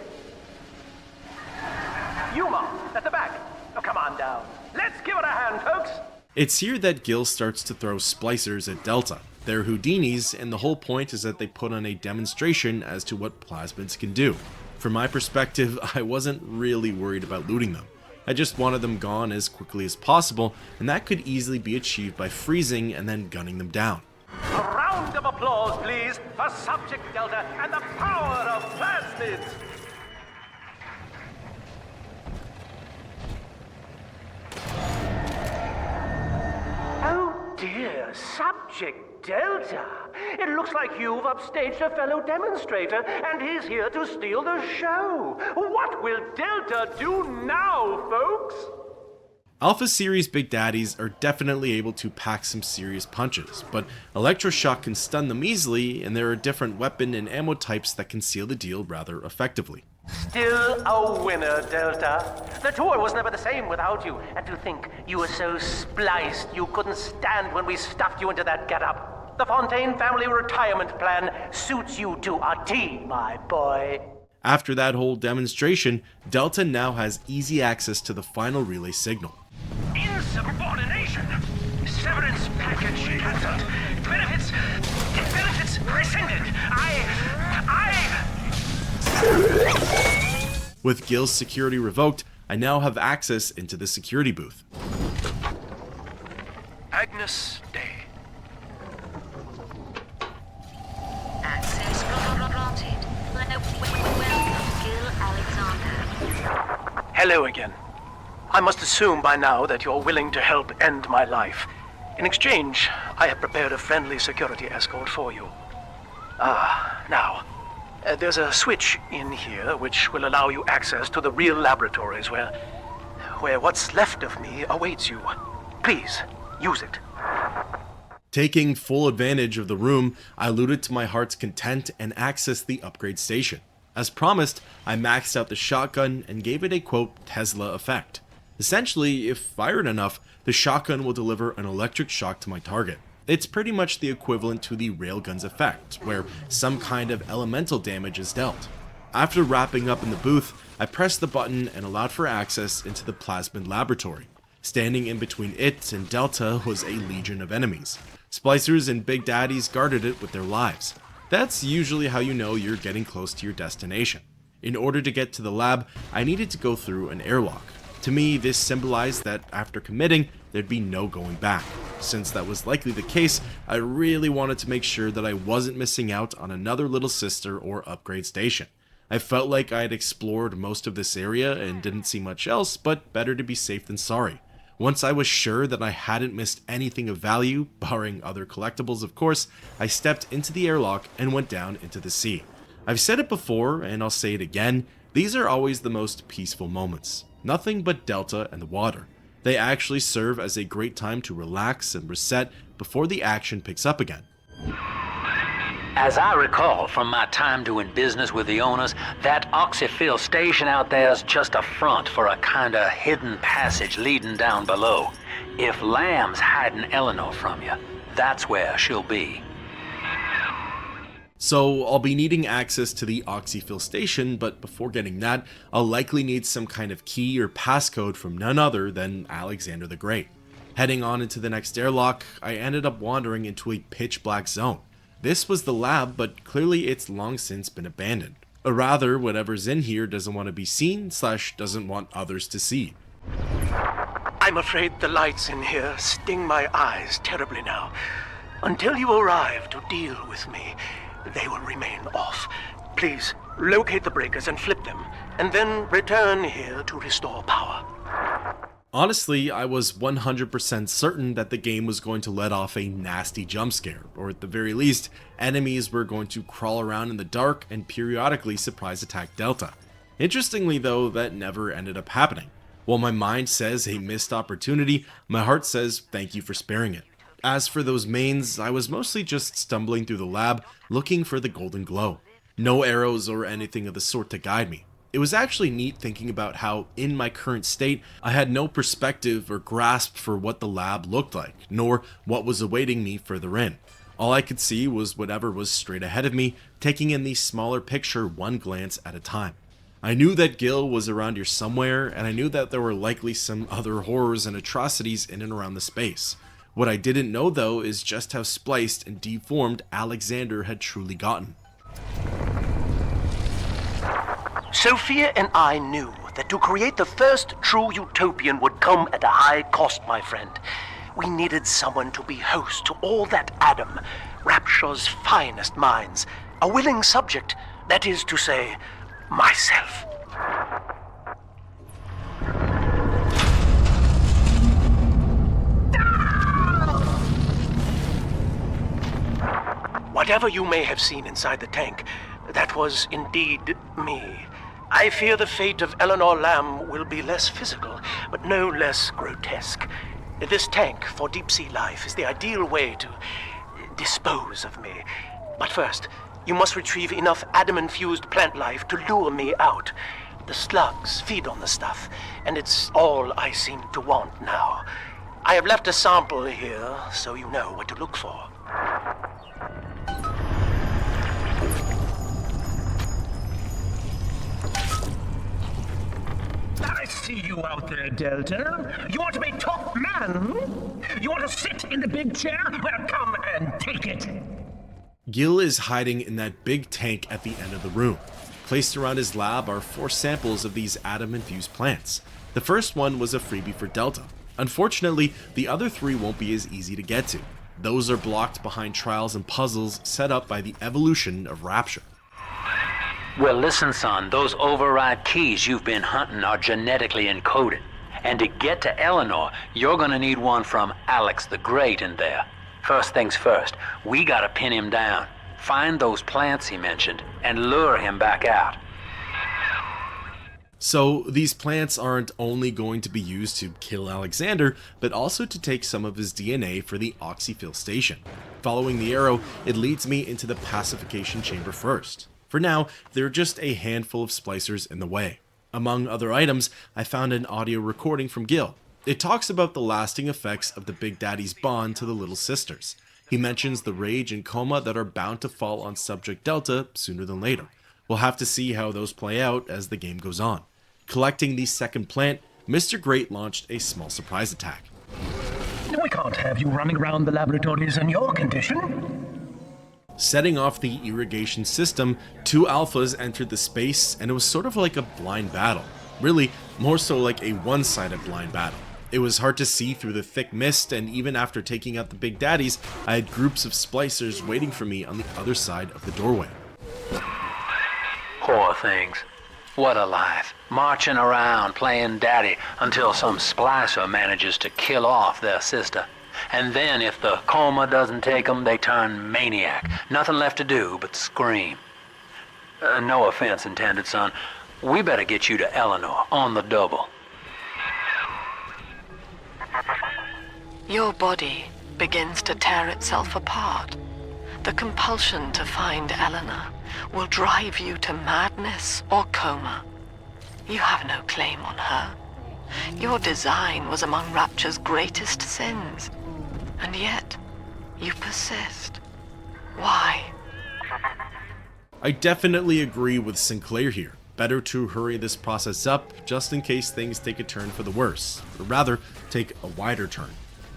[SPEAKER 13] You, Mom, at the back. Oh, come on down. Let's give it a hand, folks.
[SPEAKER 1] It's here that Gil starts to throw splicers at Delta. They're Houdinis, and the whole point is that they put on a demonstration as to what plasmids can do. From my perspective, I wasn't really worried about looting them. I just wanted them gone as quickly as possible, and that could easily be achieved by freezing and then gunning them down.
[SPEAKER 13] A round of applause, please, for Subject Delta and the power of plasmids. Oh dear, Subject Delta. It looks like you've upstaged a fellow demonstrator, and he's here to steal the show. What will Delta do now, folks?
[SPEAKER 1] Alpha Series Big Daddies are definitely able to pack some serious punches, but electroshock can stun them easily, and there are different weapon and ammo types that can seal the deal rather effectively.
[SPEAKER 13] Still a winner, Delta. The tour was never the same without you, and to think you were so spliced you couldn't stand when we stuffed you into that getup. The Fontaine family retirement plan suits you to a T, my boy.
[SPEAKER 1] After that whole demonstration, Delta now has easy access to the final relay signal.
[SPEAKER 14] Insubordination! Severance package cancelled. Benefits rescinded.
[SPEAKER 1] With Gil's security revoked, I now have access into the security booth.
[SPEAKER 13] Agnes Day.
[SPEAKER 15] Access granted. Welcome, Gil Alexander.
[SPEAKER 13] Hello again. I must assume by now that you're willing to help end my life. In exchange, I have prepared a friendly security escort for you. Now, there's a switch in here which will allow you access to the real laboratories where what's left of me awaits you. Please, use it.
[SPEAKER 1] Taking full advantage of the room, I looted to my heart's content and accessed the upgrade station. As promised, I maxed out the shotgun and gave it a quote Tesla effect. Essentially, if fired enough, the shotgun will deliver an electric shock to my target. It's pretty much the equivalent to the railgun's effect, where some kind of elemental damage is dealt. After wrapping up in the booth, I pressed the button and allowed for access into the plasmid laboratory. Standing in between it and Delta was a legion of enemies. Splicers and Big Daddies guarded it with their lives. That's usually how you know you're getting close to your destination. In order to get to the lab, I needed to go through an airlock. To me, this symbolized that after committing, there'd be no going back. Since that was likely the case, I really wanted to make sure that I wasn't missing out on another little sister or upgrade station. I felt like I had explored most of this area and didn't see much else, but better to be safe than sorry. Once I was sure that I hadn't missed anything of value, barring other collectibles of course, I stepped into the airlock and went down into the sea. I've said it before, and I'll say it again, these are always the most peaceful moments. Nothing but Delta and the water. They actually serve as a great time to relax and reset before the action picks up again.
[SPEAKER 8] As I recall from my time doing business with the owners, that oxyfill station out there's just a front for a kinda hidden passage leading down below. If Lamb's hiding Eleanor from you, that's where she'll be.
[SPEAKER 1] So I'll be needing access to the oxyfill station, but before getting that, I'll likely need some kind of key or passcode from none other than Alexander the Great. Heading on into the next airlock, I ended up wandering into a pitch black zone. This was the lab, but clearly it's long since been abandoned. Or rather, whatever's in here doesn't want to be seen / doesn't want others to see.
[SPEAKER 13] I'm afraid the lights in here sting my eyes terribly now. Until you arrive to deal with me, they will remain off. Please, locate the breakers and flip them, and then return here to restore power.
[SPEAKER 1] Honestly, I was 100% certain that the game was going to let off a nasty jump scare, or at the very least, enemies were going to crawl around in the dark and periodically surprise attack Delta. Interestingly though, that never ended up happening. While my mind says a missed opportunity, my heart says thank you for sparing it. As for those mains, I was mostly just stumbling through the lab looking for the golden glow. No arrows or anything of the sort to guide me. It was actually neat thinking about how, in my current state, I had no perspective or grasp for what the lab looked like, nor what was awaiting me further in. All I could see was whatever was straight ahead of me, taking in the smaller picture one glance at a time. I knew that Gil was around here somewhere, and I knew that there were likely some other horrors and atrocities in and around the space. What I didn't know, though, is just how spliced and deformed Alexander had truly gotten.
[SPEAKER 13] Sophia and I knew that to create the first true utopian would come at a high cost, my friend. We needed someone to be host to all that Adam, Rapture's finest minds, a willing subject, that is to say, myself. Whatever you may have seen inside the tank, that was indeed me. I fear the fate of Eleanor Lamb will be less physical, but no less grotesque. This tank for deep-sea life is the ideal way to dispose of me. But first, you must retrieve enough Adam-infused plant life to lure me out. The slugs feed on the stuff, and it's all I seem to want now. I have left a sample here, so you know what to look for.
[SPEAKER 14] I see you out there, Delta. You want to be top man? You want to sit in the big chair? Well, come and take it.
[SPEAKER 1] Gil is hiding in that big tank at the end of the room. Placed around his lab are 4 samples of these Adam-infused plants. The first one was a freebie for Delta. Unfortunately, the other 3 won't be as easy to get to. Those are blocked behind trials and puzzles set up by the evolution of Rapture.
[SPEAKER 8] Well, listen, son, those override keys you've been hunting are genetically encoded. And to get to Eleanor, you're gonna need one from Alex the Great in there. First things first, we gotta pin him down. Find those plants he mentioned, and lure him back out.
[SPEAKER 1] So these plants aren't only going to be used to kill Alexander, but also to take some of his DNA for the oxyfill station. Following the arrow, it leads me into the pacification chamber first. For now, there are just a handful of splicers in the way. Among other items, I found an audio recording from Gil. It talks about the lasting effects of the Big Daddy's bond to the little sisters. He mentions the rage and coma that are bound to fall on Subject Delta sooner than later. We'll have to see how those play out as the game goes on. Collecting the second plant, Mr. Great launched a small surprise attack.
[SPEAKER 14] We can't have you running around the laboratories in your condition.
[SPEAKER 1] Setting off the irrigation system, 2 alphas entered the space, and it was sort of like a blind battle. Really, more so like a one-sided blind battle. It was hard to see through the thick mist, and even after taking out the Big Daddies, I had groups of splicers waiting for me on the other side of the doorway.
[SPEAKER 8] Poor things. What a life. Marching around playing daddy until some splicer manages to kill off their sister. And then if the coma doesn't take them, they turn maniac. Nothing left to do but scream. No offense intended, son. We better get you to Eleanor on the double.
[SPEAKER 5] Your body begins to tear itself apart. The compulsion to find Eleanor will drive you to madness or coma. You have no claim on her. Your design was among Rapture's greatest sins. And yet, you persist. Why?
[SPEAKER 1] I definitely agree with Sinclair here. Better to hurry this process up, just in case things take a turn for the worse. Or rather, take a wider turn.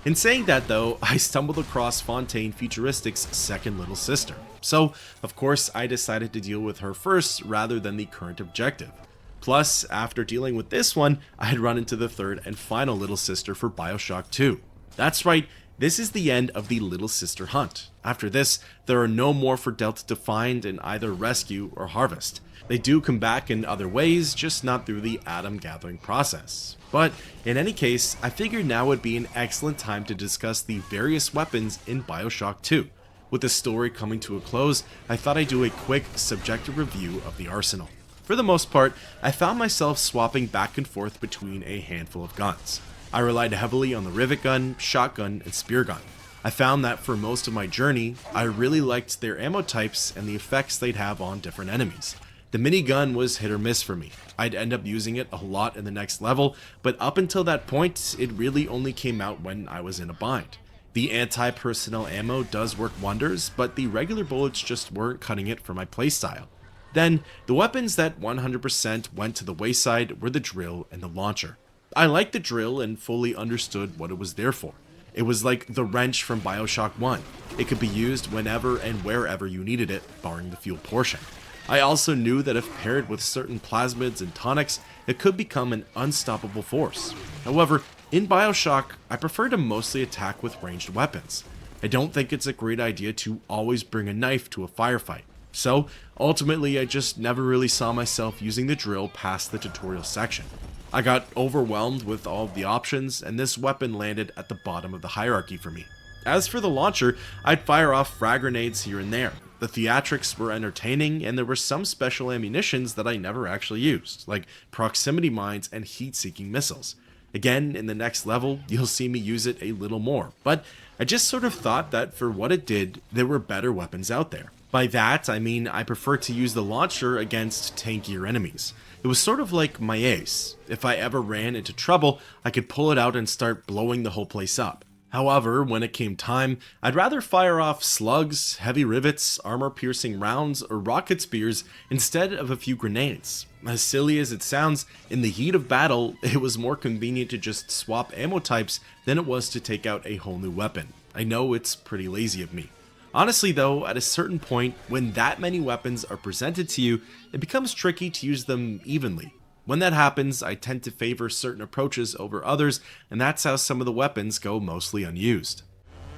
[SPEAKER 1] In saying that though, I stumbled across Fontaine Futuristics' second little sister. So, of course, I decided to deal with her first rather than the current objective. Plus, after dealing with this one, I had run into the third and final little sister for BioShock 2. That's right, this is the end of the little sister hunt. After this, there are no more for Delta to find and either rescue or harvest. They do come back in other ways, just not through the atom gathering process. But in any case, I figured now would be an excellent time to discuss the various weapons in BioShock 2. With the story coming to a close, I thought I'd do a quick subjective review of the arsenal. For the most part, I found myself swapping back and forth between a handful of guns. I relied heavily on the rivet gun, shotgun, and spear gun. I found that for most of my journey, I really liked their ammo types and the effects they'd have on different enemies. The minigun was hit or miss for me. I'd end up using it a lot in the next level, but up until that point, it really only came out when I was in a bind. The anti-personnel ammo does work wonders, but the regular bullets just weren't cutting it for my playstyle. Then, the weapons that 100% went to the wayside were the drill and the launcher. I liked the drill and fully understood what it was there for. It was like the wrench from BioShock 1. It could be used whenever and wherever you needed it, barring the fuel portion. I also knew that if paired with certain plasmids and tonics, it could become an unstoppable force. However, in BioShock, I prefer to mostly attack with ranged weapons. I don't think it's a great idea to always bring a knife to a firefight. So, ultimately, I just never really saw myself using the drill past the tutorial section. I got overwhelmed with all of the options, and this weapon landed at the bottom of the hierarchy for me. As for the launcher, I'd fire off frag grenades here and there. The theatrics were entertaining, and there were some special ammunitions that I never actually used, like proximity mines and heat-seeking missiles. Again, in the next level, you'll see me use it a little more, but I just sort of thought that for what it did, there were better weapons out there. By that, I mean I prefer to use the launcher against tankier enemies. It was sort of like my ace. If I ever ran into trouble, I could pull it out and start blowing the whole place up. However, when it came time, I'd rather fire off slugs, heavy rivets, armor-piercing rounds, or rocket spears instead of a few grenades. As silly as it sounds, in the heat of battle, it was more convenient to just swap ammo types than it was to take out a whole new weapon. I know it's pretty lazy of me. Honestly though, at a certain point, when that many weapons are presented to you, it becomes tricky to use them evenly. When that happens, I tend to favor certain approaches over others, and that's how some of the weapons go mostly unused.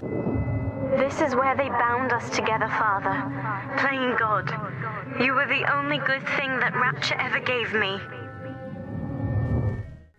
[SPEAKER 7] This is where they bound us together, Father. Playing God. You were the only good thing that Rapture ever gave me.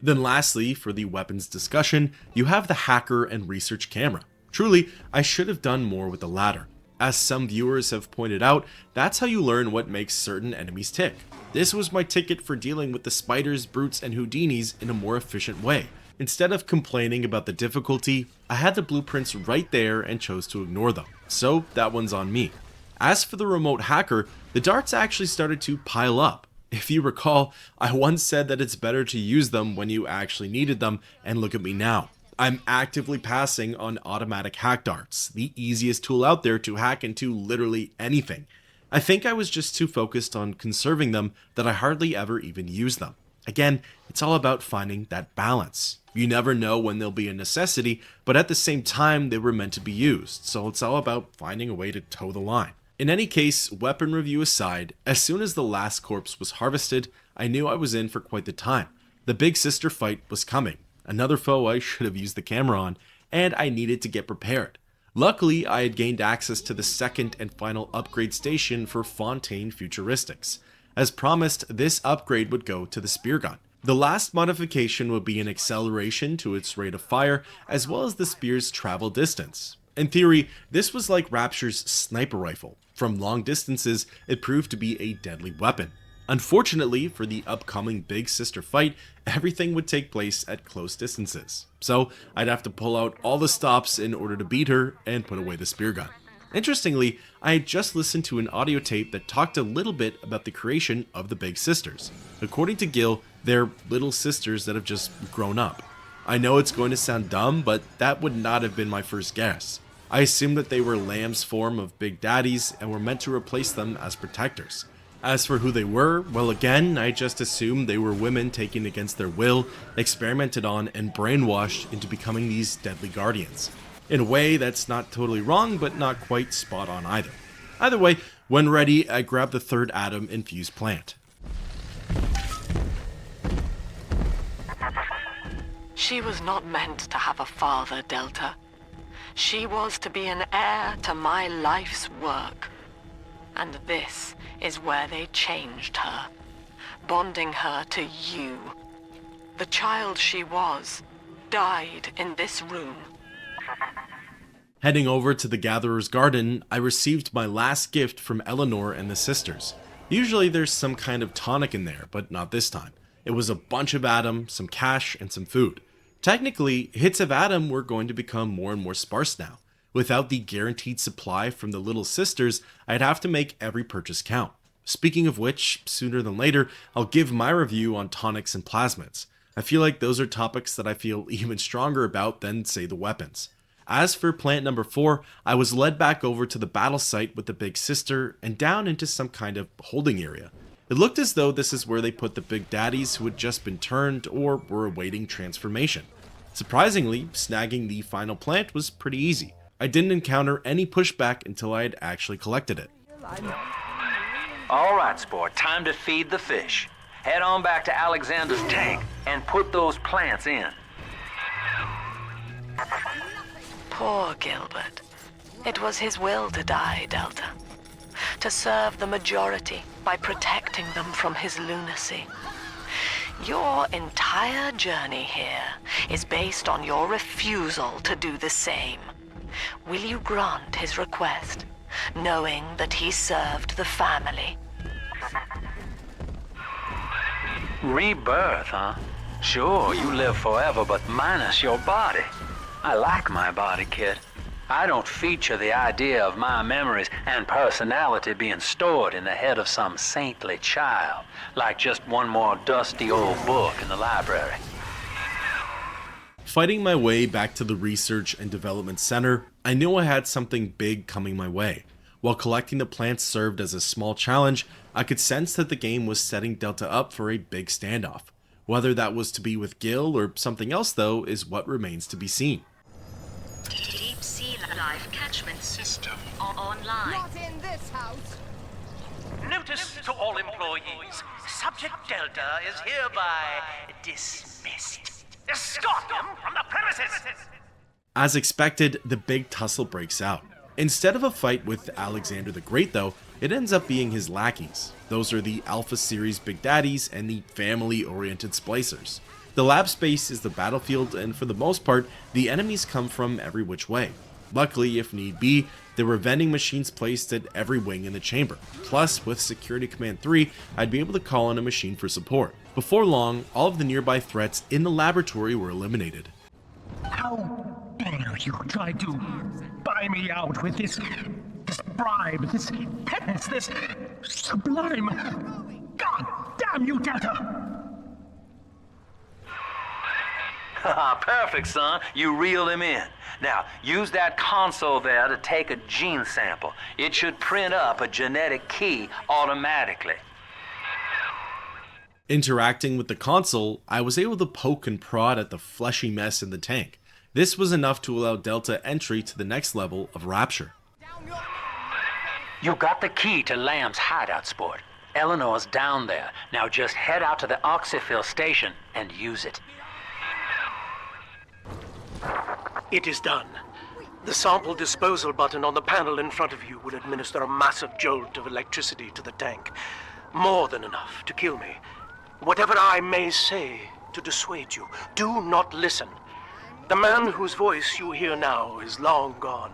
[SPEAKER 1] Then lastly, for the weapons discussion, you have the hacker and research camera. Truly, I should have done more with the latter. As some viewers have pointed out, that's how you learn what makes certain enemies tick. This was my ticket for dealing with the spiders, brutes, and Houdinis in a more efficient way. Instead of complaining about the difficulty, I had the blueprints right there and chose to ignore them, so that one's on me. As for the remote hacker, the darts actually started to pile up. If you recall, I once said that it's better to use them when you actually needed them, and look at me now. I'm actively passing on automatic hack darts, the easiest tool out there to hack into literally anything. I think I was just too focused on conserving them that I hardly ever even use them. Again, it's all about finding that balance. You never know when they'll be a necessity, but at the same time they were meant to be used, so it's all about finding a way to toe the line. In any case, weapon review aside, as soon as the last corpse was harvested, I knew I was in for quite the time. The big sister fight was coming. Another foe I should have used the camera on, and I needed to get prepared. Luckily, I had gained access to the second and final upgrade station for Fontaine futuristics. As promised, this upgrade would go to the spear gun. The last modification would be an acceleration to its rate of fire, as well as the spear's travel distance. In theory, this was like Rapture's sniper rifle. From long distances, it proved to be a deadly weapon. Unfortunately, for the upcoming big sister fight, everything would take place at close distances. So I'd have to pull out all the stops in order to beat her and put away the spear gun. Interestingly, I had just listened to an audio tape that talked a little bit about the creation of the big sisters. According to Gil, they're little sisters that have just grown up. I know it's going to sound dumb, but that would not have been my first guess. I assumed that they were Lamb's form of big daddies and were meant to replace them as protectors. As for who they were, well again, I just assumed they were women taken against their will, experimented on, and brainwashed into becoming these deadly guardians. In a way, that's not totally wrong, but not quite spot on either. Either way, when ready, I grabbed the third atom infused plant.
[SPEAKER 6] She was not meant to have a father, Delta. She was to be an heir to my life's work. And this is where they changed her, bonding her to you. The child she was died in this room.
[SPEAKER 1] Heading over to the Gatherer's Garden, I received my last gift from Eleanor and the sisters. Usually there's some kind of tonic in there, but not this time. It was a bunch of Adam, some cash, and some food. Technically, hits of Adam were going to become more and more sparse now. Without the guaranteed supply from the Little Sisters, I'd have to make every purchase count. Speaking of which, sooner than later, I'll give my review on tonics and plasmids. I feel like those are topics that I feel even stronger about than, say, the weapons. As for plant number 4, I was led back over to the battle site with the big sister and down into some kind of holding area. It looked as though this is where they put the big daddies who had just been turned or were awaiting transformation. Surprisingly, snagging the final plant was pretty easy. I didn't encounter any pushback until I had actually collected it.
[SPEAKER 8] All right, sport, time to feed the fish. Head on back to Alexander's tank and put those plants in.
[SPEAKER 6] Poor Gilbert. It was his will to die, Delta. To serve the majority by protecting them from his lunacy. Your entire journey here is based on your refusal to do the same. Will you grant his request, knowing that he served the family?
[SPEAKER 8] Rebirth, huh? Sure, you live forever, but minus your body. I like my body, kid. I don't feature the idea of my memories and personality being stored in the head of some saintly child, like just one more dusty old book in the library.
[SPEAKER 1] Fighting my way back to the Research and Development Center, I knew I had something big coming my way. While collecting the plants served as a small challenge, I could sense that the game was setting Delta up for a big standoff. Whether that was to be with Gil or something else, though, is what remains to be seen.
[SPEAKER 15] Deep sea life catchment system online.
[SPEAKER 14] Not in this house! Notice to all employees. Subject Delta is hereby dismissed. Escort them from the premises!
[SPEAKER 1] As expected, the big tussle breaks out. Instead of a fight with Alexander the Great, though, it ends up being his lackeys. Those are the Alpha Series Big Daddies and the family-oriented splicers. The lab space is the battlefield, and for the most part, the enemies come from every which way. Luckily, if need be, there were vending machines placed at every wing in the chamber. Plus, with Security Command 3, I'd be able to call in a machine for support. Before long, all of the nearby threats in the laboratory were eliminated.
[SPEAKER 11] How dare you try to buy me out with this bribe, this penance, this sublime... God damn you, Delta!
[SPEAKER 8] Perfect, son. You reeled him in. Now, use that console there to take a gene sample. It should print up a genetic key automatically.
[SPEAKER 1] Interacting with the console, I was able to poke and prod at the fleshy mess in the tank. This was enough to allow Delta entry to the next level of Rapture.
[SPEAKER 8] You got the key to Lamb's hideout, sport. Eleanor's down there. Now just head out to the oxyfill station and use it.
[SPEAKER 13] It is done. The sample disposal button on the panel in front of you will administer a massive jolt of electricity to the tank. More than enough to kill me. Whatever I may say to dissuade you, do not listen. The man whose voice you hear now is long gone.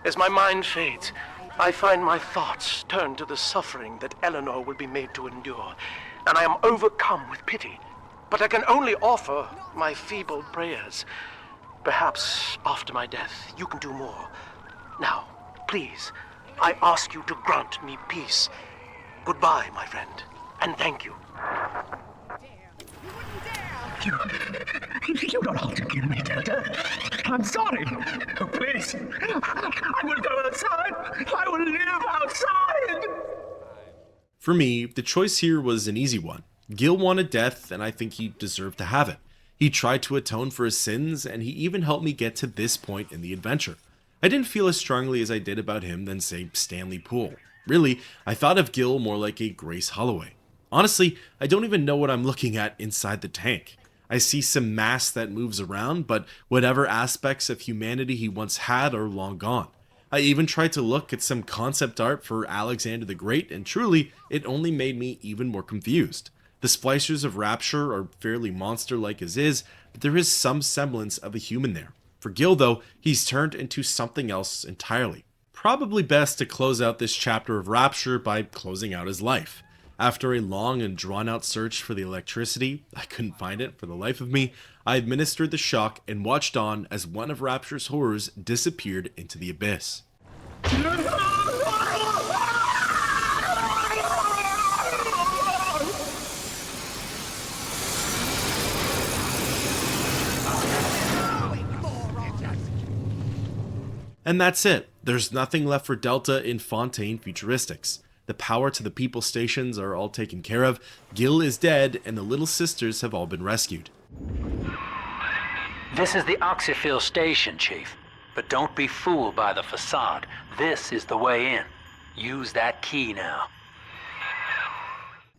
[SPEAKER 13] As my mind fades, I find my thoughts turn to the suffering that Eleanor will be made to endure, and I am overcome with pity. But I can only offer my feeble prayers. Perhaps after my death, you can do more. Now, please, I ask you to grant me peace. Goodbye, my friend, and thank you.
[SPEAKER 11] You don't have to kill me, Delta. I'm sorry. Please, I will go outside. I will live outside.
[SPEAKER 1] For me, the choice here was an easy one. Gil wanted death, and I think he deserved to have it. He tried to atone for his sins, and he even helped me get to this point in the adventure. I didn't feel as strongly as I did about him than, say, Stanley Poole. Really, I thought of Gil more like a Grace Holloway. Honestly, I don't even know what I'm looking at inside the tank. I see some mass that moves around, but whatever aspects of humanity he once had are long gone. I even tried to look at some concept art for Alexander the Great, and truly, it only made me even more confused. The splicers of Rapture are fairly monster-like as is, but there is some semblance of a human there. For Gil, though, he's turned into something else entirely. probably best to close out this chapter of Rapture by closing out his life. After a long and drawn-out search for the electricity, I couldn't find it for the life of me, I administered the shock and watched on as one of Rapture's horrors disappeared into the abyss. And that's it. There's nothing left for Delta in Fontaine futuristics. The power to the people stations are all taken care of, Gil is dead, and the little sisters have all been rescued.
[SPEAKER 8] This is the Oxyphil station, Chief. But don't be fooled by the facade. This is the way in. Use that key now.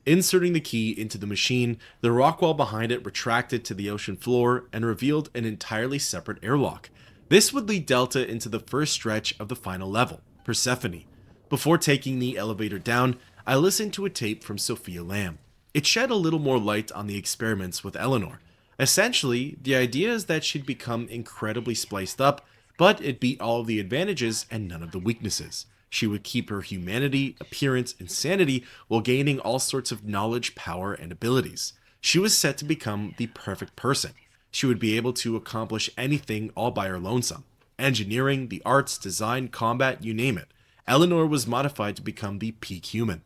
[SPEAKER 1] Inserting the key into the machine, the rock wall behind it retracted to the ocean floor and revealed an entirely separate airlock. This would lead Delta into the first stretch of the final level, Persephone. Before taking the elevator down, I listened to a tape from Sophia Lamb. It shed a little more light on the experiments with Eleanor. Essentially, the idea is that she'd become incredibly spliced up, but it beat all of the advantages and none of the weaknesses. She would keep her humanity, appearance, and sanity while gaining all sorts of knowledge, power, and abilities. She was set to become the perfect person. She would be able to accomplish anything all by her lonesome. Engineering, the arts, design, combat, you name it. Eleanor was modified to become the peak human.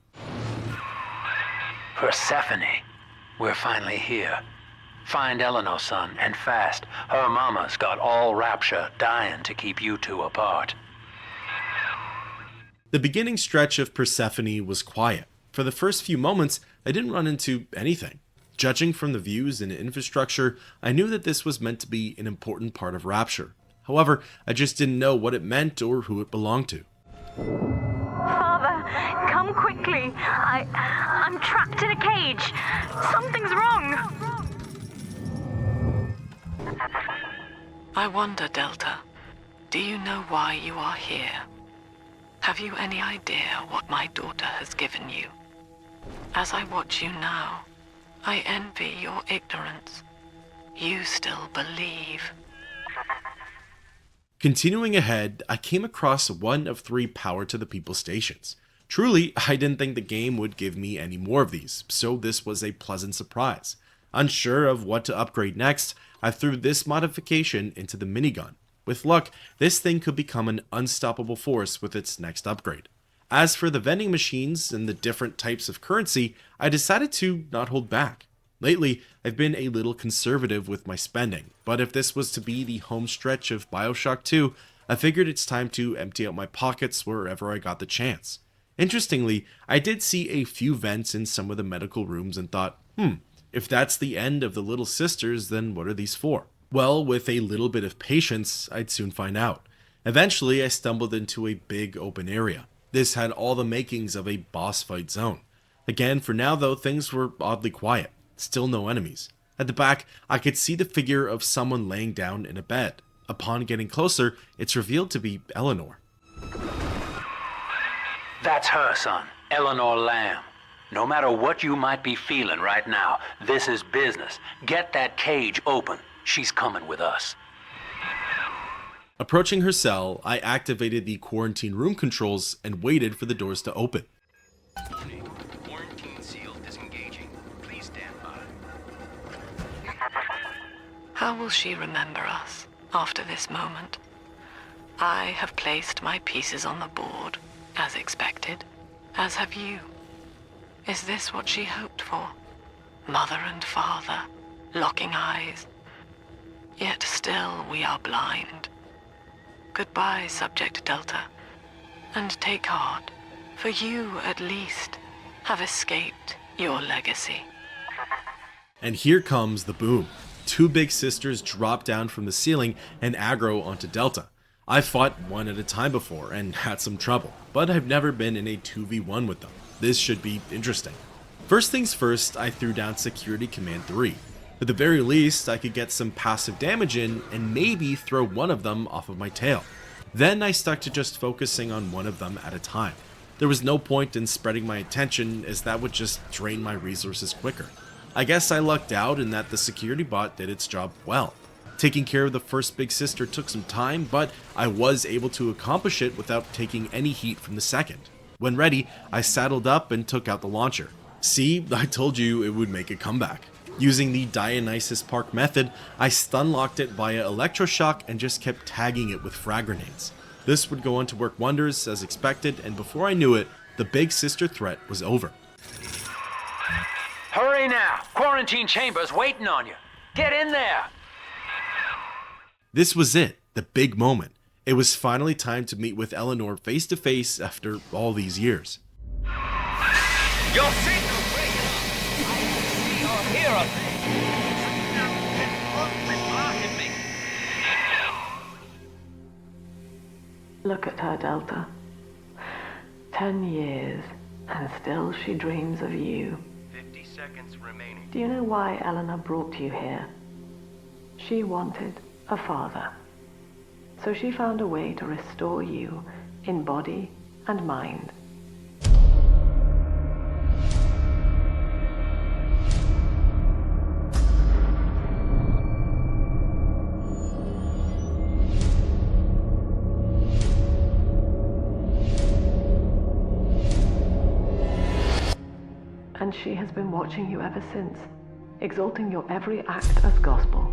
[SPEAKER 8] Persephone, we're finally here. Find Eleanor, son, and fast. Her mama's got all Rapture dying to keep you two apart.
[SPEAKER 1] The beginning stretch of Persephone was quiet. For the first few moments, I didn't run into anything. Judging from the views and infrastructure, I knew that this was meant to be an important part of Rapture. However, I just didn't know what it meant or who it belonged to.
[SPEAKER 7] Father, come quickly. I'm trapped in a cage. Something's wrong.
[SPEAKER 6] I wonder, Delta, do you know why you are here? Have you any idea what my daughter has given you? As I watch you now, I envy your ignorance. You still believe.
[SPEAKER 1] Continuing ahead, I came across one of 3 Power to the People stations. Truly, I didn't think the game would give me any more of these, so this was a pleasant surprise. Unsure of what to upgrade next, I threw this modification into the minigun. With luck, this thing could become an unstoppable force with its next upgrade. As for the vending machines and the different types of currency, I decided to not hold back. Lately, I've been a little conservative with my spending, but if this was to be the home stretch of BioShock 2, I figured it's time to empty out my pockets wherever I got the chance. Interestingly, I did see a few vents in some of the medical rooms and thought, if that's the end of the little sisters, then what are these for? Well, with a little bit of patience, I'd soon find out. Eventually, I stumbled into a big open area. This had all the makings of a boss fight zone. Again, for now though, things were oddly quiet. Still no enemies. At the back, I could see the figure of someone laying down in a bed. Upon getting closer, it's revealed to be Eleanor.
[SPEAKER 8] That's her, son, Eleanor Lamb. No matter what you might be feeling right now, this is business. Get that cage open. She's coming with us.
[SPEAKER 1] Approaching her cell, I activated the quarantine room controls and waited for the doors to open.
[SPEAKER 10] Warning. Quarantine seal disengaging. Please stand by.
[SPEAKER 6] How will she remember us after this moment? I have placed my pieces on the board, as expected, as have you. Is this what she hoped for? Mother and father, locking eyes. Yet still we are blind. Goodbye, Subject Delta. And take heart, for you, at least, have escaped your legacy.
[SPEAKER 1] And here comes the boom. 2 big sisters drop down from the ceiling and aggro onto Delta. I've fought one at a time before and had some trouble, but I've never been in a 2v1 with them. This should be interesting. First things first, I threw down Security Command 3. At the very least, I could get some passive damage in and maybe throw one of them off of my tail. Then I stuck to just focusing on one of them at a time. There was no point in spreading my attention as that would just drain my resources quicker. I guess I lucked out in that the security bot did its job well. Taking care of the first big sister took some time, but I was able to accomplish it without taking any heat from the second. When ready, I saddled up and took out the launcher. See, I told you it would make a comeback. Using the Dionis Park method, I stun-locked it via electroshock and just kept tagging it with frag grenades. This would go on to work wonders as expected, and before I knew it, the big sister threat was over.
[SPEAKER 8] Hurry now! Quarantine chamber's waiting on you! Get in there!
[SPEAKER 1] This was it, the big moment. It was finally time to meet with Eleanor face to face after all these years.
[SPEAKER 8] Your signal breaking! I can see or hear a thing! Blocking me!
[SPEAKER 6] Look at her, Delta. 10 years, and still she dreams of you.
[SPEAKER 12] 50 seconds remaining.
[SPEAKER 6] Do you know why Eleanor brought you here? She wanted a father. So she found a way to restore you in body and mind. And she has been watching you ever since, exalting your every act as gospel.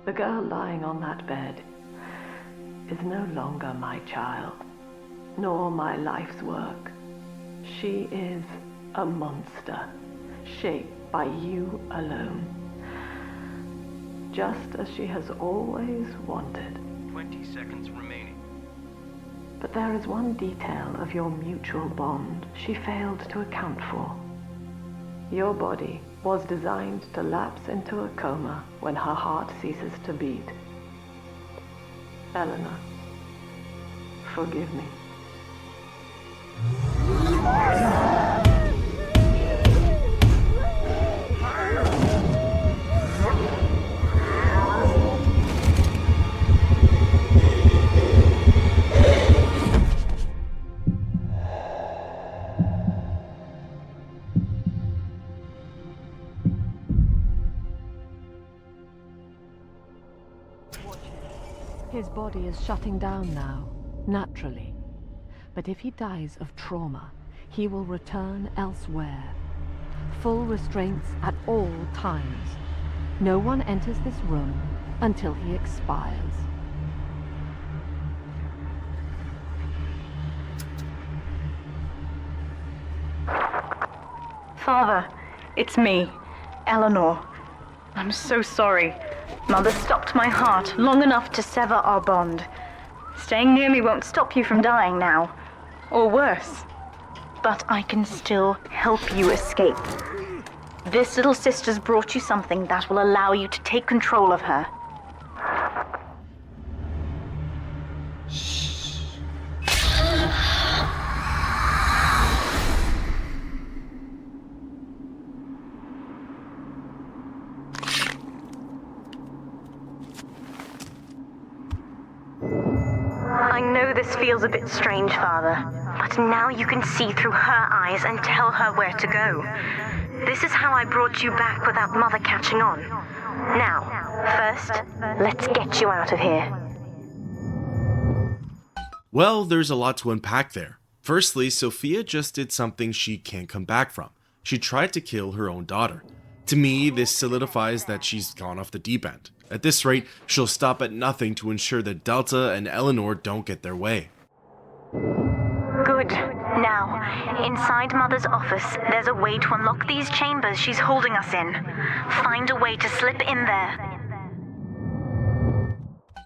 [SPEAKER 6] The girl lying on that bed is no longer my child, nor my life's work. She is a monster, shaped by you alone, just as she has always wanted.
[SPEAKER 12] 20 seconds remaining.
[SPEAKER 6] But there is one detail of your mutual bond she failed to account for. Your body was designed to lapse into a coma when her heart ceases to beat. Eleanor, forgive me. His body is shutting down now, naturally. But if he dies of trauma, he will return elsewhere. Full restraints at all times. No one enters this room until he expires.
[SPEAKER 7] Father, it's me, Eleanor. I'm so sorry. Mother stopped my heart long enough to sever our bond. Staying near me won't stop you from dying now. Or worse. But I can still help you escape. This little sister's brought you something that will allow you to take control of her. I know this feels a bit strange, Father, but now you can see through her eyes and tell her where to go. This is how I brought you back without Mother catching on. Now, first, let's get you out of here.
[SPEAKER 1] Well, there's a lot to unpack there. Firstly, Sophia just did something she can't come back from. She tried to kill her own daughter. To me, this solidifies that she's gone off the deep end. At this rate, she'll stop at nothing to ensure that Delta and Eleanor don't get their way.
[SPEAKER 7] Good. Now, inside Mother's office, there's a way to unlock these chambers she's holding us in. Find a way to slip in there.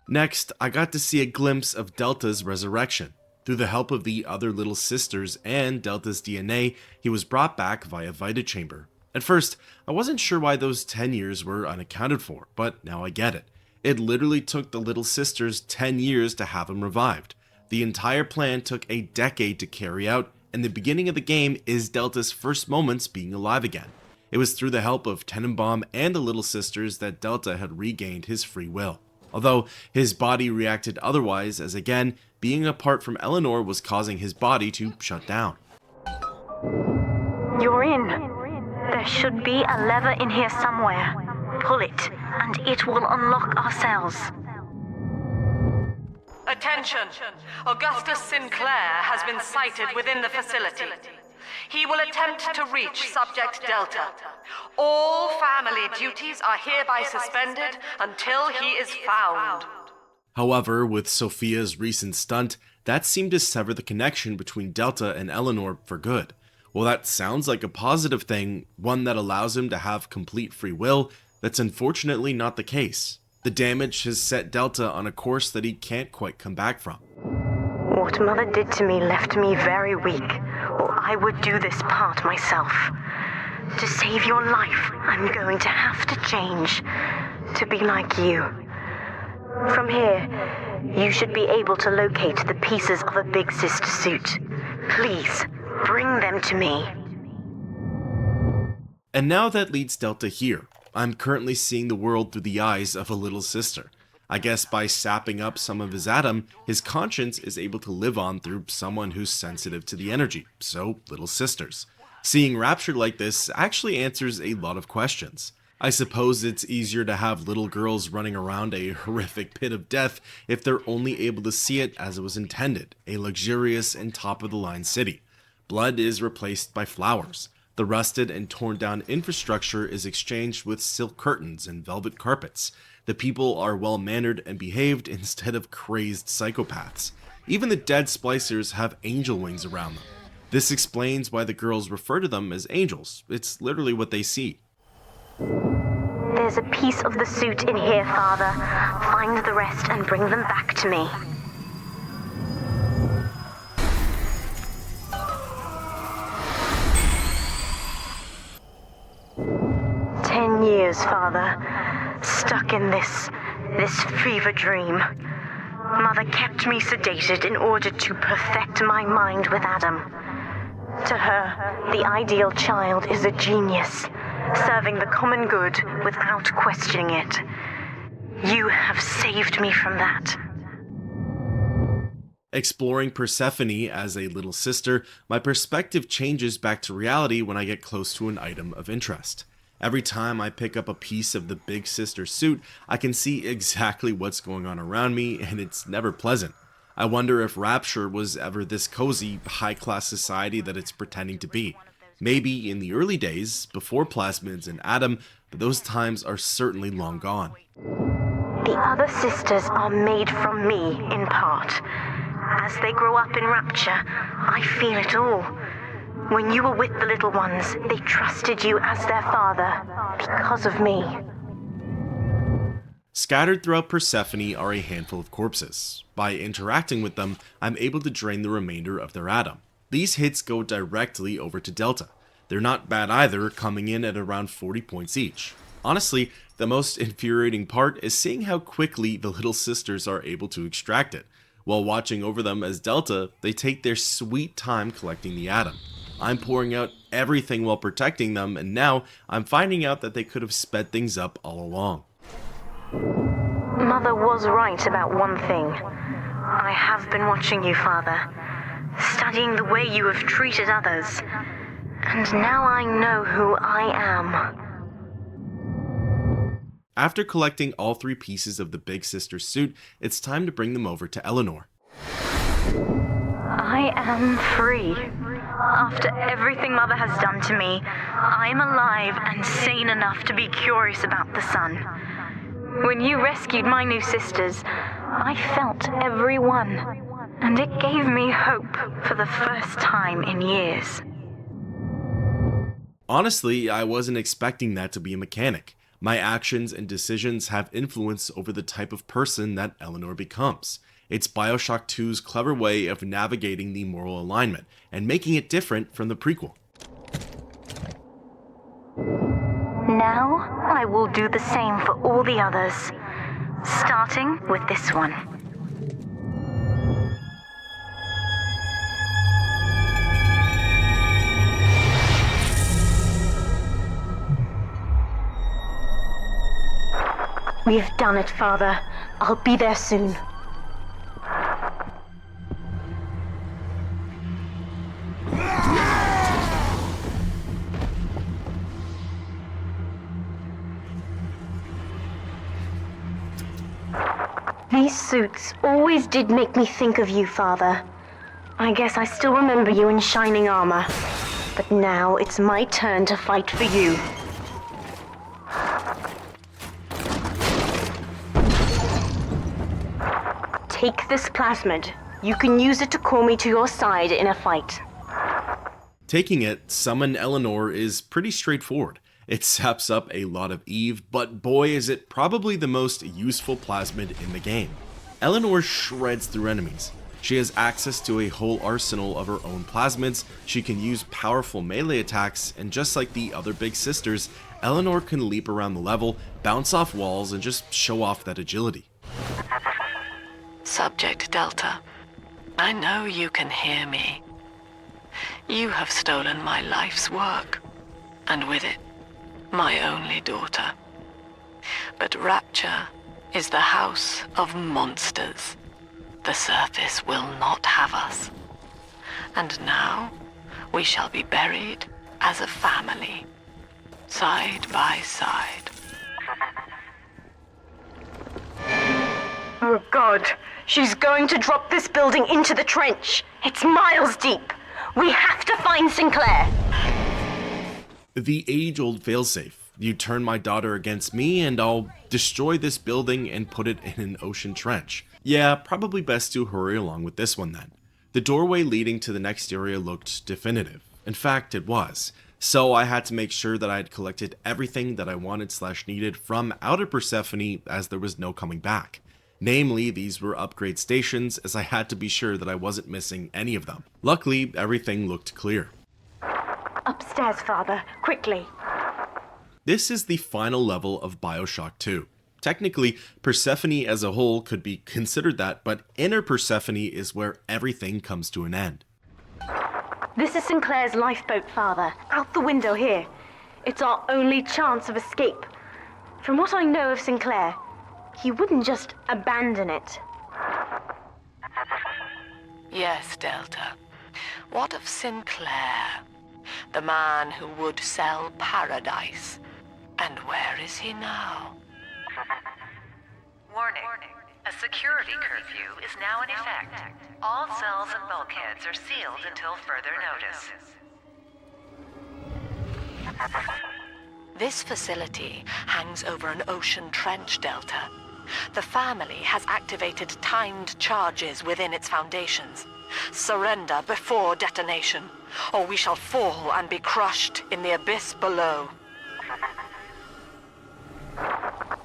[SPEAKER 1] Next, I got to see a glimpse of Delta's resurrection. Through the help of the other little sisters and Delta's DNA, he was brought back via Vita Chamber. At first, I wasn't sure why those 10 years were unaccounted for, but now I get it. It literally took the little sisters 10 years to have him revived. The entire plan took a decade to carry out, and the beginning of the game is Delta's first moments being alive again. It was through the help of Tenenbaum and the little sisters that Delta had regained his free will. although his body reacted otherwise, as again, being apart from Eleanor was causing his body to shut down.
[SPEAKER 7] You're in. There should be a lever in here somewhere. Pull it, and it will unlock our cells.
[SPEAKER 6] Attention! Augustus Sinclair has been sighted within the facility. He will attempt to reach Subject Delta. All family duties are hereby suspended until he is found.
[SPEAKER 1] However, with Sophia's recent stunt, that seemed to sever the connection between Delta and Eleanor for good. Well, that sounds like a positive thing, one that allows him to have complete free will. That's unfortunately not the case. The damage has set Delta on a course that he can't quite come back from.
[SPEAKER 7] What Mother did to me left me very weak, or I would do this part myself. To save your life, I'm going to have to change, to be like you. From here, you should be able to locate the pieces of a Big Sister suit. Please, bring them to me.
[SPEAKER 1] And now that leads Delta here. I'm currently seeing the world through the eyes of a little sister. I guess by sapping up some of his atom, his conscience is able to live on through someone who's sensitive to the energy, so little sisters. Seeing Rapture like this actually answers a lot of questions. I suppose it's easier to have little girls running around a horrific pit of death if they're only able to see it as it was intended, a luxurious and top-of-the-line city. Blood is replaced by flowers. The rusted and torn down infrastructure is exchanged with silk curtains and velvet carpets. The people are well-mannered and behaved instead of crazed psychopaths. Even the dead splicers have angel wings around them. This explains why the girls refer to them as angels. It's literally what they see.
[SPEAKER 7] There's a piece of the suit in here, Father. Find the rest and bring them back to me. Years, Father, stuck in this fever dream. Mother kept me sedated in order to perfect my mind with Adam. To her, the ideal child is a genius, serving the common good without questioning it. You have saved me from that.
[SPEAKER 1] Exploring Persephone as a little sister, my perspective changes back to reality when I get close to an item of interest. Every time I pick up a piece of the Big Sister suit, I can see exactly what's going on around me, and it's never pleasant. I wonder if Rapture was ever this cozy, high-class society that it's pretending to be. Maybe in the early days, before plasmids and Adam, but those times are certainly long gone.
[SPEAKER 7] The other sisters are made from me, in part. As they grow up in Rapture, I feel it all. When you were with the little ones, they trusted you as their father, because of me.
[SPEAKER 1] Scattered throughout Persephone are a handful of corpses. By interacting with them, I'm able to drain the remainder of their atom. These hits go directly over to Delta. They're not bad either, coming in at around 40 points each. Honestly, the most infuriating part is seeing how quickly the little sisters are able to extract it. While watching over them as Delta, they take their sweet time collecting the atom. I'm pouring out everything while protecting them, and now I'm finding out that they could have sped things up all along.
[SPEAKER 7] Mother was right about one thing. I have been watching you, Father, studying the way you have treated others, and now I know who I am.
[SPEAKER 1] After collecting all 3 pieces of the Big Sister suit, it's time to bring them over to Eleanor.
[SPEAKER 7] I am free. After everything Mother has done to me, I'm alive and sane enough to be curious about the sun. When you rescued my new sisters, I felt every one, and it gave me hope for the first time in years.
[SPEAKER 1] Honestly, I wasn't expecting that to be a mechanic. My actions and decisions have influence over the type of person that Eleanor becomes. It's BioShock 2's clever way of navigating the moral alignment and making it different from the prequel.
[SPEAKER 7] Now, I will do the same for all the others, starting with this one. We've done it, Father.
[SPEAKER 16] I'll be there soon. These suits always did make me think of you, Father. I guess I still remember you in shining armor. But now it's my turn to fight for you. Take this plasmid. You can use it to call me to your side in a fight.
[SPEAKER 1] Taking it, summon Eleanor is pretty straightforward. It saps up a lot of Eve, but boy is it probably the most useful plasmid in the game. Eleanor shreds through enemies. She has access to a whole arsenal of her own plasmids, she can use powerful melee attacks, and just like the other big sisters, Eleanor can leap around the level, bounce off walls, and just show off that agility.
[SPEAKER 6] Subject Delta, I know you can hear me. You have stolen my life's work, and with it, my only daughter. But Rapture is the house of monsters. The surface will not have us. And now, we shall be buried as a family, side by side.
[SPEAKER 16] Oh God, she's going to drop this building into the trench. It's miles deep. We have to find Sinclair.
[SPEAKER 1] The age-old failsafe. You turn my daughter against me and I'll destroy this building and put it in an ocean trench. Yeah, probably best to hurry along with this one then. The doorway leading to the next area looked definitive. In fact, it was. So I had to make sure that I had collected everything that I wanted/needed from Outer Persephone, as there was no coming back. Namely, these were upgrade stations, as I had to be sure that I wasn't missing any of them. Luckily, everything looked clear.
[SPEAKER 16] Upstairs, Father, quickly.
[SPEAKER 1] This is the final level of BioShock 2. Technically, Persephone as a whole could be considered that, but Inner Persephone is where everything comes to an end.
[SPEAKER 16] This is Sinclair's lifeboat, Father. Out the window here. It's our only chance of escape. From what I know of Sinclair, he wouldn't just abandon it.
[SPEAKER 6] Yes, Delta. What of Sinclair? The man who would sell paradise. And where is he now?
[SPEAKER 15] Warning. A security curfew is now in effect. All cells and bulkheads are sealed until further notice.
[SPEAKER 6] This facility hangs over an ocean trench, Delta. The family has activated timed charges within its foundations. Surrender before detonation, or we shall fall and be crushed in the abyss below.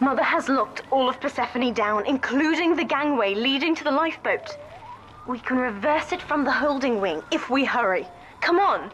[SPEAKER 16] Mother has locked all of Persephone down, including the gangway leading to the lifeboat. We can reverse it from the holding wing if we hurry. Come on!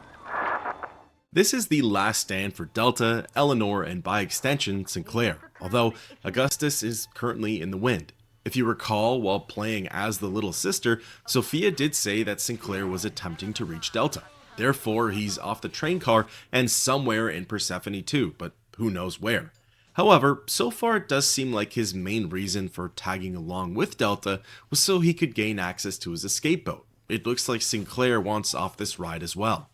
[SPEAKER 1] This is the last stand for Delta, Eleanor, and by extension, Sinclair, although Augustus is currently in the wind. If you recall, while playing as the little sister, Sophia did say that Sinclair was attempting to reach Delta. Therefore, he's off the train car and somewhere in Persephone too, but who knows where. However, so far it does seem like his main reason for tagging along with Delta was so he could gain access to his escape boat. It looks like Sinclair wants off this ride as well.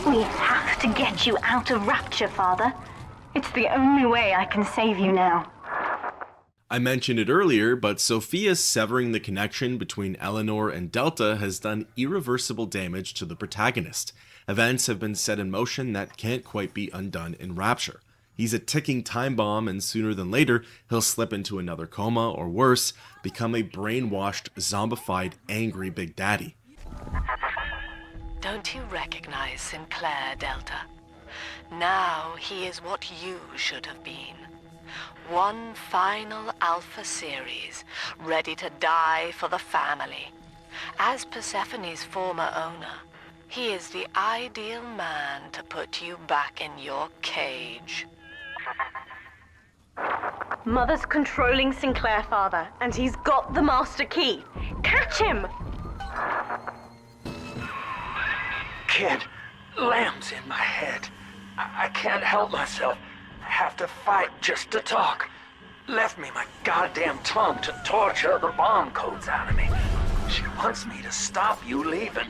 [SPEAKER 16] We have to get you out of Rapture, Father. It's the only way I can save you now.
[SPEAKER 1] I mentioned it earlier, but Sophia severing the connection between Eleanor and Delta has done irreversible damage to the protagonist. Events have been set in motion that can't quite be undone in Rapture. He's a ticking time bomb, and sooner than later, he'll slip into another coma, or worse, become a brainwashed, zombified, angry Big Daddy.
[SPEAKER 6] Don't you recognize Sinclair, Delta? Now he is what you should have been. One final Alpha series, ready to die for the family. As Persephone's former owner, he is the ideal man to put you back in your cage.
[SPEAKER 16] Mother's controlling Sinclair, Father, and he's got the master key. Catch him!
[SPEAKER 13] Kid, Lamb's in my head. I can't help myself.
[SPEAKER 8] have to fight just to talk. Left me my goddamn tongue to torture the bomb codes out of me. She wants me to stop you leaving.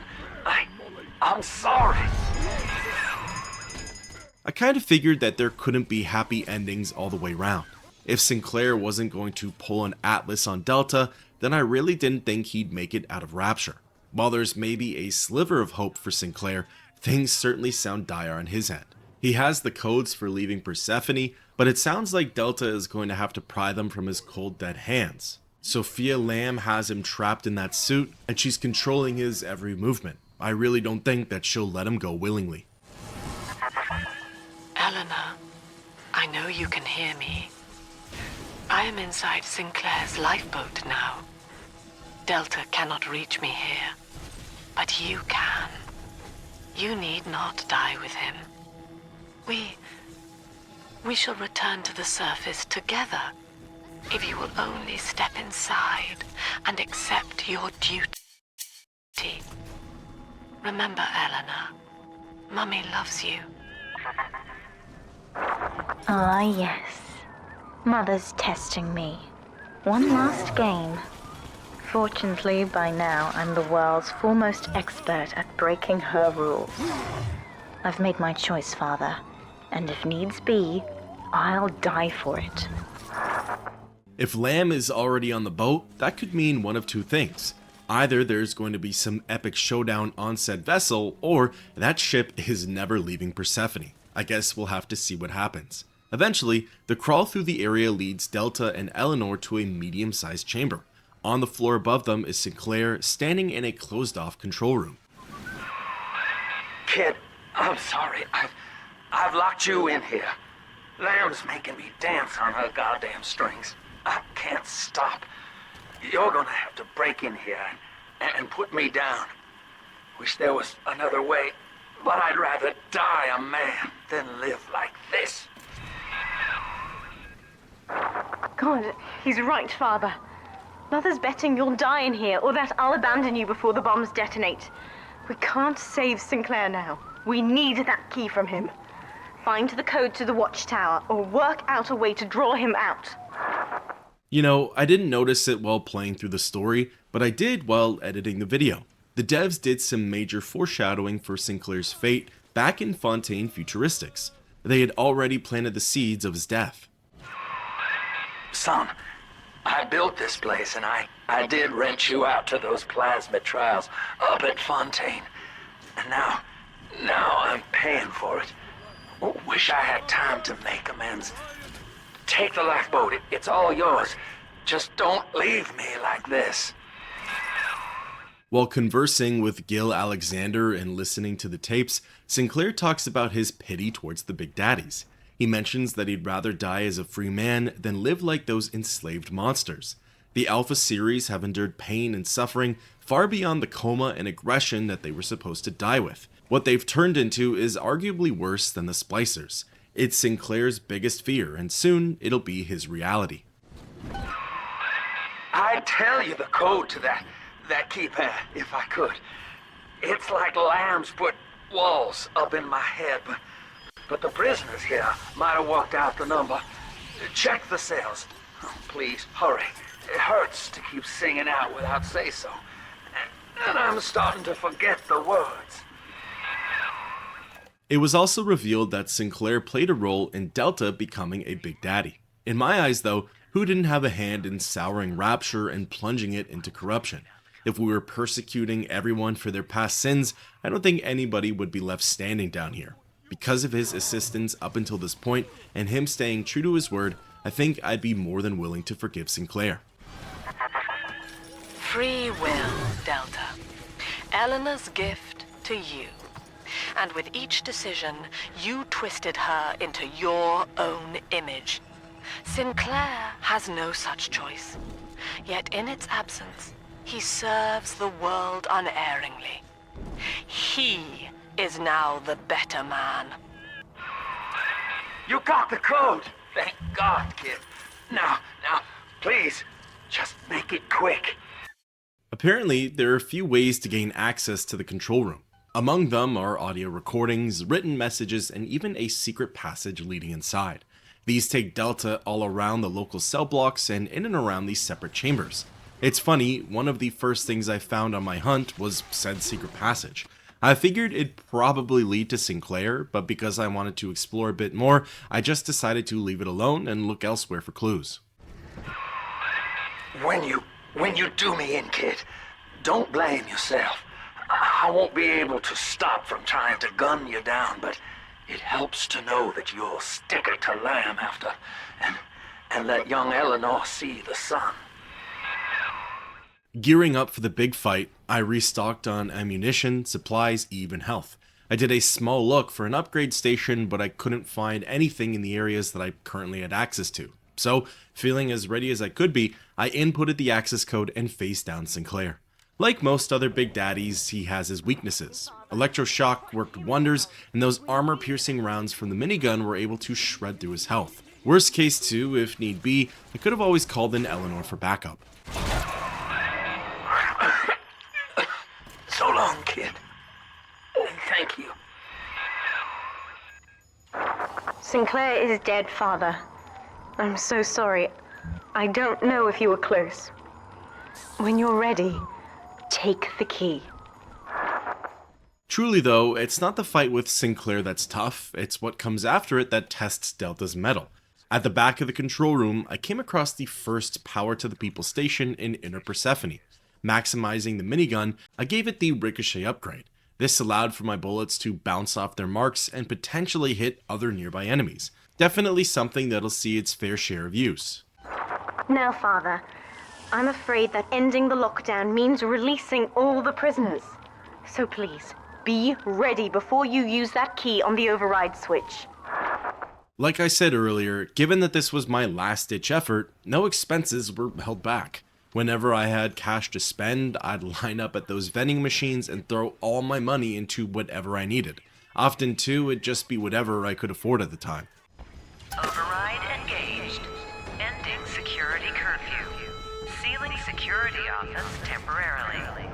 [SPEAKER 8] I'm sorry.
[SPEAKER 1] I kind of figured that there couldn't be happy endings all the way round. If Sinclair wasn't going to pull an Atlas on Delta, then I really didn't think he'd make it out of Rapture. While there's maybe a sliver of hope for Sinclair, things certainly sound dire on his end. He has the codes for leaving Persephone, but it sounds like Delta is going to have to pry them from his cold dead hands. Sophia Lamb has him trapped in that suit, and she's controlling his every movement. I really don't think that she'll let him go willingly.
[SPEAKER 5] Eleanor, I know you can hear me. I am inside Sinclair's lifeboat now. Delta cannot reach me here, but you can. You need not die with him. We shall return to the surface together, if you will only step inside and accept your duty. Remember, Eleanor, Mummy loves you.
[SPEAKER 16] Ah, yes. Mother's testing me. One last game. Fortunately, by now, I'm the world's foremost expert at breaking her rules. I've made my choice, Father, and if needs be, I'll die for it.
[SPEAKER 1] If Lamb is already on the boat, that could mean one of two things. Either there's going to be some epic showdown on said vessel, or that ship is never leaving Persephone. I guess we'll have to see what happens. Eventually, the crawl through the area leads Delta and Eleanor to a medium-sized chamber. On the floor above them is Sinclair, standing in a closed-off control room.
[SPEAKER 8] Kid, I'm sorry. I've locked you in here. Lamb's making me dance on her goddamn strings. I can't stop. You're gonna have to break in here and put me down. Wish there was another way, but I'd rather die a man than live like this.
[SPEAKER 16] God, he's right, Father. Mother's betting you'll die in here, or that I'll abandon you before the bombs detonate. We can't save Sinclair now. We need that key from him. Find the code to the watchtower, or work out a way to draw him out.
[SPEAKER 1] You know, I didn't notice it while playing through the story, but I did while editing the video. The devs did some major foreshadowing for Sinclair's fate back in Fontaine Futuristics. They had already planted the seeds of his death.
[SPEAKER 8] Son, I built this place and I did rent you out to those plasmid trials up at Fontaine. And now I'm paying for it. Wish I had time to make amends. Take the lifeboat, it's all yours. Just don't leave me like this.
[SPEAKER 1] While conversing with Gil Alexander and listening to the tapes, Sinclair talks about his pity towards the Big Daddies. He mentions that he'd rather die as a free man than live like those enslaved monsters. The Alpha series have endured pain and suffering far beyond the coma and aggression that they were supposed to die with. What they've turned into is arguably worse than the splicers. It's Sinclair's biggest fear, and soon it'll be his reality.
[SPEAKER 8] I'd tell you the code to that keypad if I could. It's like Lamb's put walls up in my head, but the prisoners here might have walked out the number. Check the cells. Oh, please, hurry. It hurts to keep singing out without say-so. And I'm starting to forget the words.
[SPEAKER 1] It was also revealed that Sinclair played a role in Delta becoming a Big Daddy. In my eyes, though, who didn't have a hand in souring Rapture and plunging it into corruption? If we were persecuting everyone for their past sins, I don't think anybody would be left standing down here. Because of his assistance up until this point, and him staying true to his word, I think I'd be more than willing to forgive Sinclair.
[SPEAKER 5] Free will, Delta. Eleanor's gift to you. And with each decision, you twisted her into your own image. Sinclair has no such choice. Yet in its absence, he serves the world unerringly. He is now the better man.
[SPEAKER 8] You got the code! Thank God, kid. Now, please, just make it quick.
[SPEAKER 1] Apparently, there are a few ways to gain access to the control room. Among them are audio recordings, written messages, and even a secret passage leading inside. These take Delta all around the local cell blocks and in and around these separate chambers. It's funny, one of the first things I found on my hunt was said secret passage. I figured it'd probably lead to Sinclair, but because I wanted to explore a bit more, I just decided to leave it alone and look elsewhere for clues.
[SPEAKER 8] When you do me in, kid, don't blame yourself. I won't be able to stop from trying to gun you down, but it helps to know that you'll stick it to Lamb after and let young Eleanor see the sun.
[SPEAKER 1] Gearing up for the big fight, I restocked on ammunition, supplies, even health. I did a small look for an upgrade station, but I couldn't find anything in the areas that I currently had access to. So, feeling as ready as I could be, I inputted the access code and faced down Sinclair. Like most other big daddies, he has his weaknesses. Electroshock worked wonders, and those armor-piercing rounds from the minigun were able to shred through his health. Worst case too, if need be, I could have always called in Eleanor for backup.
[SPEAKER 8] So long, kid. Thank you.
[SPEAKER 16] Sinclair is dead, Father. I'm so sorry. I don't know if you were close. When you're ready, take the key.
[SPEAKER 1] Truly though, it's not the fight with Sinclair that's tough, it's what comes after it that tests Delta's mettle. At the back of the control room, I came across the first Power to the People station in Inner Persephone. Maximizing the minigun, I gave it the ricochet upgrade. This allowed for my bullets to bounce off their marks and potentially hit other nearby enemies. Definitely something that'll see its fair share of use.
[SPEAKER 16] Now, Father, I'm afraid that ending the lockdown means releasing all the prisoners. So please, be ready before you use that key on the override switch.
[SPEAKER 1] Like I said earlier, given that this was my last-ditch effort, no expenses were held back. Whenever I had cash to spend, I'd line up at those vending machines and throw all my money into whatever I needed. Often too, it'd just be whatever I could afford at the time.
[SPEAKER 15] Override engaged. Ending security curfew. Sealing security office temporarily.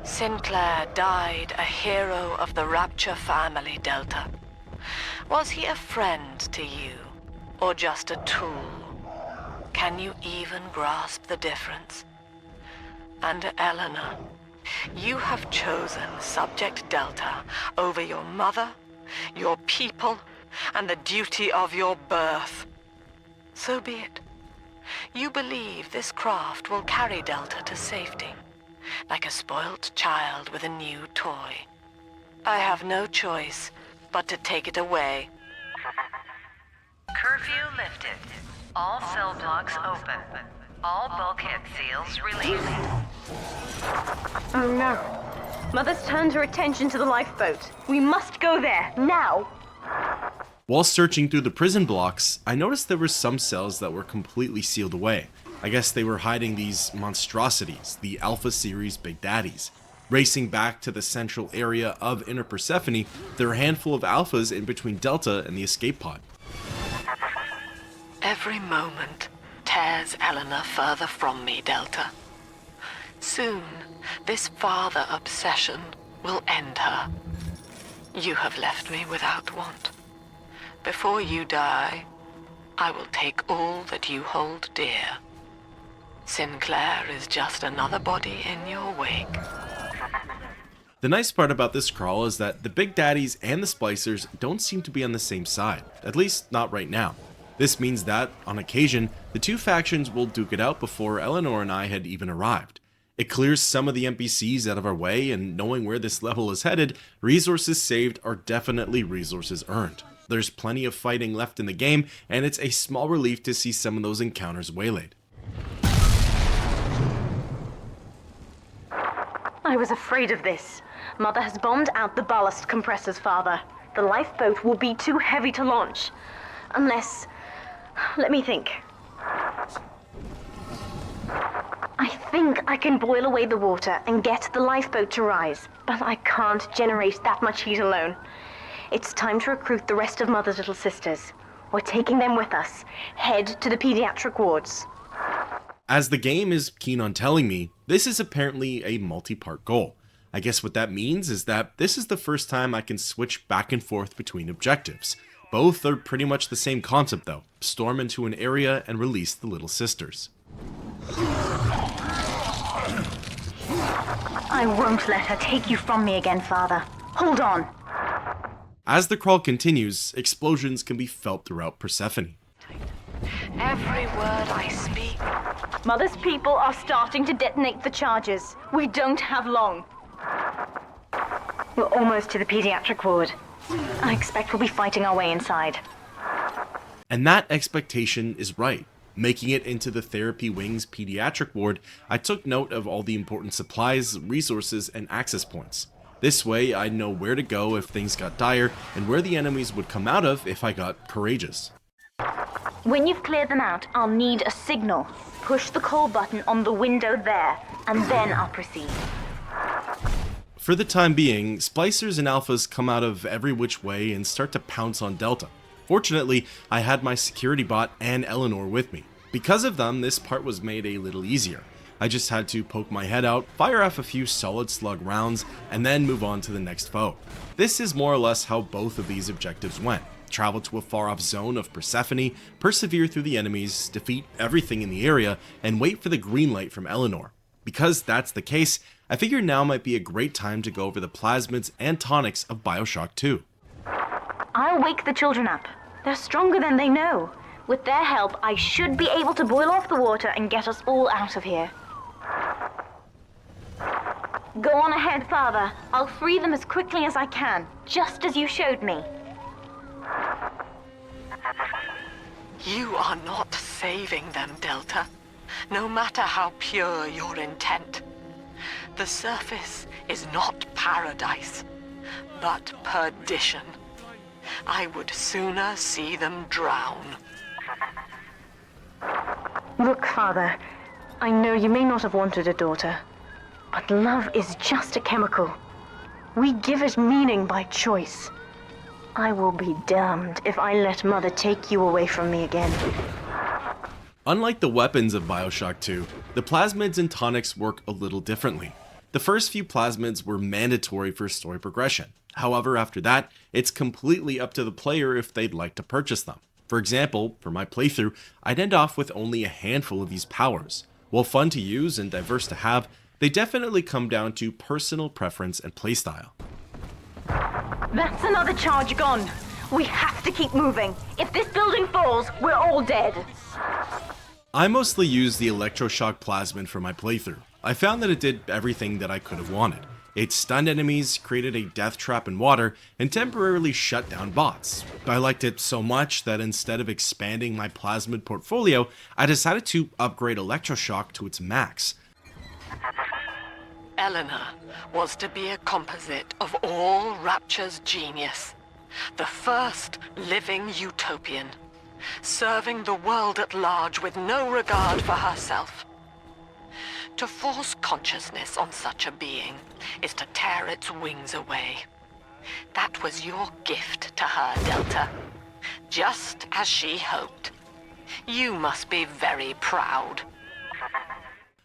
[SPEAKER 15] Sinclair died a hero of the Rapture family, Delta. Was he a friend to you? Or just a tool? Can you even grasp the difference? And Eleanor, you have chosen Subject Delta over your mother, your people, and the duty of your birth. So be it. You believe this craft will carry Delta to safety, like a spoilt child with a new toy. I have no choice but to take it away. Curfew lifted. All cell blocks open. All bulkhead seals released.
[SPEAKER 16] Oh no. Mother's turned her attention to the lifeboat. We must go there, now!
[SPEAKER 1] While searching through the prison blocks, I noticed there were some cells that were completely sealed away. I guess they were hiding these monstrosities, the Alpha Series Big Daddies. Racing back to the central area of Inner Persephone, there are a handful of Alphas in between Delta and the escape pod.
[SPEAKER 5] Every moment tears Eleanor further from me, Delta. Soon, this father obsession will end her. You have left me without want. Before you die, I will take all that you hold dear. Sinclair is just another body in your wake.
[SPEAKER 1] The nice part about this crawl is that the Big Daddies and the Splicers don't seem to be on the same side, at least not right now. This means that, on occasion, the two factions will duke it out before Eleanor and I had even arrived. It clears some of the NPCs out of our way, and knowing where this level is headed, resources saved are definitely resources earned. There's plenty of fighting left in the game, and it's a small relief to see some of those encounters waylaid.
[SPEAKER 16] I was afraid of this. Mother has bombed out the ballast compressors, Father. The lifeboat will be too heavy to launch. Unless... let me think. I think I can boil away the water and get the lifeboat to rise, but I can't generate that much heat alone. It's time to recruit the rest of Mother's little sisters. We're taking them with us. Head to the pediatric wards.
[SPEAKER 1] As the game is keen on telling me, this is apparently a multi-part goal. I guess what that means is that this is the first time I can switch back and forth between objectives. Both are pretty much the same concept though, storm into an area and release the little sisters.
[SPEAKER 7] I won't let her take you from me again, Father. Hold on.
[SPEAKER 1] As the crawl continues, explosions can be felt throughout Persephone.
[SPEAKER 15] Every word I speak.
[SPEAKER 16] Mother's people are starting to detonate the charges. We don't have long.
[SPEAKER 7] We're almost to the pediatric ward. I expect we'll be fighting our way inside.
[SPEAKER 1] And that expectation is right. Making it into the therapy wing's pediatric ward, I took note of all the important supplies, resources, and access points. This way, I'd know where to go if things got dire, and where the enemies would come out of if I got courageous.
[SPEAKER 16] When you've cleared them out, I'll need a signal. Push the call button on the window there, and then I'll proceed.
[SPEAKER 1] For the time being, splicers and alphas come out of every which way and start to pounce on Delta. Fortunately, I had my security bot and Eleanor with me. Because of them, this part was made a little easier. I just had to poke my head out, fire off a few solid slug rounds, and then move on to the next foe. This is more or less how both of these objectives went. Travel to a far-off zone of Persephone, persevere through the enemies, defeat everything in the area, and wait for the green light from Eleanor. Because that's the case, I figure now might be a great time to go over the plasmids and tonics of BioShock 2.
[SPEAKER 16] I'll wake the children up. They're stronger than they know. With their help, I should be able to boil off the water and get us all out of here. Go on ahead, Father. I'll free them as quickly as I can, just as you showed me.
[SPEAKER 15] You are not saving them, Delta. No matter how pure your intent. The surface is not paradise, but perdition. I would sooner see them drown.
[SPEAKER 16] Look, Father, I know you may not have wanted a daughter, but love is just a chemical. We give it meaning by choice. I will be damned if I let Mother take you away from me again.
[SPEAKER 1] Unlike the weapons of BioShock 2, the plasmids and tonics work a little differently. The first few plasmids were mandatory for story progression. However, after that, it's completely up to the player if they'd like to purchase them. For example, for my playthrough, I'd end off with only a handful of these powers. While fun to use and diverse to have, they definitely come down to personal preference and playstyle.
[SPEAKER 16] That's another charge gone. We have to keep moving. If this building falls, we're all dead.
[SPEAKER 1] I mostly used the electroshock plasmid for my playthrough. I found that it did everything that I could have wanted. It stunned enemies, created a death trap in water, and temporarily shut down bots. I liked it so much that instead of expanding my plasmid portfolio, I decided to upgrade electroshock to its max.
[SPEAKER 15] Eleanor was to be a composite of all Rapture's genius. The first living utopian, serving the world at large with no regard for herself. To force consciousness on such a being is to tear its wings away. That was your gift to her, Delta. Just as she hoped. You must be very proud.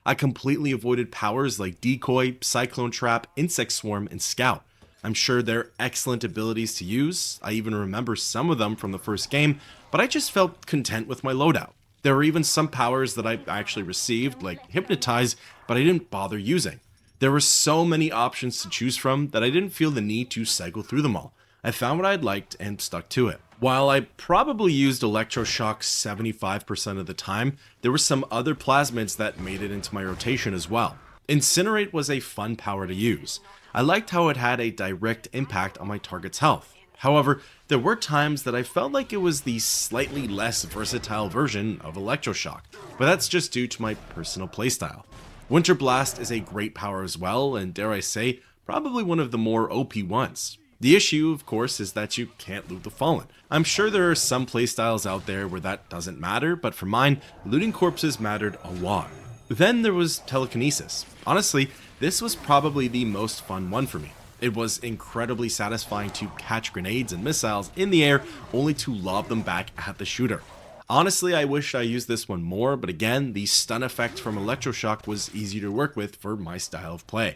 [SPEAKER 1] I completely avoided powers like Decoy, Cyclone Trap, Insect Swarm, and Scout. I'm sure they're excellent abilities to use. I even remember some of them from the first game, but I just felt content with my loadout. There were even some powers that I actually received, like Hypnotize, but I didn't bother using. There were so many options to choose from that I didn't feel the need to cycle through them all. I found what I'd liked and stuck to it. While I probably used Electroshock 75% of the time, there were some other plasmids that made it into my rotation as well. Incinerate was a fun power to use. I liked how it had a direct impact on my target's health. However, there were times that I felt like it was the slightly less versatile version of Electroshock, but that's just due to my personal playstyle. Winter Blast is a great power as well, and dare I say, probably one of the more OP ones. The issue, of course, is that you can't loot the Fallen. I'm sure there are some playstyles out there where that doesn't matter, but for mine, looting corpses mattered a lot. Then there was Telekinesis. Honestly, this was probably the most fun one for me. It was incredibly satisfying to catch grenades and missiles in the air only to lob them back at the shooter. Honestly, I wish I used this one more, but again, the stun effect from Electroshock was easy to work with for my style of play.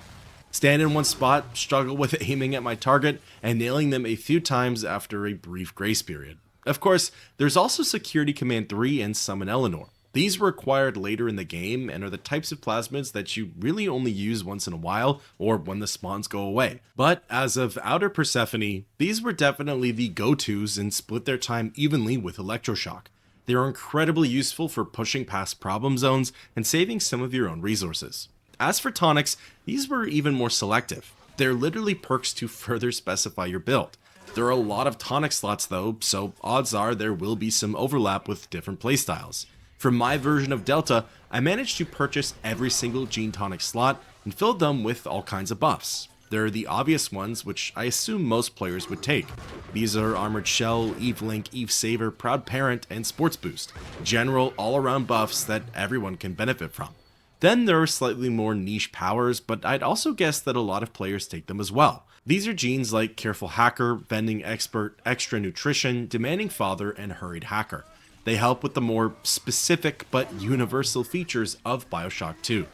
[SPEAKER 1] stand in one spot, struggle with aiming at my target, and nailing them a few times after a brief grace period. Of course, there's also Security Command 3 and Summon Eleanor. These were acquired later in the game and are the types of plasmids that you really only use once in a while or when the spawns go away. But as of Outer Persephone, these were definitely the go-tos and split their time evenly with Electroshock. They are incredibly useful for pushing past problem zones and saving some of your own resources. As for tonics, these were even more selective. They're literally perks to further specify your build. There are a lot of tonic slots though, so odds are there will be some overlap with different playstyles. For my version of Delta, I managed to purchase every single gene tonic slot and filled them with all kinds of buffs. There are the obvious ones, which I assume most players would take. These are Armored Shell, Eve Link, Eve Saver, Proud Parent, and Sports Boost. General, all-around buffs that everyone can benefit from. Then there are slightly more niche powers, but I'd also guess that a lot of players take them as well. These are genes like Careful Hacker, Vending Expert, Extra Nutrition, Demanding Father, and Hurried Hacker. They help with the more specific but universal features of BioShock 2.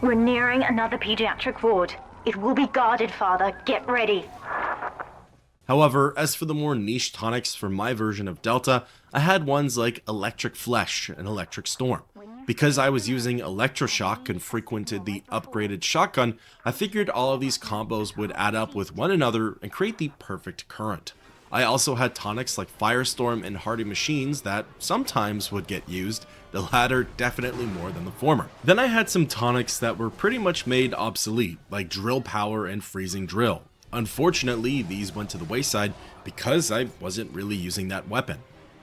[SPEAKER 16] We're nearing another pediatric ward. It will be guarded, Father. Get ready.
[SPEAKER 1] However, as for the more niche tonics for my version of Delta, I had ones like Electric Flesh and Electric Storm. Because I was using Electroshock and frequented the upgraded shotgun, I figured all of these combos would add up with one another and create the perfect current. I also had tonics like Firestorm and Hardy Machines that sometimes would get used, the latter definitely more than the former. Then I had some tonics that were pretty much made obsolete, like Drill Power and Freezing Drill. Unfortunately, these went to the wayside because I wasn't really using that weapon.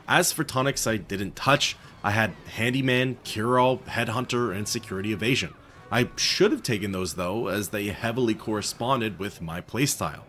[SPEAKER 1] As for tonics I didn't touch, I had Handyman, Cure-All, Headhunter, and Security Evasion. I should have taken those though, as they heavily corresponded with my playstyle.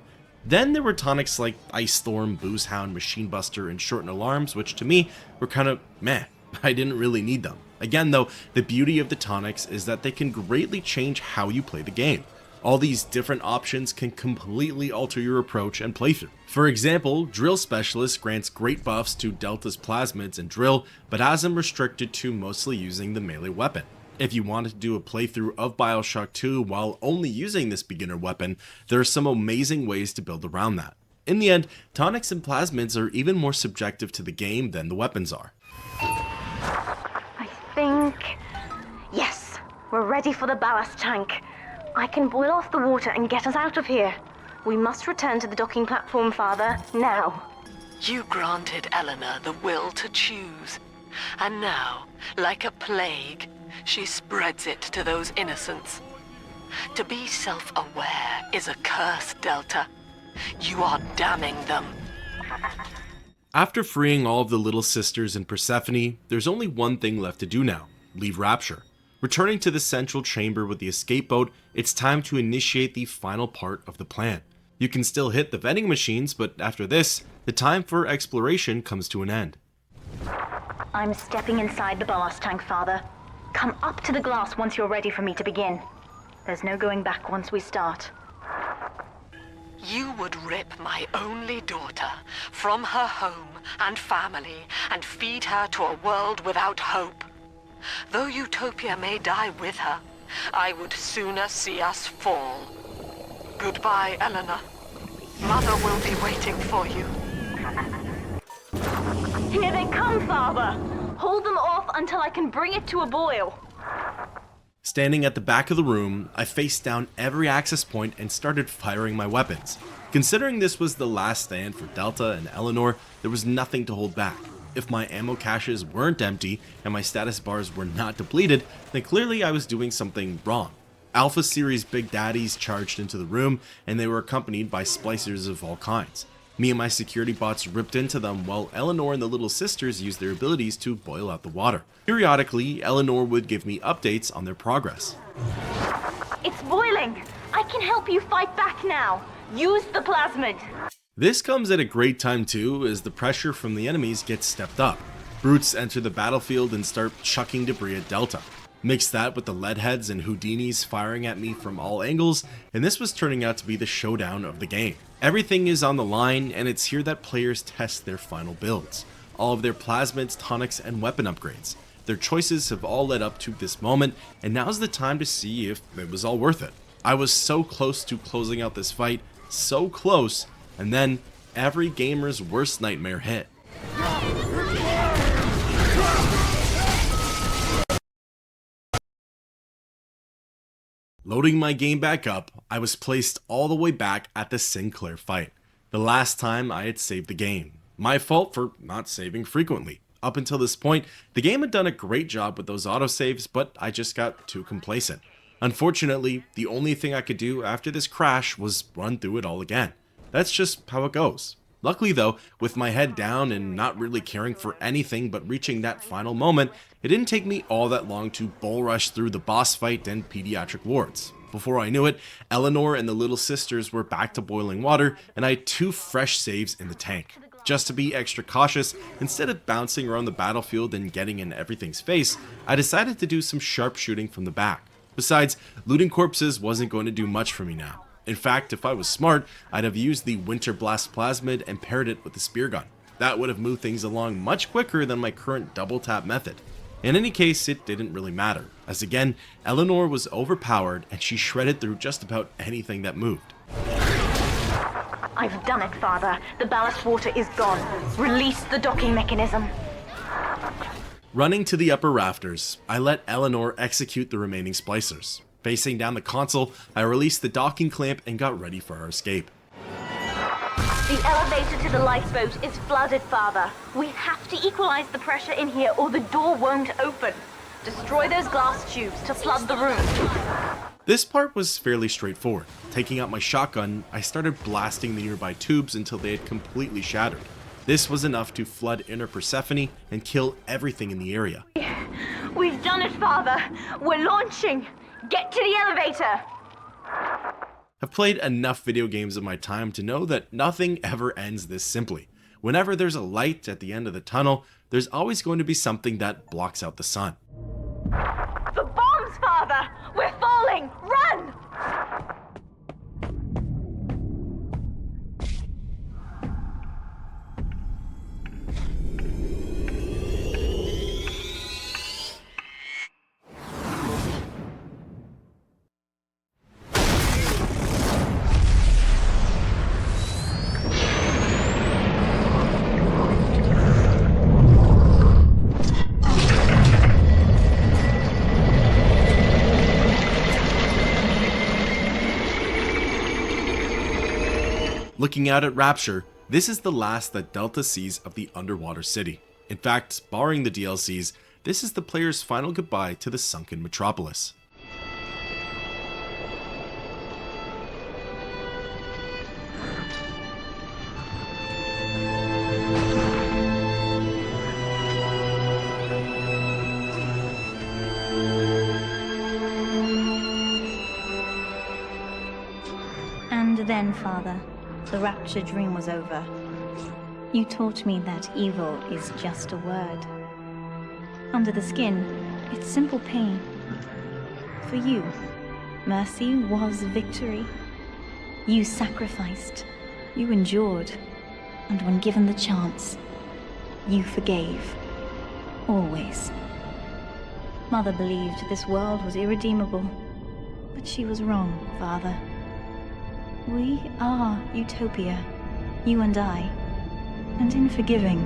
[SPEAKER 1] Then there were tonics like Ice Storm, Booze Hound, Machine Buster, and Shorten Alarms, which to me were kind of meh. I didn't really need them. Again though, the beauty of the tonics is that they can greatly change how you play the game. All these different options can completely alter your approach and playthrough. For example, Drill Specialist grants great buffs to Delta's plasmids and drill, but has them restricted to mostly using the melee weapon. If you wanted to do a playthrough of BioShock 2 while only using this beginner weapon, there are some amazing ways to build around that. In the end, tonics and plasmids are even more subjective to the game than the weapons are.
[SPEAKER 16] I think... Yes, we're ready for the ballast tank. I can boil off the water and get us out of here. We must return to the docking platform, Father, now.
[SPEAKER 15] You granted Eleanor the will to choose. And now, like a plague, she spreads it to those innocents. To be self-aware is a curse, Delta. You are damning them.
[SPEAKER 1] After freeing all of the little sisters in Persephone, there's only one thing left to do now: leave Rapture. Returning to the central chamber with the escape boat, it's time to initiate the final part of the plan. You can still hit the vending machines, but after this, the time for exploration comes to an end.
[SPEAKER 16] I'm stepping inside the ballast tank, Father. Come up to the glass once you're ready for me to begin. There's no going back once we start.
[SPEAKER 15] You would rip my only daughter from her home and family and feed her to a world without hope. Though Utopia may die with her, I would sooner see us fall. Goodbye, Eleanor. Mother will be waiting for you.
[SPEAKER 16] Here they come, Father! Hold them off until I can bring it to a boil.
[SPEAKER 1] Standing at the back of the room, I faced down every access point and started firing my weapons. Considering this was the last stand for Delta and Eleanor, there was nothing to hold back. If my ammo caches weren't empty and my status bars were not depleted, then clearly I was doing something wrong. Alpha Series Big Daddies charged into the room, and they were accompanied by splicers of all kinds. Me and my security bots ripped into them while Eleanor and the little sisters used their abilities to boil out the water. Periodically, Eleanor would give me updates on their progress.
[SPEAKER 16] It's boiling! I can help you fight back now! Use the plasmid!
[SPEAKER 1] This comes at a great time too, as the pressure from the enemies gets stepped up. Brutes enter the battlefield and start chucking debris at Delta. Mix that with the leadheads and Houdinis firing at me from all angles, and this was turning out to be the showdown of the game. Everything is on the line, and it's here that players test their final builds. All of their plasmids, tonics, and weapon upgrades. Their choices have all led up to this moment, and now's the time to see if it was all worth it. I was so close to closing out this fight, so close, and then every gamer's worst nightmare hit. Loading my game back up, I was placed all the way back at the Sinclair fight, the last time I had saved the game. My fault for not saving frequently. Up until this point, the game had done a great job with those autosaves, but I just got too complacent. Unfortunately, the only thing I could do after this crash was run through it all again. That's just how it goes. Luckily though, with my head down and not really caring for anything but reaching that final moment, it didn't take me all that long to bull rush through the boss fight and pediatric wards. Before I knew it, Eleanor and the little sisters were back to boiling water, and I had 2 fresh saves in the tank. Just to be extra cautious, instead of bouncing around the battlefield and getting in everything's face, I decided to do some sharpshooting from the back. Besides, looting corpses wasn't going to do much for me now. In fact, if I was smart, I'd have used the Winter Blast Plasmid and paired it with the spear gun. That would have moved things along much quicker than my current double tap method. In any case, it didn't really matter, as again, Eleanor was overpowered and she shredded through just about anything that moved.
[SPEAKER 16] I've done it, Father. The ballast water is gone. Release the docking mechanism.
[SPEAKER 1] Running to the upper rafters, I let Eleanor execute the remaining splicers. Facing down the console, I released the docking clamp and got ready for our escape.
[SPEAKER 16] The elevator to the lifeboat is flooded, Father. We have to equalize the pressure in here or the door won't open. Destroy those glass tubes to flood the room.
[SPEAKER 1] This part was fairly straightforward. Taking out my shotgun, I started blasting the nearby tubes until they had completely shattered. This was enough to flood Inner Persephone and kill everything in the area.
[SPEAKER 16] We've done it, Father. We're launching. Get to the elevator!
[SPEAKER 1] I've played enough video games in my time to know that nothing ever ends this simply. Whenever there's a light at the end of the tunnel, there's always going to be something that blocks out the sun.
[SPEAKER 16] The bombs, Father! We're falling! Run!
[SPEAKER 1] Looking out at Rapture, this is the last that Delta sees of the underwater city. In fact, barring the DLCs, this is the player's final goodbye to the sunken metropolis.
[SPEAKER 17] And then, Father, the Rapture dream was over. You taught me that evil is just a word. Under the skin, it's simple pain. For you, mercy was victory. You sacrificed, you endured, and when given the chance, you forgave. Always. Mother believed this world was irredeemable, but she was wrong, Father. We are Utopia, you and I, and in forgiving,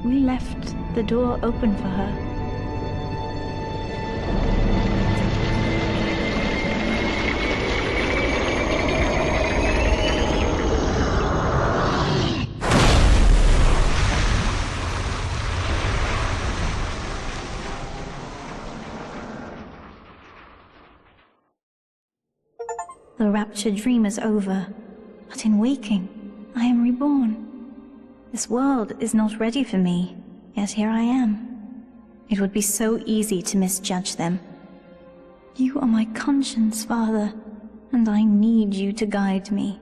[SPEAKER 17] we left the door open for her. The Rapture dream is over, but in waking, I am reborn. This world is not ready for me, yet here I am. It would be so easy to misjudge them. You are my conscience, Father, and I need you to guide me.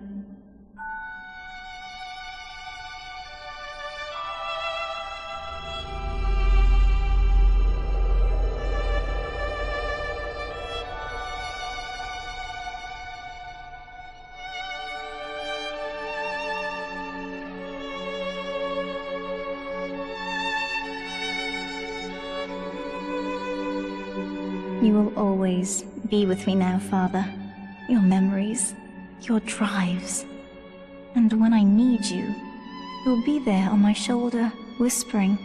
[SPEAKER 17] You will always be with me now, Father. your memories, your drives. And when I need you, you'll be there on my shoulder, whispering.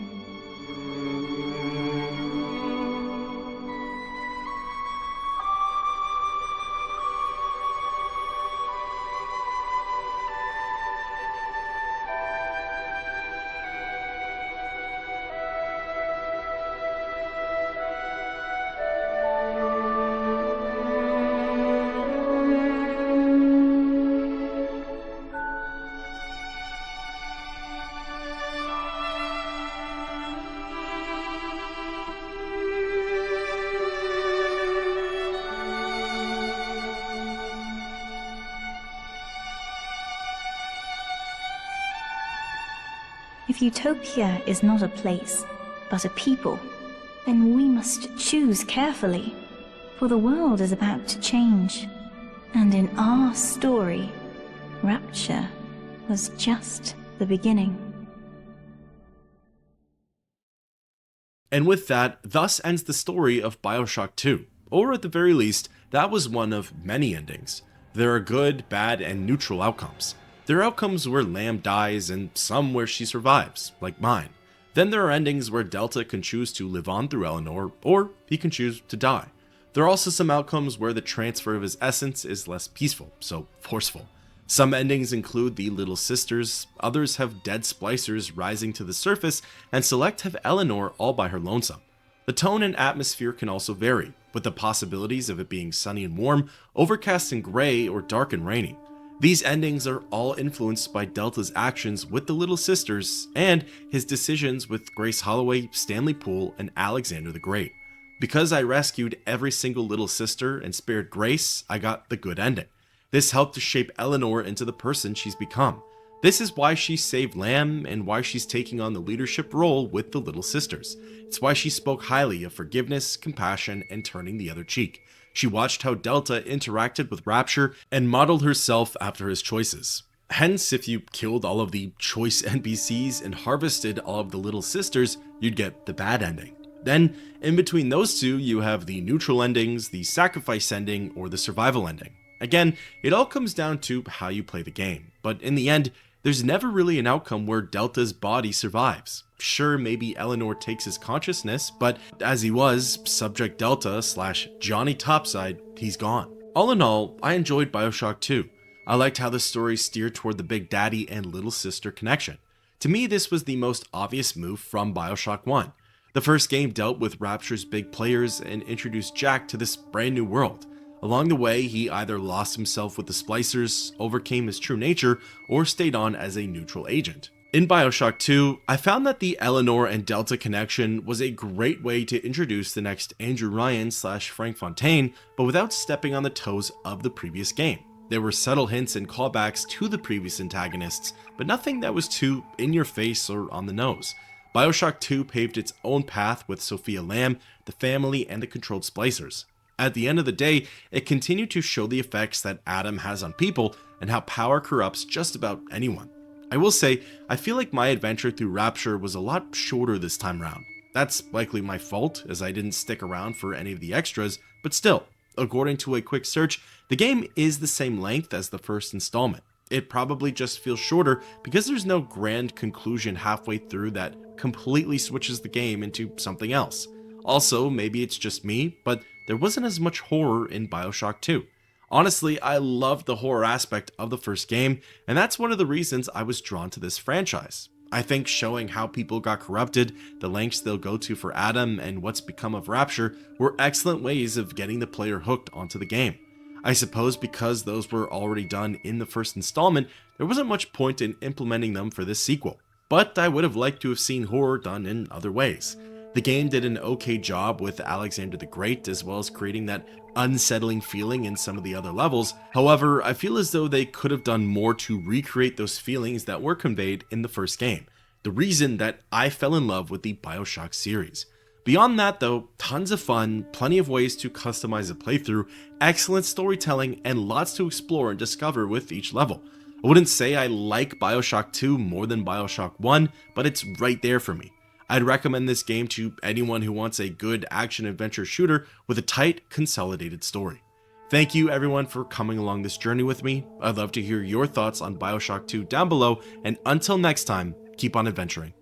[SPEAKER 17] If Utopia is not a place, but a people, then we must choose carefully, for the world is about to change. And in our story, Rapture was just the beginning.
[SPEAKER 1] And with that, thus ends the story of BioShock 2, or at the very least, that was one of many endings. There are good, bad, and neutral outcomes. There are outcomes where Lamb dies and some where she survives, like mine. Then there are endings where Delta can choose to live on through Eleanor, or he can choose to die. There are also some outcomes where the transfer of his essence is less peaceful, so forceful. Some endings include the Little Sisters, others have dead splicers rising to the surface, and select have Eleanor all by her lonesome. The tone and atmosphere can also vary, with the possibilities of it being sunny and warm, overcast and gray, or dark and rainy. These endings are all influenced by Delta's actions with the Little Sisters and his decisions with Grace Holloway, Stanley Poole, and Alexander the Great. Because I rescued every single Little Sister and spared Grace, I got the good ending. This helped to shape Eleanor into the person she's become. This is why she saved Lamb and why she's taking on the leadership role with the Little Sisters. It's why she spoke highly of forgiveness, compassion, and turning the other cheek. She watched how Delta interacted with Rapture and modeled herself after his choices. Hence, if you killed all of the choice NPCs and harvested all of the Little Sisters, you'd get the bad ending. Then, in between those two, you have the neutral endings, the sacrifice ending, or the survival ending. Again, it all comes down to how you play the game, but in the end, there's never really an outcome where Delta's body survives. Sure, maybe Eleanor takes his consciousness, but as he was, Subject Delta / Johnny Topside, he's gone. All in all, I enjoyed BioShock 2. I liked how the story steered toward the Big Daddy and Little Sister connection. To me, this was the most obvious move from BioShock 1. The first game dealt with Rapture's big players and introduced Jack to this brand new world. Along the way, he either lost himself with the splicers, overcame his true nature, or stayed on as a neutral agent. In BioShock 2, I found that the Eleanor and Delta connection was a great way to introduce the next Andrew Ryan / Frank Fontaine, but without stepping on the toes of the previous game. There were subtle hints and callbacks to the previous antagonists, but nothing that was too in your face or on the nose. BioShock 2 paved its own path with Sophia Lamb, the family, and the controlled splicers. At the end of the day, it continued to show the effects that Adam has on people and how power corrupts just about anyone. I will say, I feel like my adventure through Rapture was a lot shorter this time round. That's likely my fault, as I didn't stick around for any of the extras, but still, according to a quick search, the game is the same length as the first installment. It probably just feels shorter because there's no grand conclusion halfway through that completely switches the game into something else. Also, maybe it's just me, but there wasn't as much horror in BioShock 2. Honestly, I loved the horror aspect of the first game, and that's one of the reasons I was drawn to this franchise. I think showing how people got corrupted, the lengths they'll go to for Adam, and what's become of Rapture were excellent ways of getting the player hooked onto the game. I suppose because those were already done in the first installment, there wasn't much point in implementing them for this sequel. But I would have liked to have seen horror done in other ways. The game did an okay job with Alexander the Great, as well as creating that unsettling feeling in some of the other levels. However, I feel as though they could have done more to recreate those feelings that were conveyed in the first game. The reason that I fell in love with the BioShock series. Beyond that though, tons of fun, plenty of ways to customize a playthrough, excellent storytelling, and lots to explore and discover with each level. I wouldn't say I like BioShock 2 more than BioShock 1, but it's right there for me. I'd recommend this game to anyone who wants a good action-adventure shooter with a tight, consolidated story. Thank you everyone for coming along this journey with me. I'd love to hear your thoughts on BioShock 2 down below, and until next time, keep on adventuring.